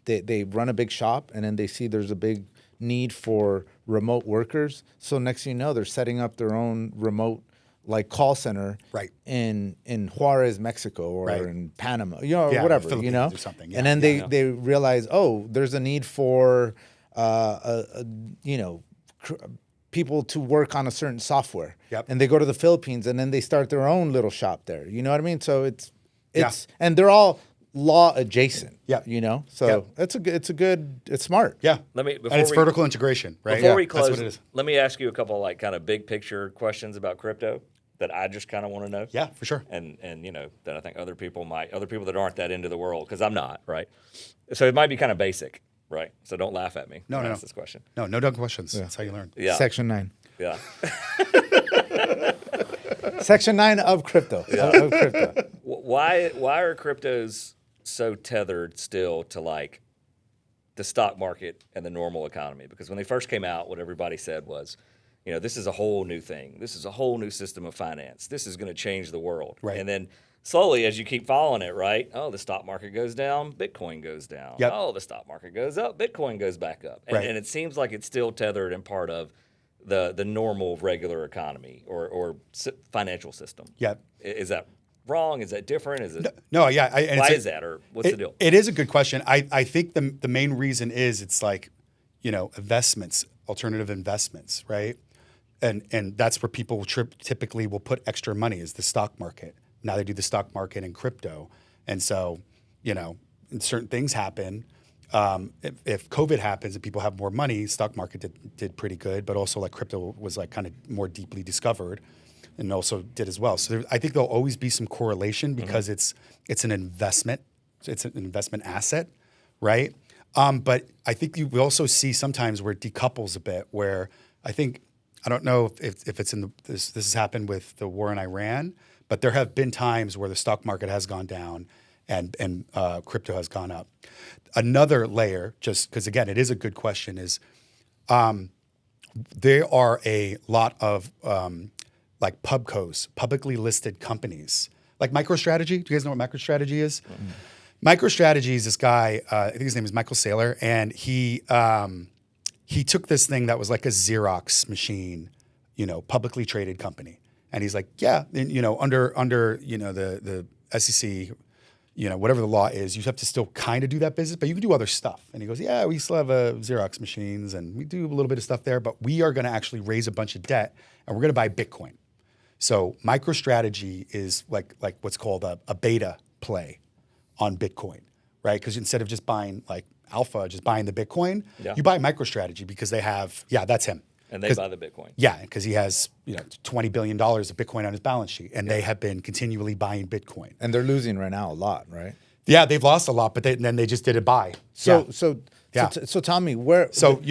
they run a big shop and then they see there's a big need for remote workers. So next thing you know, they're setting up their own remote like call center Right. in Juarez, Mexico, or Right. in Panama, or Yeah, whatever, Philippines or something. Yeah. And then they realize, oh, there's a need for people to work on a certain software. Yep. And they go to the Philippines and then they start their own little shop there. You know what I mean? So it's Yeah. and they're all law adjacent. Yep. So Yep. it's smart. Yeah. And it's vertical integration, right? Before Yeah, we close, that's what it is. let me ask you a couple like kind of big picture questions about crypto that I just kind of want to know. Yeah, for sure. And that I think other people that aren't that into the world, because I'm not, right? So it might be kind of basic, right? So don't laugh at me. when I ask this question. No dumb questions. That's how you learn. Yeah. Section 9. Yeah. Section 9 of crypto. Of crypto. Why are cryptos so tethered still to like the stock market and the normal economy? Because when they first came out, what everybody said was, this is a whole new thing. This is a whole new system of finance. This is going to change the world. Right. And then slowly, as you keep following it, right? Oh, the stock market goes down, Bitcoin goes down. Yep. Oh, the stock market goes up, Bitcoin goes back up. And, Right. and it seems like it's still tethered and part of the normal regular economy or financial system. Yeah. Is that wrong? Is that different? Is it? No, yeah. Why is that, or what's the deal? It is a good question. I think the main reason is it's like, investments, alternative investments, right? And that's where people typically will put extra money is the stock market. Now they do the stock market and crypto. And so, and certain things happen. If COVID happens and people have more money, stock market did pretty good, but also like crypto was like kind of more deeply discovered and also did as well. So I think there'll always be some correlation because it's an investment. It's an investment asset, right? But I think we also see sometimes where it decouples a bit where I don't know if it's in this has happened with the war in Iran, but there have been times where the stock market has gone down and crypto has gone up. Another layer, just because again, it is a good question, is there are a lot of like pubcos, publicly listed companies, like MicroStrategy. Do you guys know what MicroStrategy is? Mm-hmm. MicroStrategy is this guy, I think his name is Michael Saylor, and he took this thing that was like a Xerox machine, publicly traded company. And he's like, yeah, under the SEC, whatever the law is, you have to still kind of do that business, but you can do other stuff. And he goes, yeah, we still have Xerox machines and we do a little bit of stuff there, but we are going to actually raise a bunch of debt and we're going to buy Bitcoin. So MicroStrategy is like what's called a beta play on Bitcoin, right? Because instead of just buying like Alpha, just buying the Bitcoin, you buy MicroStrategy because they have, that's him. And they buy the Bitcoin. Yeah, because he has $20 billion of Bitcoin on his balance sheet, and they have been continually buying Bitcoin. And they're losing right now a lot, right? Yeah, they've lost a lot, but then they just did a buy. So tell me where. So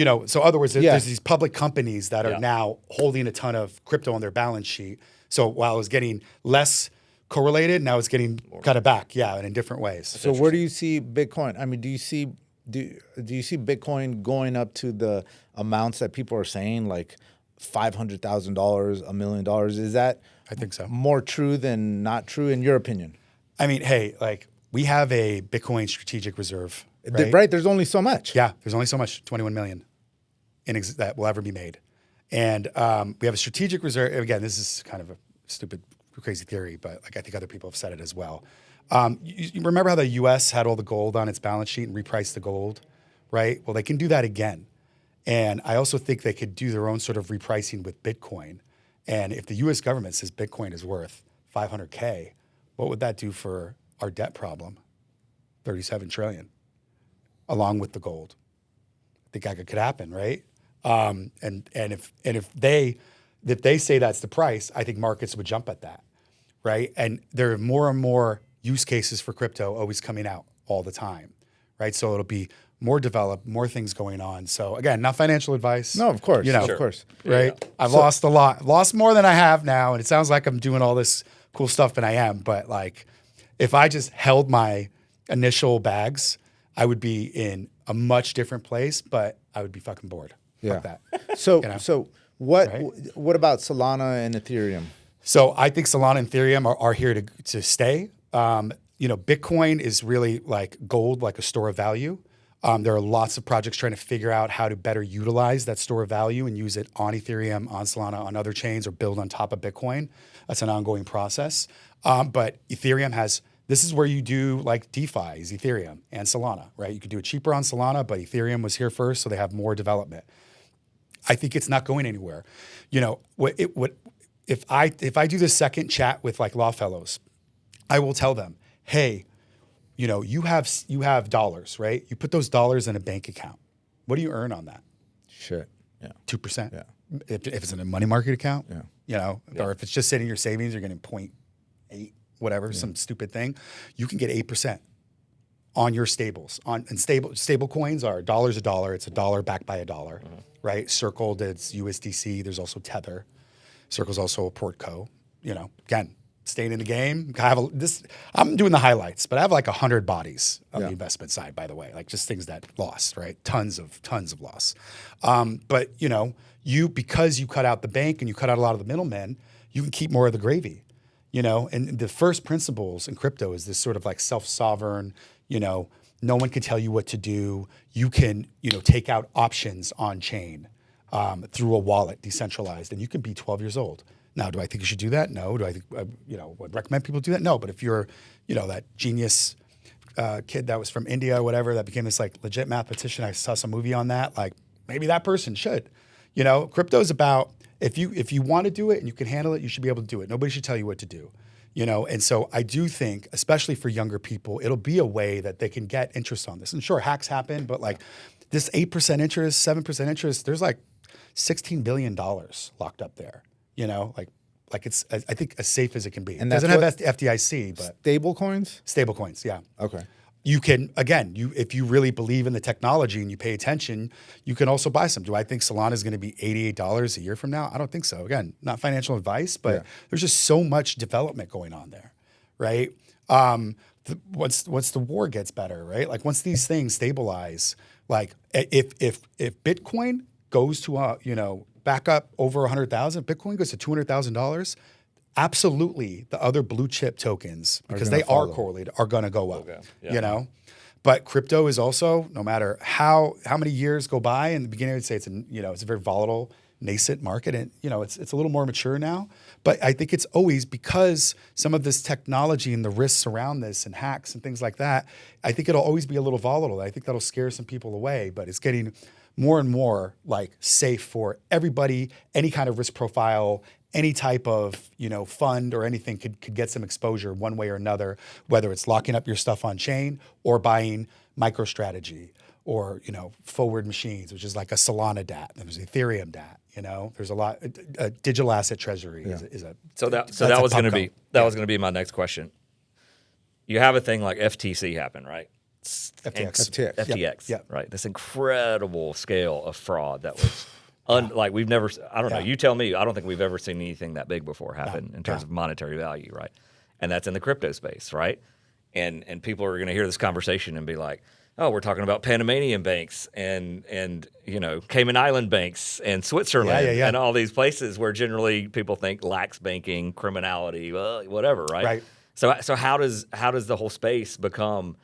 other words, there's these public companies that are now holding a ton of crypto on their balance sheet. So while it was getting less correlated, now it's getting kind of back, and in different ways. So where do you see Bitcoin? I mean, do you see Bitcoin going up to the amounts that people are saying, like $500,000, $1 million? Is that I think so. more true than not true in your opinion? I mean, hey, like we have a Bitcoin strategic reserve, right? Right. There's only so much. Yeah, there's only so much, 21 million that will ever be made. And we have a strategic reserve. Again, this is kind of a stupid, crazy theory, but like I think other people have said it as well. You remember how the U.S. had all the gold on its balance sheet and repriced the gold, right? Well, they can do that again. And I also think they could do their own sort of repricing with Bitcoin. And if the U.S. government says Bitcoin is worth $500K, what would that do for our debt problem? 37 trillion, along with the gold. I think that could happen, right? And if they say that's the price, I think markets would jump at that, right? And there are more and more use cases for crypto always coming out all the time, right? So it'll be more developed, more things going on. So again, not financial advice. No, of course, of course, right? Yeah. I've lost a lot, lost more than I have now, and it sounds like I'm doing all this cool stuff, and I am. But like, if I just held my initial bags, I would be in a much different place, but I would be fucking bored. Yeah. Fuck that. So what Right? What about Solana and Ethereum? So I think Solana and Ethereum are here to stay. Bitcoin is really like gold, like a store of value. There are lots of projects trying to figure out how to better utilize that store of value and use it on Ethereum, on Solana, on other chains, or build on top of Bitcoin. That's an ongoing process. But Ethereum this is where you do like DeFi, is Ethereum and Solana, right? You could do it cheaper on Solana, but Ethereum was here first, so they have more development. I think it's not going anywhere. If I do this second chat with like law fellows, I will tell them, hey, you have dollars, right? You put those dollars in a bank account. What do you earn on that? Shit. Yeah. 2%. Yeah. If it's in a money market account, Yeah. or if it's just sitting in your savings, you're getting 0.8, whatever, some stupid thing. You can get 8% on your stables. And stable coins are $1 a dollar. It's $1 backed by $1, right? Circle, it's USDC. There's also Tether. Circle's also a Portco. Again, staying in the game. I'm doing the highlights, but I have like 100 bodies on the investment side, by the way, like just things that lost, right? Tons of loss. But because you cut out the bank and you cut out a lot of the middlemen, you can keep more of the gravy, and the first principles in crypto is this sort of like self-sovereign, no one can tell you what to do. You can, take out options on chain through a wallet, decentralized, and you can be 12 years old. Now, do I think you should do that? No. Do I think, would recommend people do that? No. But if you're, that genius kid that was from India or whatever, that became this like legit mathematician, I saw some movie on that, like maybe that person should. Crypto's about, if you want to do it and you can handle it, you should be able to do it. Nobody should tell you what to do. And so I do think, especially for younger people, it'll be a way that they can get interest on this. And sure, hacks happen, but like this 8% interest, 7% interest, there's like $16 billion locked up there. Like it's, I think, as safe as it can be. And it doesn't have FDIC, but stable coins. Stable coins, yeah. Okay. You can, again, if you really believe in the technology and you pay attention, you can also buy some. Do I think Solana is going to be $88 a year from now? I don't think so. Again, not financial advice, but there's just so much development going on there, right? Once the war gets better, right? Like once these things stabilize, like if Bitcoin goes to back up over 100,000, Bitcoin goes to $200,000. Absolutely, the other blue chip tokens, because they are correlated, are going to go up. Okay. But crypto is also, no matter how many years go by. In the beginning, I would say it's a very volatile, nascent market, and it's a little more mature now. But I think it's always, because some of this technology and the risks around this and hacks and things like that, I think it'll always be a little volatile. I think that'll scare some people away. But it's getting more and more like safe for everybody, any kind of risk profile. Any type of fund or anything could get some exposure one way or another, whether it's locking up your stuff on chain or buying MicroStrategy or, forward machines, which is like a Solana DAT. There's Ethereum DAT, there's a lot, digital asset treasury is a. So that was going to be my next question. You have a thing like FTC happen, right? FTX. Yep. Right. This incredible scale of fraud that was like we've never, I don't know, you tell me, I don't think we've ever seen anything that big before happen in terms of monetary value, right? And that's in the crypto space, right? And people are going to hear this conversation and be like, oh, we're talking about Panamanian banks and Cayman Island banks and Switzerland and all these places where generally people think lax banking, criminality, whatever, right? Right. So how does the whole space become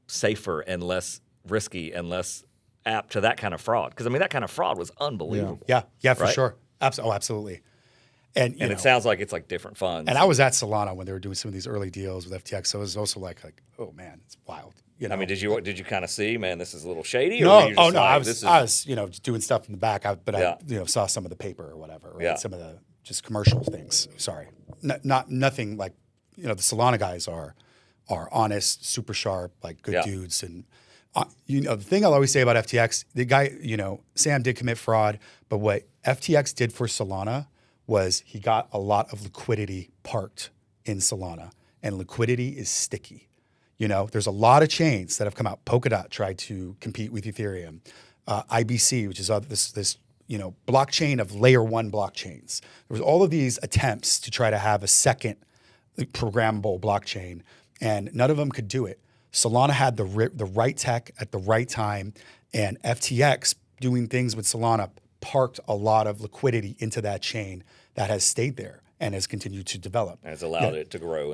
safer and less risky and less apt to that kind of fraud? Because that kind of fraud was unbelievable. Yeah, for right? sure. Absolutely. And it sounds like it's like different funds. And I was at Solana when they were doing some of these early deals with FTX, so it was also like, oh man, it's wild. Did you kind of see, man, this is a little shady? No, or no. I was doing stuff in the back, but I saw some of the paper or whatever, right? Yeah. Some of the just commercial things. Sorry, nothing like the Solana guys are honest, super sharp, like good dudes, and the thing I'll always say about FTX, the guy, Sam did commit fraud, but what FTX did for Solana was he got a lot of liquidity parked in Solana, and liquidity is sticky. There's a lot of chains that have come out. Polkadot tried to compete with Ethereum. IBC, which is this blockchain of layer 1 blockchains. There was all of these attempts to try to have a second programmable blockchain, and none of them could do it. Solana had the right tech at the right time, and FTX doing things with Solana parked a lot of liquidity into that chain that has stayed there and has continued to develop. Has allowed it to grow.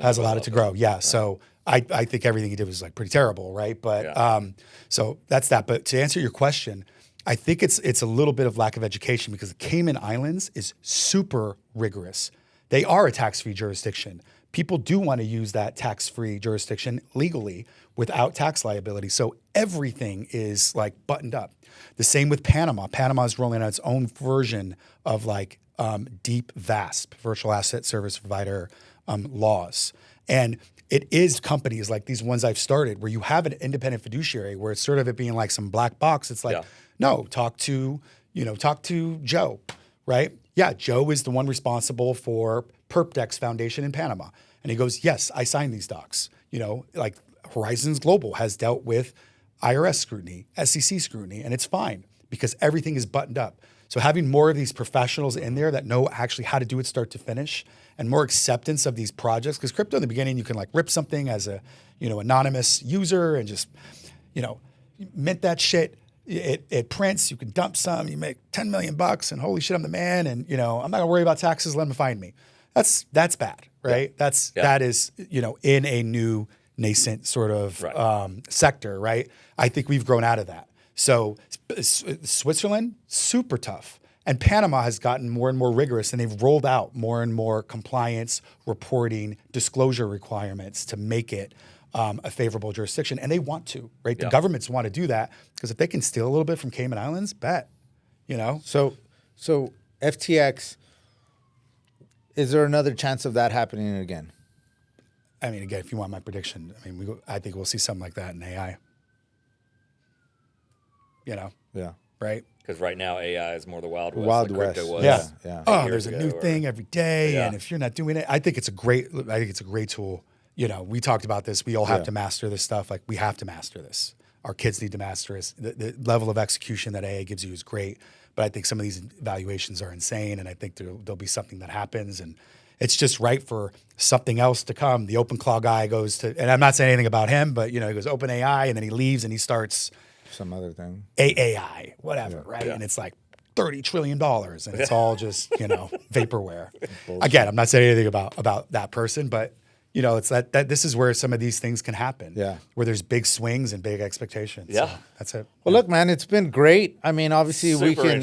Yeah. Right. So I think everything he did was like pretty terrible, right? But so that's that. But to answer your question, I think it's a little bit of lack of education because the Cayman Islands is super rigorous. They are a tax-free jurisdiction. People do want to use that tax-free jurisdiction legally without tax liability. So everything is like buttoned up. The same with Panama. Panama is rolling out its own version of like deep VASP, virtual asset service provider laws. And it is companies like these ones I've started where you have an independent fiduciary where it's sort of it being like some black box. It's like, no, talk to Joe, right? Yeah, Joe is the one responsible for PerpDex Foundation in Panama. And he goes, yes, I signed these docs. Like Horizons Global has dealt with IRS scrutiny, SEC scrutiny, and it's fine because everything is buttoned up. So having more of these professionals in there that know actually how to do it start to finish and more acceptance of these projects, because crypto in the beginning, you can like rip something as a, anonymous user and just, mint that shit. It prints, you can dump some, you make 10 million bucks and holy shit, I'm the man. And, I'm not gonna worry about taxes, let them find me. That's bad, right? Yeah. That is, in a new nascent sort of sector, right? I think we've grown out of that. So Switzerland, super tough. And Panama has gotten more and more rigorous, and they've rolled out more and more compliance, reporting, disclosure requirements to make it a favorable jurisdiction. And they want to, right? The governments want to do that because if they can steal a little bit from Cayman Islands, bet, So FTX, is there another chance of that happening again? I mean, again, if you want my prediction, I think we'll see something like that in AI. Yeah. Right? Because right now AI is more the Wild West. Wild like West. crypto was. Yeah. Oh, there's a new thing every day, Yeah. and if you're not doing it, I think it's a great tool. We talked about this. We all have to master this stuff. Like we have to master this. Our kids need to master this. The level of execution that AA gives you is great, but I think some of these evaluations are insane, and I think there'll be something that happens, and it's just right for something else to come. The OpenClaw guy goes to, and I'm not saying anything about him, but he goes OpenAI, and then he leaves and he starts some other thing, AAI, whatever, right? Yeah. And it's like $30 trillion, and it's all just vaporware. Again, I'm not saying anything about that person, but it's that this is where some of these things can happen. Yeah, where there's big swings and big expectations. Yeah, so that's it. Well, look, man, it's been great. I mean, obviously we can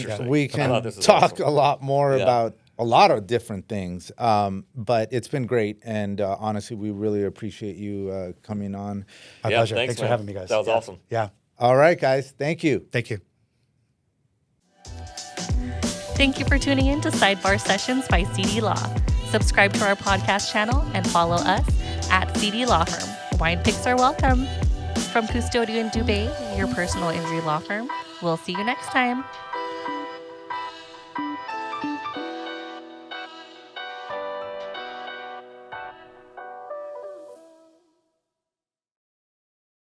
talk awesome. A lot more about a lot of different things, but it's been great, and honestly, we really appreciate you coming on. My pleasure. Thanks for having me, guys. That was awesome. Yeah. All right, guys. Thank you. Thank you. Thank you for tuning in to Sidebar Sessions by CD Law. Subscribe to our podcast channel and follow us at CD Law Firm. Wine picks are welcome. from Custodio and Dubé, your personal injury law firm. We'll see you next time.